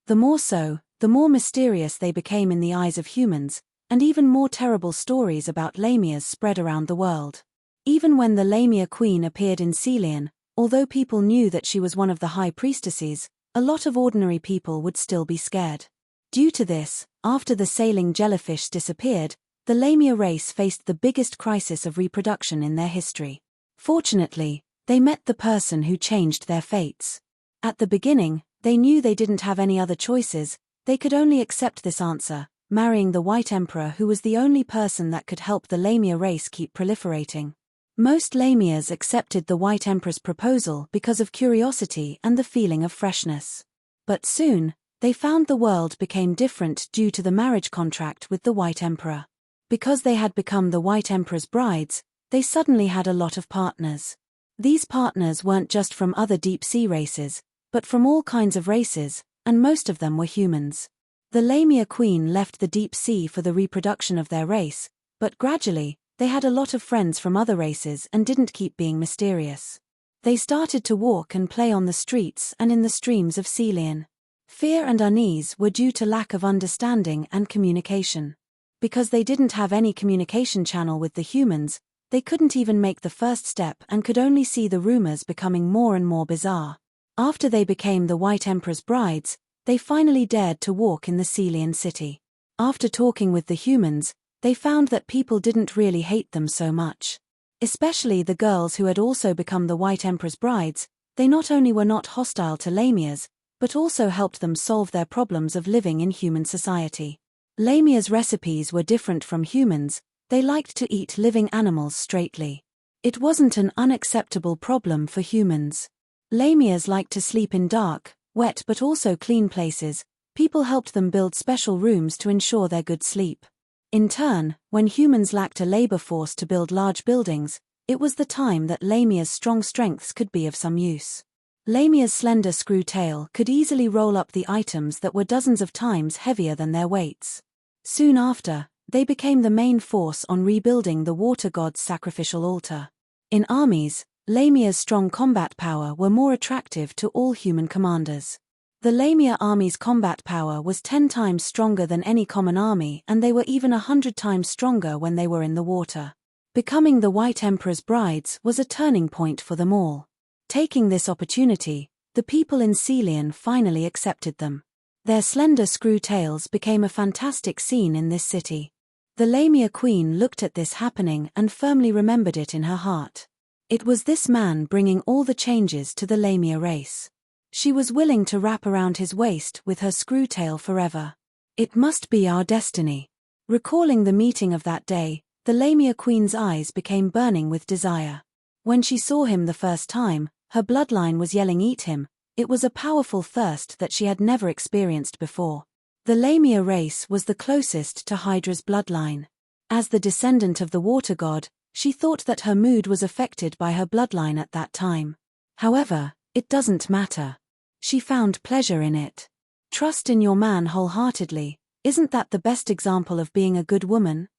The more so, the more mysterious they became in the eyes of humans, and even more terrible stories about Lamias spread around the world. Even when the Lamia Queen appeared in Caelian, although people knew that she was one of the high priestesses, a lot of ordinary people would still be scared. Due to this, after the sailing jellyfish disappeared, the Lamia race faced the biggest crisis of reproduction in their history. Fortunately, they met the person who changed their fates. At the beginning, they knew they didn't have any other choices. They could only accept this answer, marrying the White Emperor, who was the only person that could help the Lamia race keep proliferating. Most Lamias accepted the White Emperor's proposal because of curiosity and the feeling of freshness. But soon, they found the world became different due to the marriage contract with the White Emperor. Because they had become the White Emperor's brides, they suddenly had a lot of partners. These partners weren't just from other deep-sea races, but from all kinds of races, and most of them were humans. The Lamia Queen left the deep sea for the reproduction of their race, but gradually, they had a lot of friends from other races and didn't keep being mysterious. They started to walk and play on the streets and in the streams of Caelian. Fear and unease were due to lack of understanding and communication. Because they didn't have any communication channel with the humans, they couldn't even make the first step and could only see the rumors becoming more and more bizarre. After they became the White Emperor's brides, they finally dared to walk in the Caelian city. After talking with the humans, they found that people didn't really hate them so much. Especially the girls who had also become the White Emperor's brides. They not only were not hostile to Lamia's, but also helped them solve their problems of living in human society. Lamia's recipes were different from humans. They liked to eat living animals straightly. It wasn't an unacceptable problem for humans. Lamia's liked to sleep in dark, wet but also clean places. People helped them build special rooms to ensure their good sleep. In turn, when humans lacked a labor force to build large buildings, it was the time that Lamia's strong strengths could be of some use. Lamia's slender screw tail could easily roll up the items that were dozens of times heavier than their weights. Soon after, they became the main force on rebuilding the water god's sacrificial altar. In armies, Lamia's strong combat power were more attractive to all human commanders. The Lamia army's combat power was 10 times stronger than any common army, and they were even 100 times stronger when they were in the water. Becoming the White Emperor's brides was a turning point for them all. Taking this opportunity, the people in Caelian finally accepted them. Their slender screw tails became a fantastic scene in this city. The Lamia queen looked at this happening and firmly remembered it in her heart. It was this man bringing all the changes to the Lamia race. She was willing to wrap around his waist with her screw tail forever. It must be our destiny. Recalling the meeting of that day, the Lamia queen's eyes became burning with desire. When she saw him the first time, her bloodline was yelling "Eat him." It was a powerful thirst that she had never experienced before. The Lamia race was the closest to Hydra's bloodline. As the descendant of the water god, she thought that her mood was affected by her bloodline at that time. However, it doesn't matter. She found pleasure in it. Trust in your man wholeheartedly. Isn't that the best example of being a good woman?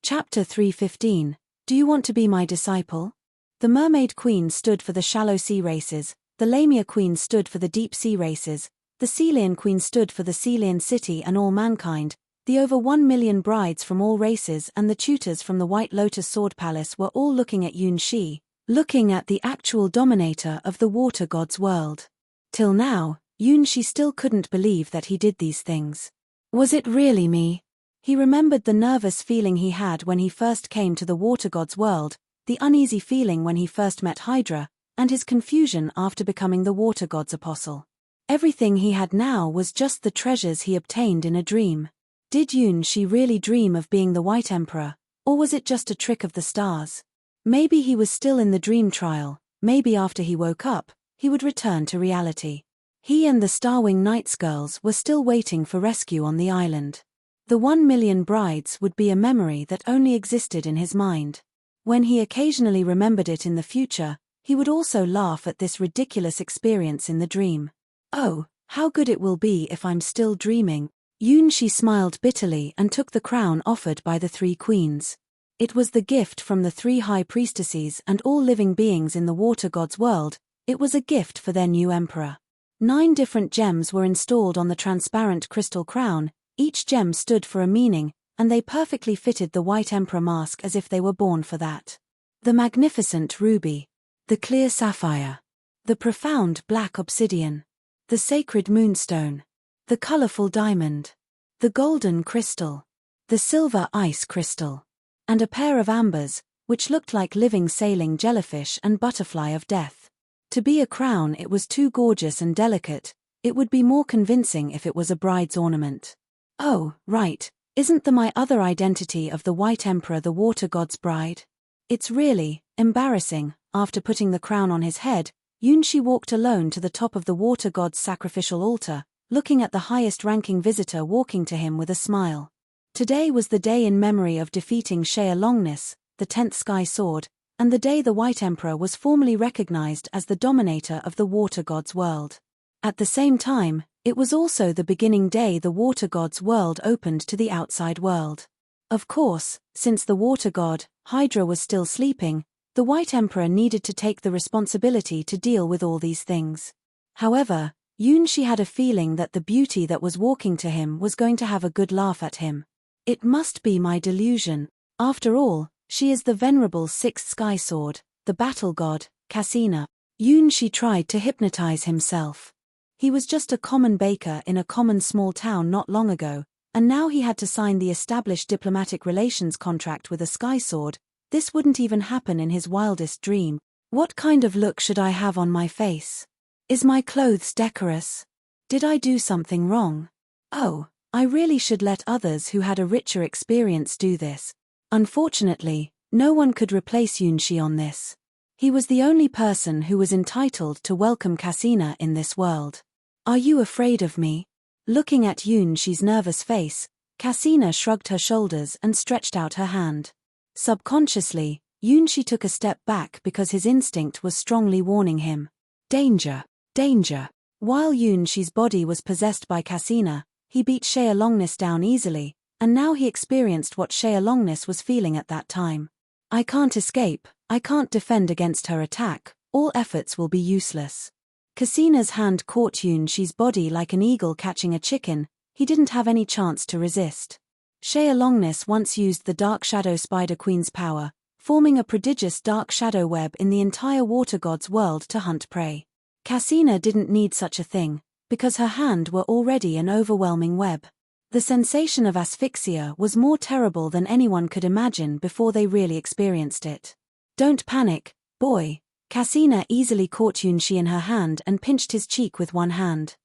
Chapter 3:15. Do you want to be my disciple? The Mermaid Queen stood for the shallow sea races, the Lamia Queen stood for the deep sea races, the Caelian Queen stood for the Caelian city and all mankind. The over 1 million brides from all races and the tutors from the White Lotus Sword Palace were all looking at Yun Shi, looking at the actual dominator of the water god's world. Till now, Yun Shi still couldn't believe that he did these things. Was it really me? He remembered the nervous feeling he had when he first came to the water god's world, the uneasy feeling when he first met Hydra, and his confusion after becoming the water god's apostle. Everything he had now was just the treasures he obtained in a dream. Did Yun Shi really dream of being the White Emperor, or was it just a trick of the stars? Maybe he was still in the dream trial, maybe after he woke up, he would return to reality. He and the Starwing Knights girls were still waiting for rescue on the island. The 1 million brides would be a memory that only existed in his mind. When he occasionally remembered it in the future, he would also laugh at this ridiculous experience in the dream. Oh, how good it will be if I'm still dreaming. Yun Shi smiled bitterly and took the crown offered by the 3 queens. It was the gift from the 3 high priestesses and all living beings in the water god's world. It was a gift for their new emperor. 9 different gems were installed on the transparent crystal crown. Each gem stood for a meaning, and they perfectly fitted the White Emperor mask as if they were born for that. The magnificent ruby, the clear sapphire, the profound black obsidian, the sacred moonstone, the colorful diamond, the golden crystal, the silver ice crystal, and a pair of ambers, which looked like living sailing jellyfish and butterfly of death. To be a crown, it was too gorgeous and delicate. It would be more convincing if it was a bride's ornament. Oh, right, isn't my other identity of the White Emperor the water god's bride? It's really embarrassing. After putting the crown on his head, Yun Shi walked alone to the top of the water god's sacrificial altar, looking at the highest-ranking visitor walking to him with a smile. Today was the day in memory of defeating Shea Longness, the 10th Sky Sword, and the day the White Emperor was formally recognized as the dominator of the water god's world. At the same time, it was also the beginning day the water god's world opened to the outside world. Of course, since the water god, Hydra, was still sleeping, The White Emperor needed to take the responsibility to deal with all these things. However, Yunshi had a feeling that the beauty that was walking to him was going to have a good laugh at him. It must be my delusion. After all, she is the venerable sixth sky sword, the battle god, Caecina. Yunshi tried to hypnotize himself. He was just a common baker in a common small town not long ago, and now he had to sign the established diplomatic relations contract with a sky sword. This wouldn't even happen in his wildest dream. What kind of look should I have on my face? Is my clothes decorous? Did I do something wrong? Oh, I really should let others who had a richer experience do this. Unfortunately, no one could replace Yunshi on this. He was the only person who was entitled to welcome Caecina in this world. Are you afraid of me? Looking at Yunshi's nervous face, Caecina shrugged her shoulders and stretched out her hand. Subconsciously, Yunshi took a step back because his instinct was strongly warning him. Danger! Danger! While Yunshi's body was possessed by Caecina, he beat Longness down easily, and now he experienced what Longness was feeling at that time. I can't escape, I can't defend against her attack, all efforts will be useless. Caecina's hand caught Yunshi's body like an eagle catching a chicken. He didn't have any chance to resist. Longness once used the Dark Shadow Spider Queen's power, forming a prodigious dark shadow web in the entire water god's world to hunt prey. Caecina didn't need such a thing, because her hand were already an overwhelming web. The sensation of asphyxia was more terrible than anyone could imagine before they really experienced it. Don't panic, boy. Caecina easily caught Yunshi in her hand and pinched his cheek with one hand.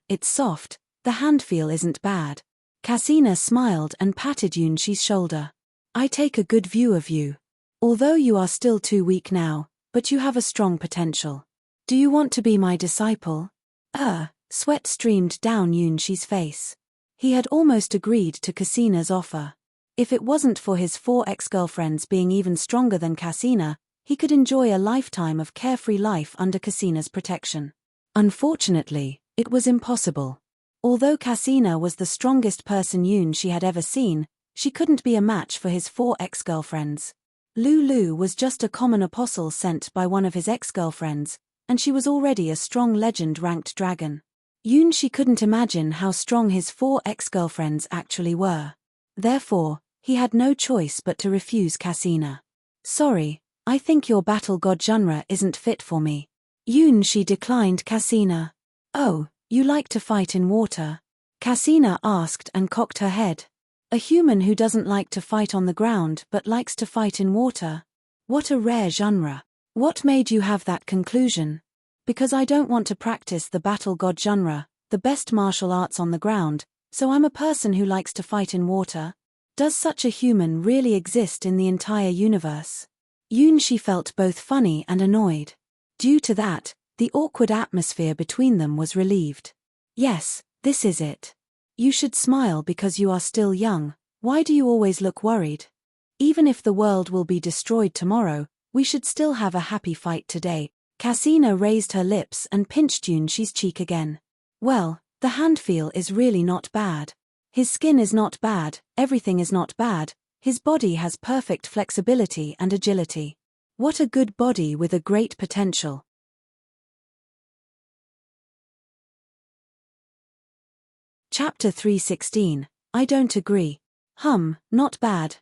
It's soft, the hand feel isn't bad. Caecina smiled and patted Yunshi's shoulder. I take a good view of you. Although you are still too weak now, but you have a strong potential. Do you want to be my disciple? Sweat streamed down Yunshi's face. He had almost agreed to Caecina's offer. If it wasn't for his 4 ex-girlfriends being even stronger than Caecina, he could enjoy a lifetime of carefree life under Caecina's protection. Unfortunately, it was impossible. Although Caecina was the strongest person Yunshi had ever seen, she couldn't be a match for his 4 ex-girlfriends. Lulu was just a common apostle sent by one of his ex-girlfriends, and she was already a strong legend-ranked dragon. Yunshi couldn't imagine how strong his 4 ex-girlfriends actually were. Therefore, he had no choice but to refuse Caecina. Sorry, I think your battle god genre isn't fit for me. Yunshi declined Caecina. Oh, you like to fight in water? Caecina asked and cocked her head. A human who doesn't like to fight on the ground but likes to fight in water? What a rare genre. What made you have that conclusion? Because I don't want to practice the battle god genre, the best martial arts on the ground, so I'm a person who likes to fight in water. Does such a human really exist in the entire universe? Yunshi felt both funny and annoyed. Due to that, the awkward atmosphere between them was relieved. Yes, this is it. You should smile because you are still young. Why do you always look worried? Even if the world will be destroyed tomorrow, we should still have a happy fight today. Caecina raised her lips and pinched Yunshi's cheek again. Well, the hand feel is really not bad. His skin is not bad, everything is not bad, his body has perfect flexibility and agility. What a good body with a great potential. Chapter 316. I don't agree. Not bad,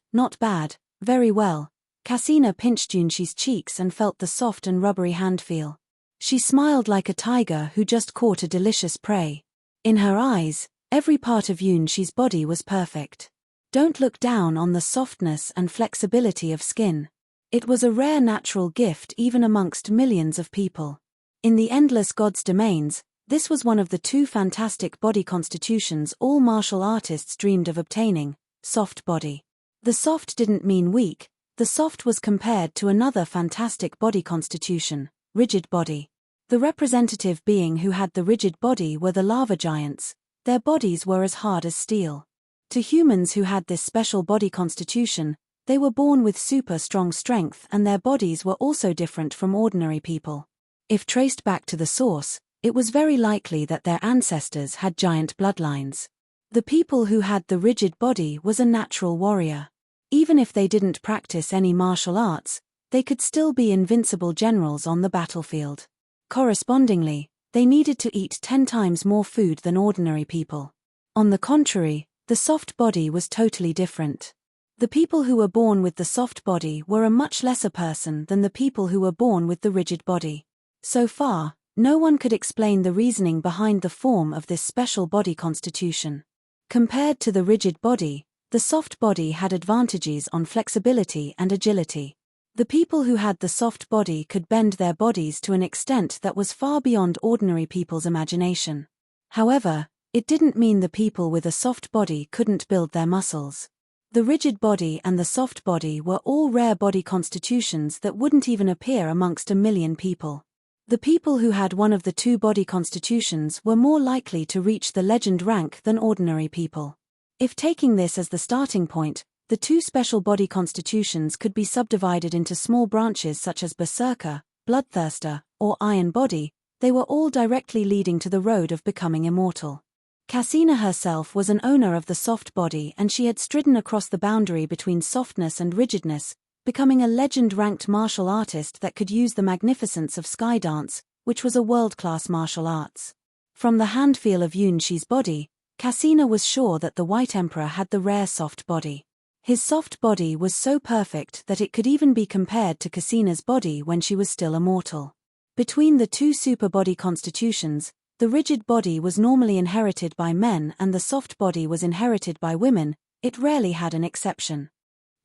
very well. Caecina pinched Yunshi's cheeks and felt the soft and rubbery hand feel. She smiled like a tiger who just caught a delicious prey. In her eyes, every part of Yunshi's body was perfect. Don't look down on the softness and flexibility of skin. It was a rare natural gift even amongst millions of people. In the endless gods' domains, this was one of the 2 fantastic body constitutions all martial artists dreamed of obtaining: soft body. The soft didn't mean weak, the soft was compared to another fantastic body constitution, rigid body. The representative being who had the rigid body were the lava giants. Their bodies were as hard as steel. To humans who had this special body constitution, they were born with super strong strength and their bodies were also different from ordinary people. If traced back to the source, it was very likely that their ancestors had giant bloodlines. The people who had the rigid body was a natural warrior. Even if they didn't practice any martial arts, they could still be invincible generals on the battlefield. Correspondingly, they needed to eat 10 times more food than ordinary people. On the contrary, the soft body was totally different. The people who were born with the soft body were a much lesser person than the people who were born with the rigid body. So far, no one could explain the reasoning behind the form of this special body constitution. Compared to the rigid body, the soft body had advantages on flexibility and agility. The people who had the soft body could bend their bodies to an extent that was far beyond ordinary people's imagination. However, it didn't mean the people with a soft body couldn't build their muscles. The rigid body and the soft body were all rare body constitutions that wouldn't even appear amongst a million people. The people who had one of the two body constitutions were more likely to reach the legend rank than ordinary people. If taking this as the starting point, the two special body constitutions could be subdivided into small branches such as Berserker, Bloodthirster, or Iron Body. They were all directly leading to the road of becoming immortal. Cassina herself was an owner of the soft body, and she had stridden across the boundary between softness and rigidness, becoming a legend-ranked martial artist that could use the magnificence of skydance, which was a world-class martial arts. From the handfeel of Yunshi's body, Cassina was sure that the White Emperor had the rare soft body. His soft body was so perfect that it could even be compared to Cassina's body when she was still immortal. Between the two super body constitutions, the rigid body was normally inherited by men and the soft body was inherited by women. It rarely had an exception.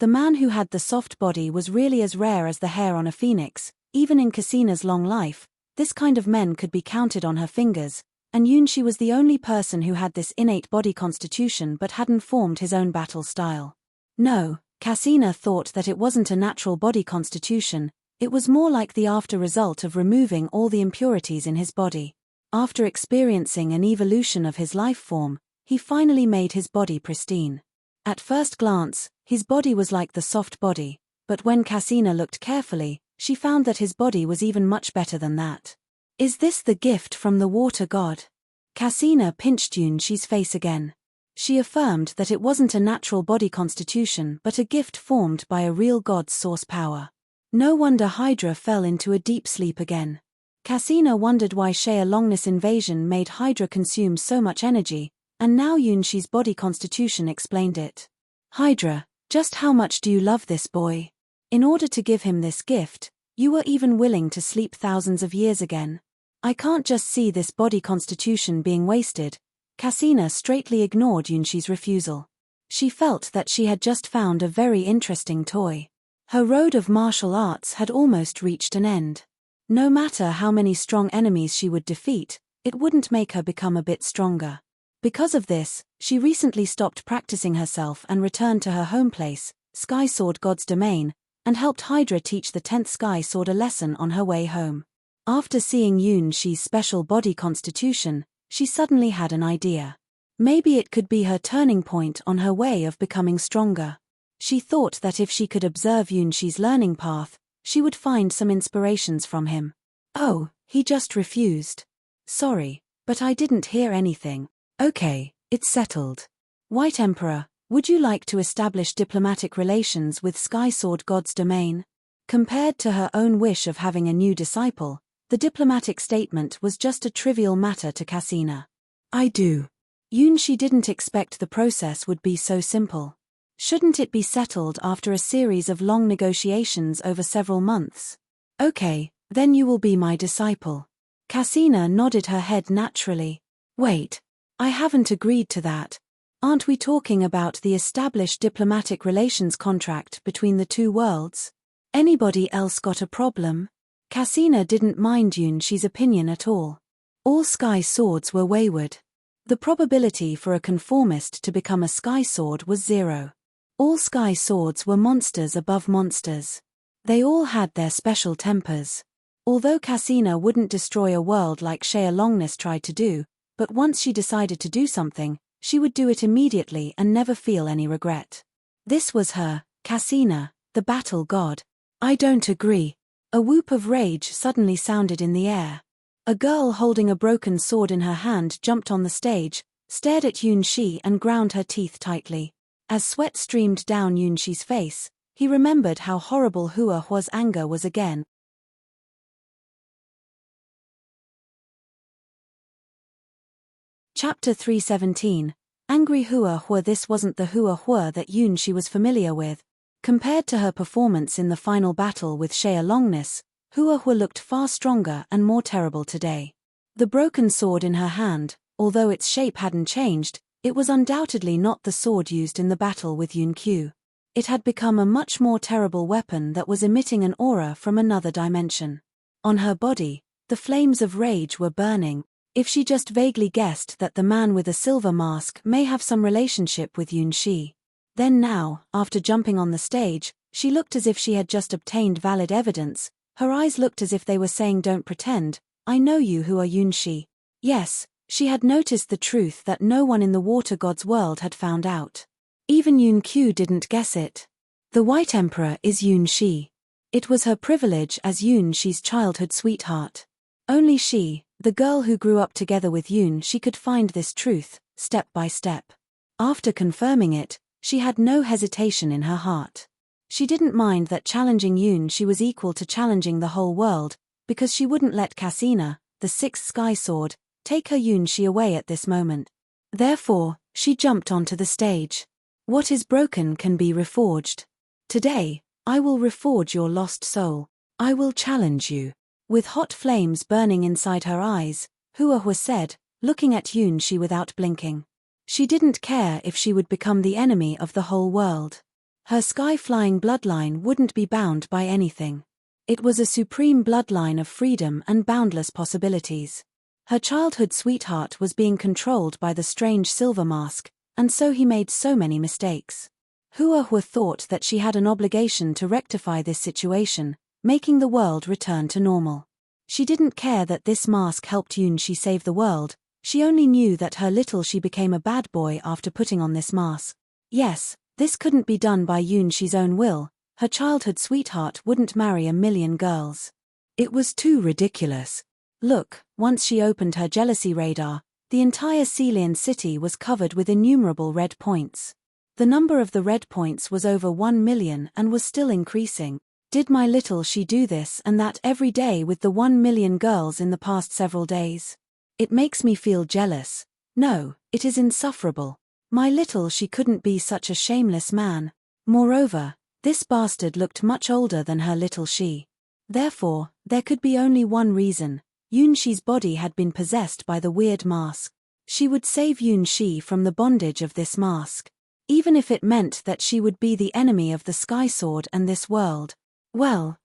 The man who had the soft body was really as rare as the hair on a phoenix. Even in Cassina's long life, this kind of men could be counted on her fingers, and Yunshi was the only person who had this innate body constitution but hadn't formed his own battle style. No, Cassina thought that it wasn't a natural body constitution, it was more like the after result of removing all the impurities in his body. After experiencing an evolution of his life form, he finally made his body pristine. At first glance, his body was like the soft body, but when Cassina looked carefully, she found that his body was even much better than that. Is this the gift from the water god? Cassina pinched Yunshi's face again. She affirmed that it wasn't a natural body constitution but a gift formed by a real god's source power. No wonder Hydra fell into a deep sleep again. Cassina wondered why Caelian's invasion made Hydra consume so much energy, and now Yunshi's body constitution explained it. Hydra, just how much do you love this boy? In order to give him this gift, you were even willing to sleep thousands of years again. I can't just see this body constitution being wasted. Cassina straightly ignored Yunshi's refusal. She felt that she had just found a very interesting toy. Her road of martial arts had almost reached an end. No matter how many strong enemies she would defeat, it wouldn't make her become a bit stronger. Because of this, she recently stopped practicing herself and returned to her home place, Sky Sword God's domain, and helped Hydra teach the 10th Sky Sword a lesson on her way home. After seeing Yunshi's special body constitution, she suddenly had an idea. Maybe it could be her turning point on her way of becoming stronger. She thought that if she could observe Yunshi's learning path, she would find some inspirations from him. Oh, he just refused. Sorry, but I didn't hear anything. Okay, it's settled. White Emperor, would you like to establish diplomatic relations with Sky Sword God's domain? Compared to her own wish of having a new disciple, the diplomatic statement was just a trivial matter to Cassina. I do. Yunshi didn't expect the process would be so simple. Shouldn't it be settled after a series of long negotiations over several months? Okay, then you will be my disciple. Cassina nodded her head naturally. Wait, I haven't agreed to that. Aren't we talking about the established diplomatic relations contract between the two worlds? Anybody else got a problem? Cassina didn't mind Yunshi's opinion at all. All sky swords were wayward. The probability for a conformist to become a sky sword was 0. All sky swords were monsters above monsters. They all had their special tempers. Although Cassina wouldn't destroy a world like Caelian tried to do, but once she decided to do something, she would do it immediately and never feel any regret. This was her, Cassina, the battle god. I don't agree. A whoop of rage suddenly sounded in the air. A girl holding a broken sword in her hand jumped on the stage, stared at Yunshi and ground her teeth tightly. As sweat streamed down Yunshi's face, He remembered how horrible Hua Huo's anger was again. Chapter 317. Angry Hua Huo. This wasn't the Hua Huo that Yunshi was familiar with. Compared to her performance in the final battle with Longness, Hua Huo looked far stronger and more terrible today. The broken sword in her hand, although its shape hadn't changed, it was undoubtedly not the sword used in the battle with Yunqiu. It had become a much more terrible weapon that was emitting an aura from another dimension. On her body, the flames of rage were burning. If she just vaguely guessed that the man with a silver mask may have some relationship with Yunshi. Then now, after jumping on the stage, she looked as if she had just obtained valid evidence. Her eyes looked as if they were saying, "Don't pretend, I know you who are Yunshi." Yes, she had noticed the truth that no one in the water god's world had found out. Even Yunqiu didn't guess it. The White Emperor is Yunshi. It was her privilege as Yunshi's childhood sweetheart. Only she, the girl who grew up together with Yunshi, could find this truth, step by step. After confirming it, she had no hesitation in her heart. She didn't mind that challenging Yunshi was equal to challenging the whole world, because she wouldn't let Cassina, the sixth sky sword, take her Yunshi away at this moment. Therefore, she jumped onto the stage. What is broken can be reforged. Today, I will reforge your lost soul. I will challenge you. With hot flames burning inside her eyes, Hua Huo said, looking at Yunshi without blinking. She didn't care if she would become the enemy of the whole world. Her sky-flying bloodline wouldn't be bound by anything. It was a supreme bloodline of freedom and boundless possibilities. Her childhood sweetheart was being controlled by the strange silver mask, and so he made so many mistakes. Hua Huo thought that she had an obligation to rectify this situation, making the world return to normal. She didn't care that this mask helped Yunshi save the world, she only knew that her little she became a bad boy after putting on this mask. Yes, this couldn't be done by Yunshi's own will. Her childhood sweetheart wouldn't marry 1,000,000 girls. It was too ridiculous. Look, once she opened her jealousy radar, the entire Caelian city was covered with innumerable red points. The number of the red points was over 1,000,000 and was still increasing. Did my little she do this and that every day with the 1,000,000 girls in the past several days? It makes me feel jealous. No, it is insufferable. My little she couldn't be such a shameless man. Moreover, this bastard looked much older than her little she. Therefore, there could be only one reason. Yunshi's body had been possessed by the weird mask. She would save Yunshi from the bondage of this mask. Even if it meant that she would be the enemy of the Sky Sword and this world. Well,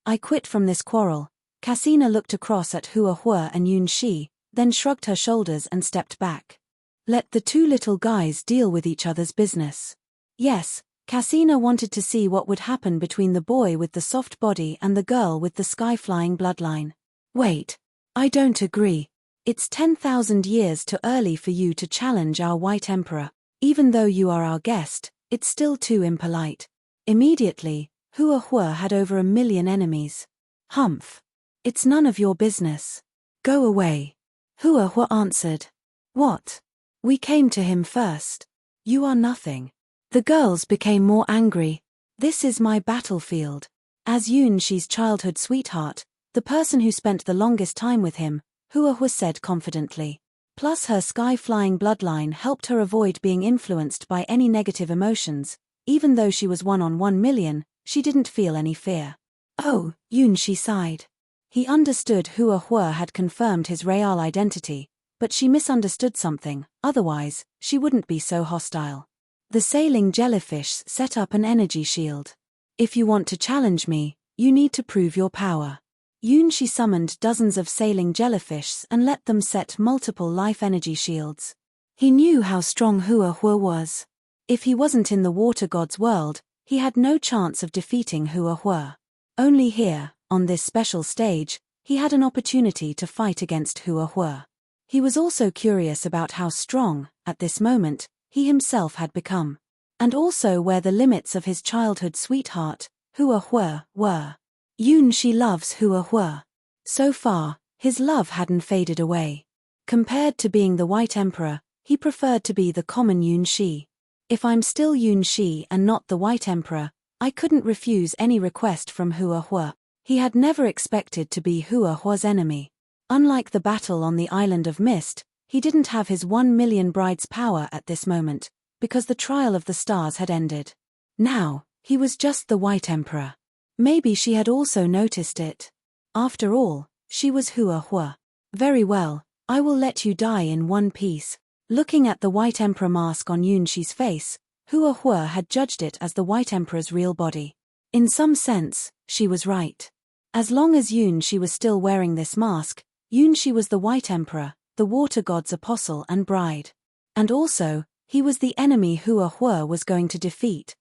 I quit from this quarrel. Cassina looked across at Hua Huo and Yunshi, then shrugged her shoulders and stepped back. Let the two little guys deal with each other's business. Yes, Cassina wanted to see what would happen between the boy with the soft body and the girl with the sky-flying bloodline. Wait, I don't agree. It's 10,000 years too early for you to challenge our White Emperor. Even though you are our guest, it's still too impolite. Immediately, Hua Huo had over 1,000,000 enemies. Humph. It's none of your business. Go away. Hua Huo answered. What? We came to him first. You are nothing. The girls became more angry. This is my battlefield. As Yunshi's childhood sweetheart, the person who spent the longest time with him, Hua Huo said confidently. Plus her sky-flying bloodline helped her avoid being influenced by any negative emotions. Even though she was 1 on 1,000,000, she didn't feel any fear. Oh, Yunshi sighed. He understood Hua Huo had confirmed his real identity, but she misunderstood something, otherwise, she wouldn't be so hostile. The sailing jellyfish set up an energy shield. If you want to challenge me, you need to prove your power. Yunshi summoned dozens of sailing jellyfish and let them set multiple life energy shields. He knew how strong Hua Huo was. If he wasn't in the water god's world, he had no chance of defeating Hua Huo. Only here, on this special stage, he had an opportunity to fight against Hua Huo. He was also curious about how strong, at this moment, he himself had become. And also where the limits of his childhood sweetheart, Hua Huo, were. Yunshi loves Hua Huo. So far, his love hadn't faded away. Compared to being the White Emperor, he preferred to be the common Yunshi. If I'm still Yunshi and not the White Emperor, I couldn't refuse any request from Hua Huo. He had never expected to be Hua Huo's enemy. Unlike the battle on the Island of Mist, he didn't have his 1,000,000 brides power at this moment, because the trial of the stars had ended. Now, he was just the White Emperor. Maybe she had also noticed it. After all, she was Hua Huo. Very well, I will let you die in one piece. Looking at the White Emperor mask on Yunshi's face, Hua Huo had judged it as the White Emperor's real body. In some sense, she was right. As long as Yunshi was still wearing this mask, Yunshi was the White Emperor, the water god's apostle and bride. And also, he was the enemy Hua Huo was going to defeat.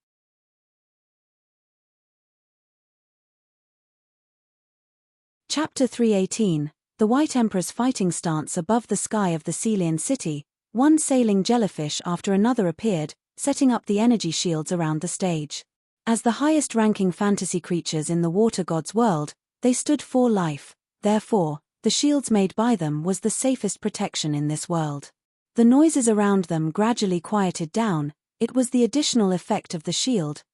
Chapter 318, The White Emperor's Fighting Stance. Above the sky of the Caelian city, one sailing jellyfish after another appeared, setting up the energy shields around the stage. As the highest-ranking fantasy creatures in the water god's world, they stood for life. Therefore, the shields made by them was the safest protection in this world. The noises around them gradually quieted down. It was the additional effect of the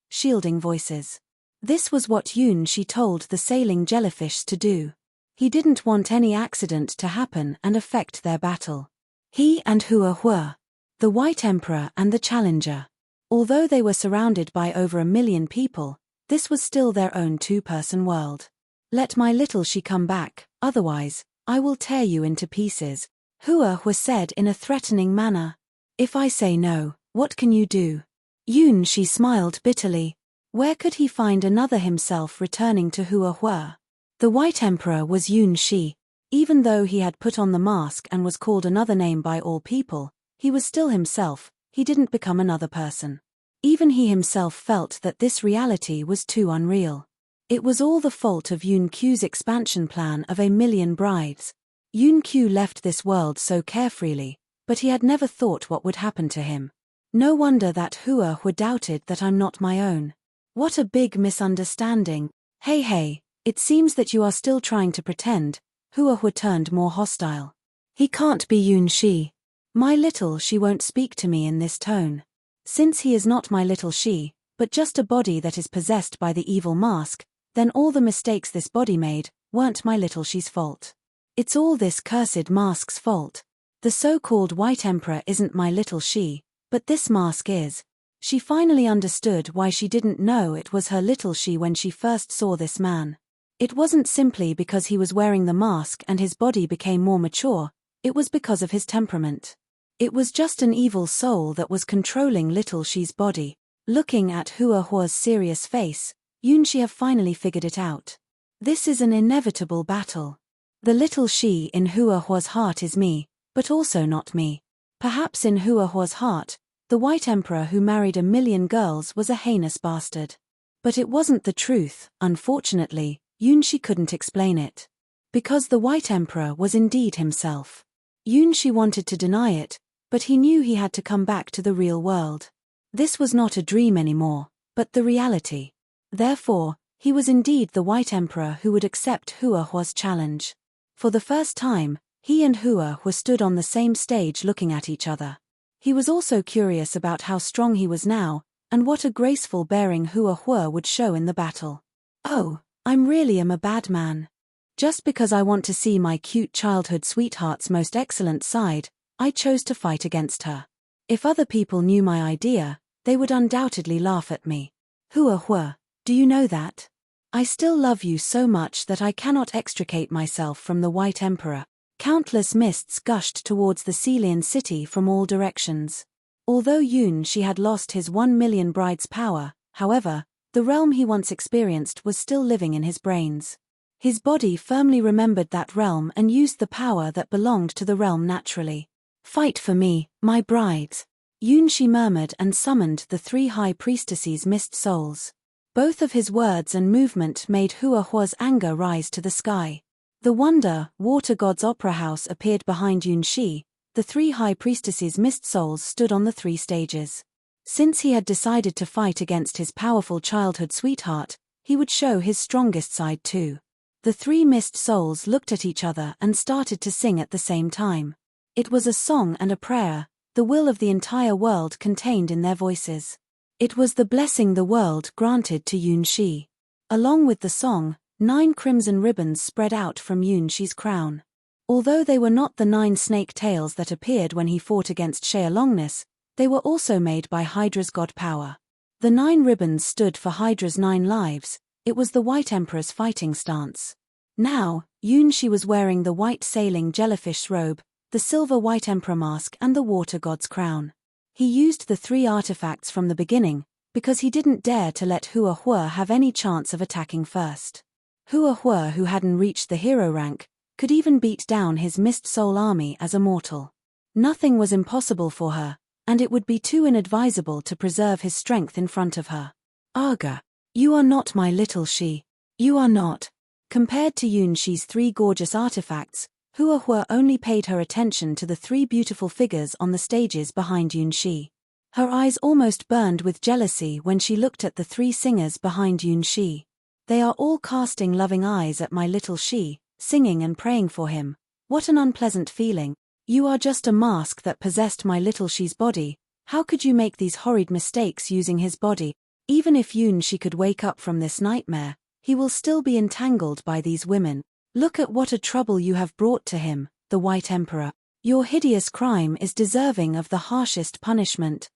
shielding voices. This was what Yunshi told the sailing jellyfish to do. He didn't want any accident to happen and affect their battle. He and Hua Huo, the White Emperor and the Challenger. Although they were surrounded by over 1,000,000 people, this was still their own two-person world. Let my little she come back, otherwise, I will tear you into pieces, Hua Huo said in a threatening manner. If I say no, what can you do? Yunshi smiled bitterly. Where could he find another himself returning to Hua Huo? The White Emperor was Yunshi. Even though he had put on the mask and was called another name by all people, he was still himself. He didn't become another person. Even he himself felt that this reality was too unreal. It was all the fault of Yunqi's expansion plan of 1,000,000 brides. Yunqi left this world so carefreely, but he had never thought what would happen to him. No wonder that Hua Huo doubted that I'm not my own. What a big misunderstanding. Hey, it seems that you are still trying to pretend. Hua Huo turned more hostile. He can't be Yunshi. My little she won't speak to me in this tone. Since he is not my little she, but just a body that is possessed by the evil mask, then all the mistakes this body made weren't my little she's fault. It's all this cursed mask's fault. The so-called White Emperor isn't my little she, but this mask is. She finally understood why she didn't know it was her little she when she first saw this man. It wasn't simply because he was wearing the mask and his body became more mature, it was because of his temperament. It was just an evil soul that was controlling little she's body. Looking at Hua Huo's serious face, Yunshi have finally figured it out. This is an inevitable battle. The little she in Hua Huo's heart is me, but also not me. Perhaps in Hua Huo's heart, the White Emperor who married 1,000,000 girls was a heinous bastard. But it wasn't the truth. Unfortunately, Yunshi couldn't explain it. Because the White Emperor was indeed himself. Yunshi wanted to deny it, but he knew he had to come back to the real world. This was not a dream anymore, but the reality. Therefore, he was indeed the White Emperor who would accept Hua Huo's challenge. For the first time, he and Hua Huo stood on the same stage looking at each other. He was also curious about how strong he was now, and what a graceful bearing Hua Huo would show in the battle. Oh, I'm really a bad man. Just because I want to see my cute childhood sweetheart's most excellent side, I chose to fight against her. If other people knew my idea, they would undoubtedly laugh at me. Hua Huo, do you know that? I still love you so much that I cannot extricate myself from the White Emperor. Countless mists gushed towards the Caelian city from all directions. Although Yunshi had lost his 1,000,000 brides' power, however, the realm he once experienced was still living in his brains. His body firmly remembered that realm and used the power that belonged to the realm naturally. Fight for me, my brides. Yunshi murmured and summoned the 3 high priestesses' mist souls. Both of his words and movement made Hua Huo's anger rise to the sky. The water god's opera house appeared behind Yunshi. The 3 high priestesses' mist souls stood on the 3 stages. Since he had decided to fight against his powerful childhood sweetheart, he would show his strongest side too. The 3 mist souls looked at each other and started to sing at the same time. It was a song and a prayer, the will of the entire world contained in their voices. It was the blessing the world granted to Yun Shi. Along with the song, 9 crimson ribbons spread out from Yun Shi's crown. Although they were not the 9 snake tails that appeared when he fought against Caelian, they were also made by Hydra's god power. The 9 ribbons stood for Hydra's 9 lives. It was the White Emperor's fighting stance. Now, Yun Shi was wearing the white sailing jellyfish robe, the silver White Emperor mask and the water god's crown. He used the 3 artifacts from the beginning, because he didn't dare to let Hua Huo have any chance of attacking first. Hua Huo, who hadn't reached the hero rank, could even beat down his Mist Soul army as a mortal. Nothing was impossible for her, and it would be too inadvisable to preserve his strength in front of her. Aga, you are not my little Shi. You are not. Compared to Yun Shi's 3 gorgeous artifacts, Hua Huo only paid her attention to the 3 beautiful figures on the stages behind Yun Shi. Her eyes almost burned with jealousy when she looked at the 3 singers behind Yun Shi. They are all casting loving eyes at my little Shi, singing and praying for him. What an unpleasant feeling. You are just a mask that possessed my little Shi's body. How could you make these horrid mistakes using his body? Even if Yun Shi could wake up from this nightmare, he will still be entangled by these women. Look at what a trouble you have brought to him, the White Emperor. Your hideous crime is deserving of the harshest punishment.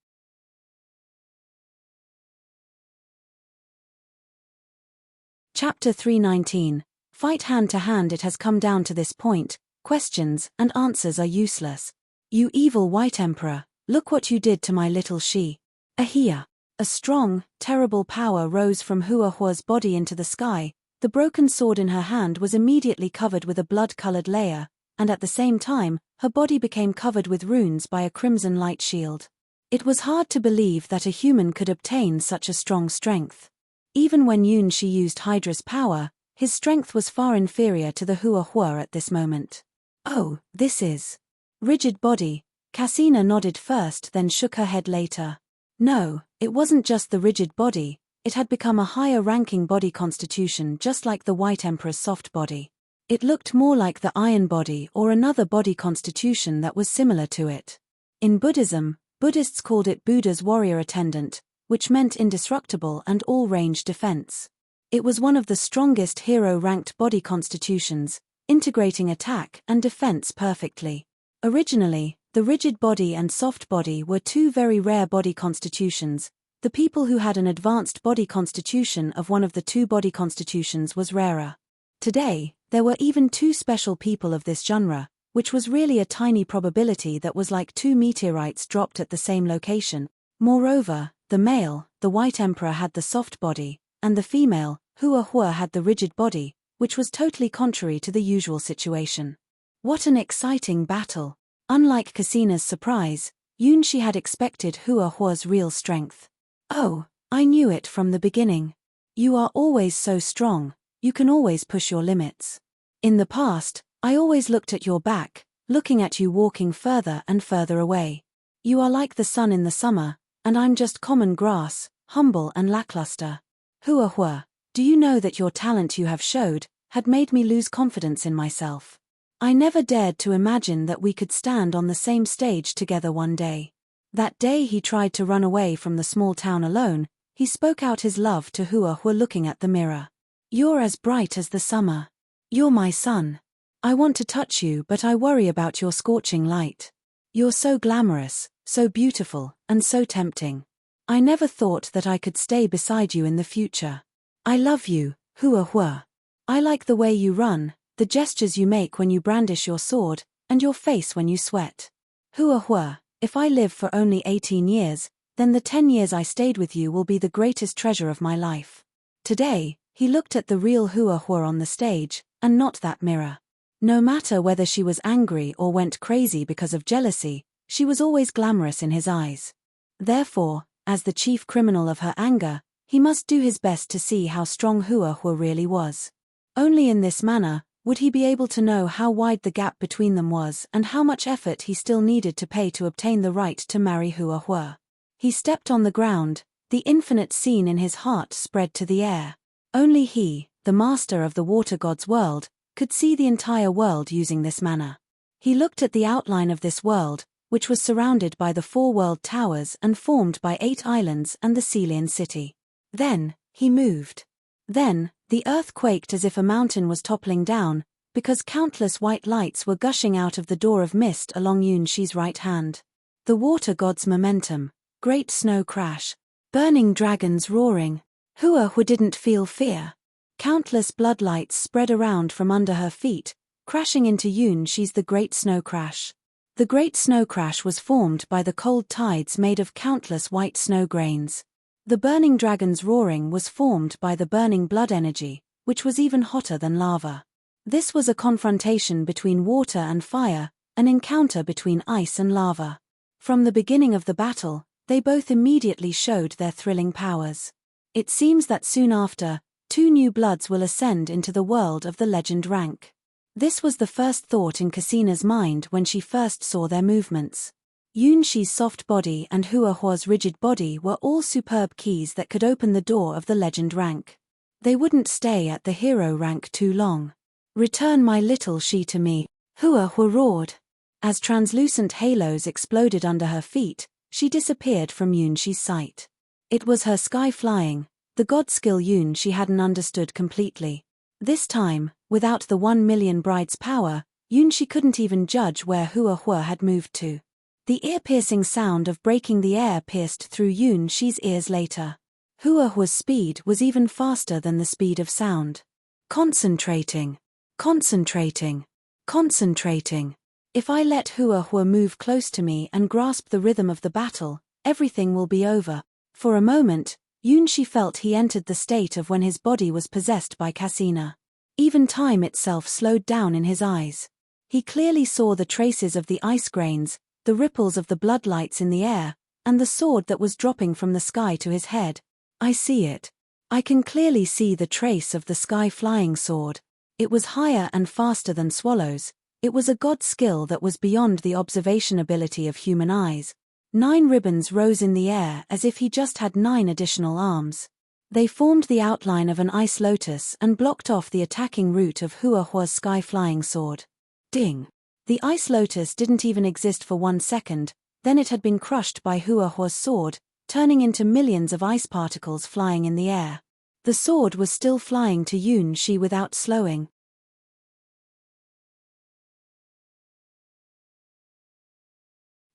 Chapter 319. Fight hand to hand. It has come down to this point. Questions and answers are useless. You evil White Emperor, look what you did to my little Shi. Ahia. A strong, terrible power rose from Hua Huo's body into the sky. The broken sword in her hand was immediately covered with a blood-colored layer, and at the same time, her body became covered with runes by a crimson light shield. It was hard to believe that a human could obtain such a strong strength. Even when Yun Shi used Hydra's power, his strength was far inferior to the Hua Huo at this moment. Oh, this is rigid body. Cassina nodded first, then shook her head later. No, it wasn't just the rigid body. It had become a higher-ranking body constitution, just like the White Emperor's soft body. It looked more like the iron body or another body constitution that was similar to it. In Buddhism, Buddhists called it Buddha's warrior attendant, which meant indestructible and all-range defense. It was one of the strongest hero-ranked body constitutions, integrating attack and defense perfectly. Originally, the rigid body and soft body were 2 very rare body constitutions. The people who had an advanced body constitution of one of the 2 body constitutions was rarer. Today, there were even 2 special people of this genre, which was really a tiny probability that was like 2 meteorites dropped at the same location. Moreover, the male, the White Emperor, had the soft body, and the female, Hua Huo, had the rigid body, which was totally contrary to the usual situation. What an exciting battle! Unlike Cassina's surprise, Yun Shi had expected Hua Huo's real strength. Oh, I knew it from the beginning. You are always so strong, you can always push your limits. In the past, I always looked at your back, looking at you walking further and further away. You are like the sun in the summer, and I'm just common grass, humble and lackluster. Hua Huo, do you know that your talent you have showed had made me lose confidence in myself? I never dared to imagine that we could stand on the same stage together one day. That day he tried to run away from the small town alone, he spoke out his love to Hua Huo looking at the mirror. You're as bright as the summer. You're my sun. I want to touch you, but I worry about your scorching light. You're so glamorous, so beautiful, and so tempting. I never thought that I could stay beside you in the future. I love you, Hua Huo. I like the way you run, the gestures you make when you brandish your sword, and your face when you sweat. Hua Huo, if I live for only 18 years, then the 10 years I stayed with you will be the greatest treasure of my life. Today, he looked at the real Hua Huo on the stage, and not that mirror. No matter whether she was angry or went crazy because of jealousy, she was always glamorous in his eyes. Therefore, as the chief criminal of her anger, he must do his best to see how strong Hua Huo really was. Only in this manner would he be able to know how wide the gap between them was and how much effort he still needed to pay to obtain the right to marry Hua Huo. He stepped on the ground, the infinite scene in his heart spread to the air. Only he, the master of the water god's world, could see the entire world using this manner. He looked at the outline of this world, which was surrounded by the 4 world towers and formed by 8 islands and the Caelian city. Then, he moved. Then, the earth quaked as if a mountain was toppling down, because countless white lights were gushing out of the door of mist along Yunshi's right hand. The water god's momentum, great snow crash, burning dragons roaring. Hua Huo didn't feel fear. Countless bloodlights spread around from under her feet, crashing into Yunshi's the great snow crash. The great snow crash was formed by the cold tides made of countless white snow grains. The burning dragon's roaring was formed by the burning blood energy, which was even hotter than lava. This was a confrontation between water and fire, an encounter between ice and lava. From the beginning of the battle, they both immediately showed their thrilling powers. It seems that soon after, 2 new bloods will ascend into the world of the legend rank. This was the first thought in Cassina's mind when she first saw their movements. Yunshi's soft body and Hua Huo's rigid body were all superb keys that could open the door of the legend rank. They wouldn't stay at the hero rank too long. "Return my little she to me," Hua Huo roared. As translucent halos exploded under her feet, she disappeared from Yunshi's sight. It was her sky flying, the god skill Yunshi hadn't understood completely. This time, without the 1 million brides power, Yunshi couldn't even judge where Hua Huo had moved to. The ear-piercing sound of breaking the air pierced through Yunshi's ears later. Hua Huo's speed was even faster than the speed of sound. Concentrating. Concentrating. Concentrating. If I let Hua Huo move close to me and grasp the rhythm of the battle, everything will be over. For a moment, Yunshi felt he entered the state of when his body was possessed by Cassina. Even time itself slowed down in his eyes. He clearly saw the traces of the ice grains, the ripples of the bloodlights in the air, and the sword that was dropping from the sky to his head. I see it. I can clearly see the trace of the sky-flying sword. It was higher and faster than Swallow's. It was a god skill that was beyond the observation ability of human eyes. 9 ribbons rose in the air as if he just had 9 additional arms. They formed the outline of an ice lotus and blocked off the attacking route of Hua Huo's sky-flying sword. Ding! The ice lotus didn't even exist for 1 second, then it had been crushed by Hua Huo's sword, turning into millions of ice particles flying in the air. The sword was still flying to Yunshi without slowing.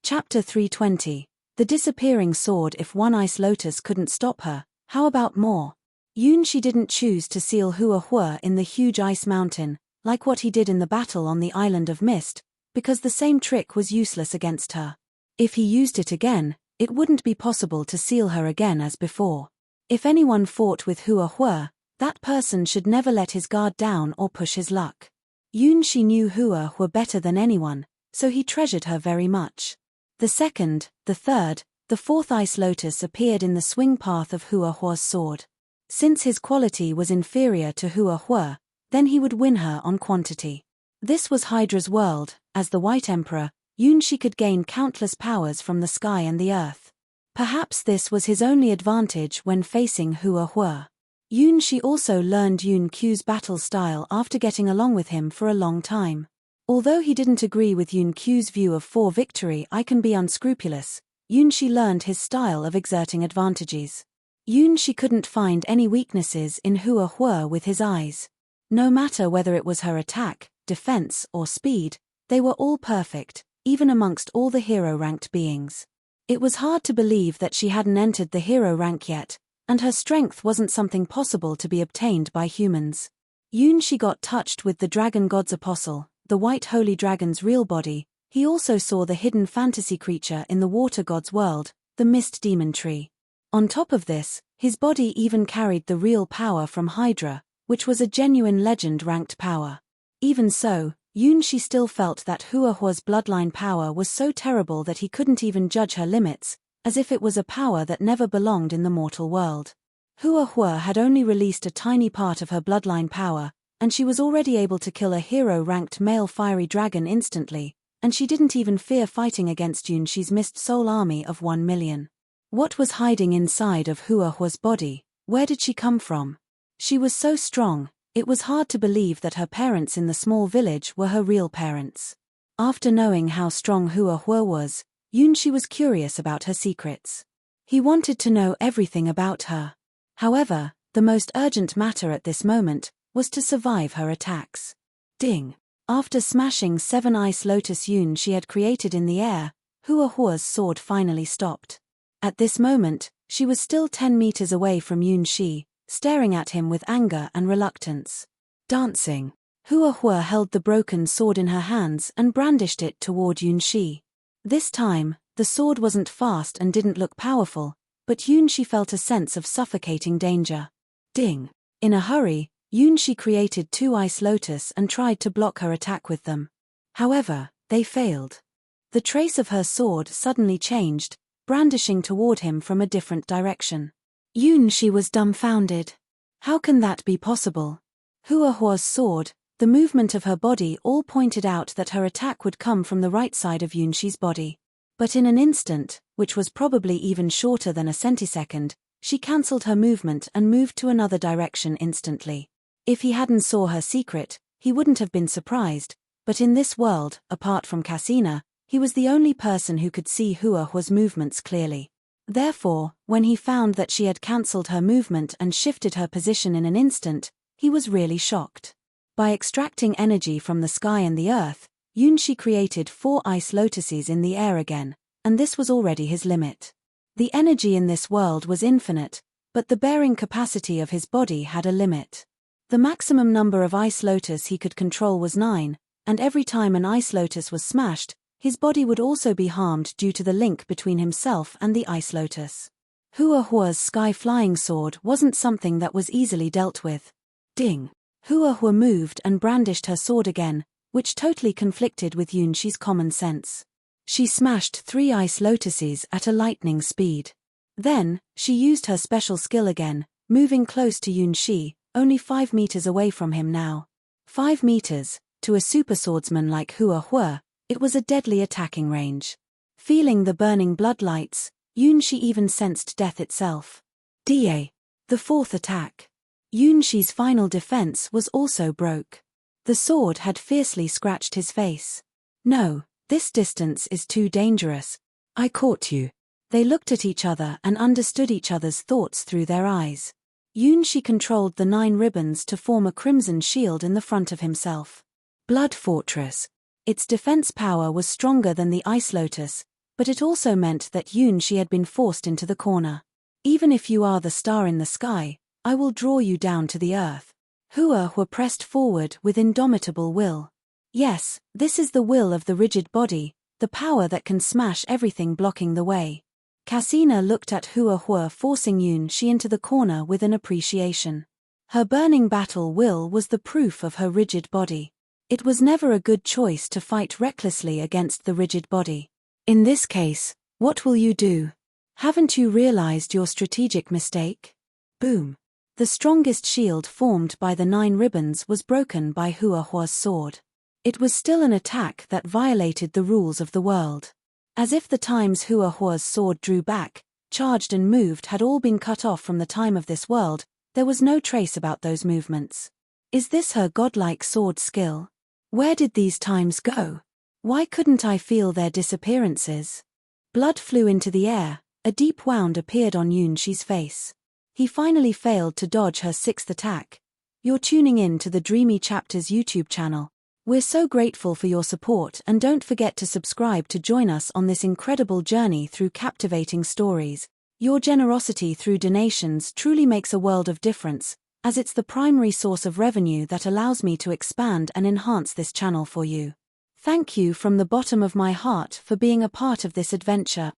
Chapter 320. The disappearing sword. If 1 ice lotus couldn't stop her, how about more? Yunshi didn't choose to seal Hua Huo in the huge ice mountain, like what he did in the battle on the island of mist, because the same trick was useless against her. If he used it again, it wouldn't be possible to seal her again as before. If anyone fought with Hua Huo, that person should never let his guard down or push his luck. Yunshi knew Hua Huo better than anyone, so he treasured her very much. The second, the third, the 4th ice lotus appeared in the swing path of Hua Huo's sword. Since his quality was inferior to Hua Huo, then he would win her on quantity. This was Hydra's world. As the White Emperor, Yunshi could gain countless powers from the sky and the earth. Perhaps this was his only advantage when facing Hua Huo. Yunshi also learned Yun Q's battle style after getting along with him for a long time. Although he didn't agree with Yun Q's view of "for victory I can be unscrupulous," Yunshi learned his style of exerting advantages. Yunshi couldn't find any weaknesses in Hua Huo with his eyes. No matter whether it was her attack, defense, or speed, they were all perfect, even amongst all the hero-ranked beings. It was hard to believe that she hadn't entered the hero rank yet, and her strength wasn't something possible to be obtained by humans. Yunshi got touched with the dragon god's apostle, the white holy dragon's real body. He also saw the hidden fantasy creature in the water god's world, the mist demon tree. On top of this, his body even carried the real power from Hydra, which was a genuine legend-ranked power. Even so, Yunshi still felt that Hua Huo's bloodline power was so terrible that he couldn't even judge her limits, as if it was a power that never belonged in the mortal world. Hua Huo had only released a tiny part of her bloodline power, and she was already able to kill a hero-ranked male fiery dragon instantly, and she didn't even fear fighting against Yunshi's Mist Soul army of 1 million. What was hiding inside of Hua Huo's body? Where did she come from? She was so strong, it was hard to believe that her parents in the small village were her real parents. After knowing how strong Hua Huo was, Yunshi was curious about her secrets. He wanted to know everything about her. However, the most urgent matter at this moment was to survive her attacks. Ding! After smashing 7 ice lotus Yunshi had created in the air, Hua Huo's sword finally stopped. At this moment, she was still 10 meters away from Yunshi, staring at him with anger and reluctance. Dancing, Hua Huo held the broken sword in her hands and brandished it toward Yunshi. This time, the sword wasn't fast and didn't look powerful, but Yunshi felt a sense of suffocating danger. Ding! In a hurry, Yunshi created 2 ice lotus and tried to block her attack with them. However, they failed. The trace of her sword suddenly changed, brandishing toward him from a different direction. Yunshi was dumbfounded. How can that be possible? Hua Huo's sword, the movement of her body all pointed out that her attack would come from the right side of Yunshi's body. But in an instant, which was probably even shorter than a centisecond, she cancelled her movement and moved to another direction instantly. If he hadn't saw her secret, he wouldn't have been surprised, but in this world, apart from Cassina, he was the only person who could see Hua Huo's movements clearly. Therefore, when he found that she had cancelled her movement and shifted her position in an instant, he was really shocked. By extracting energy from the sky and the earth, Yunshi created 4 ice lotuses in the air again, and this was already his limit. The energy in this world was infinite, but the bearing capacity of his body had a limit. The maximum number of ice lotus he could control was 9, and every time an ice lotus was smashed, his body would also be harmed due to the link between himself and the ice lotus. Hua Huo's sky-flying sword wasn't something that was easily dealt with. Ding! Hua Huo moved and brandished her sword again, which totally conflicted with Yunshi's common sense. She smashed 3 ice lotuses at a lightning speed. Then, she used her special skill again, moving close to Yunshi, only 5 meters away from him now. 5 meters, to a super swordsman like Hua Huo, it was a deadly attacking range. Feeling the burning bloodlights, Yunshi even sensed death itself. Da! The 4th attack. Yunshi's final defense was also broke. The sword had fiercely scratched his face. No, this distance is too dangerous. I caught you. They looked at each other and understood each other's thoughts through their eyes. Yunshi controlled the 9 ribbons to form a crimson shield in the front of himself. Blood Fortress. Its defense power was stronger than the Ice Lotus, but it also meant that Yunshi had been forced into the corner. Even if you are the star in the sky, I will draw you down to the earth. Hua Huo pressed forward with indomitable will. Yes, this is the will of the rigid body, the power that can smash everything blocking the way. Cassina looked at Hua Huo forcing Yunshi into the corner with an appreciation. Her burning battle will was the proof of her rigid body. It was never a good choice to fight recklessly against the rigid body. In this case, what will you do? Haven't you realized your strategic mistake? Boom. The strongest shield formed by the 9 ribbons was broken by Hua Huo's sword. It was still an attack that violated the rules of the world. As if the times Hua Huo's sword drew back, charged and moved had all been cut off from the time of this world, there was no trace about those movements. Is this her godlike sword skill? Where did these times go? Why couldn't I feel their disappearances? Blood flew into the air, a deep wound appeared on Yunshi's face. He finally failed to dodge her 6th attack. You're tuning in to the Dreamy Chapters YouTube channel. We're so grateful for your support, and don't forget to subscribe to join us on this incredible journey through captivating stories. Your generosity through donations truly makes a world of difference, as it's the primary source of revenue that allows me to expand and enhance this channel for you. Thank you from the bottom of my heart for being a part of this adventure.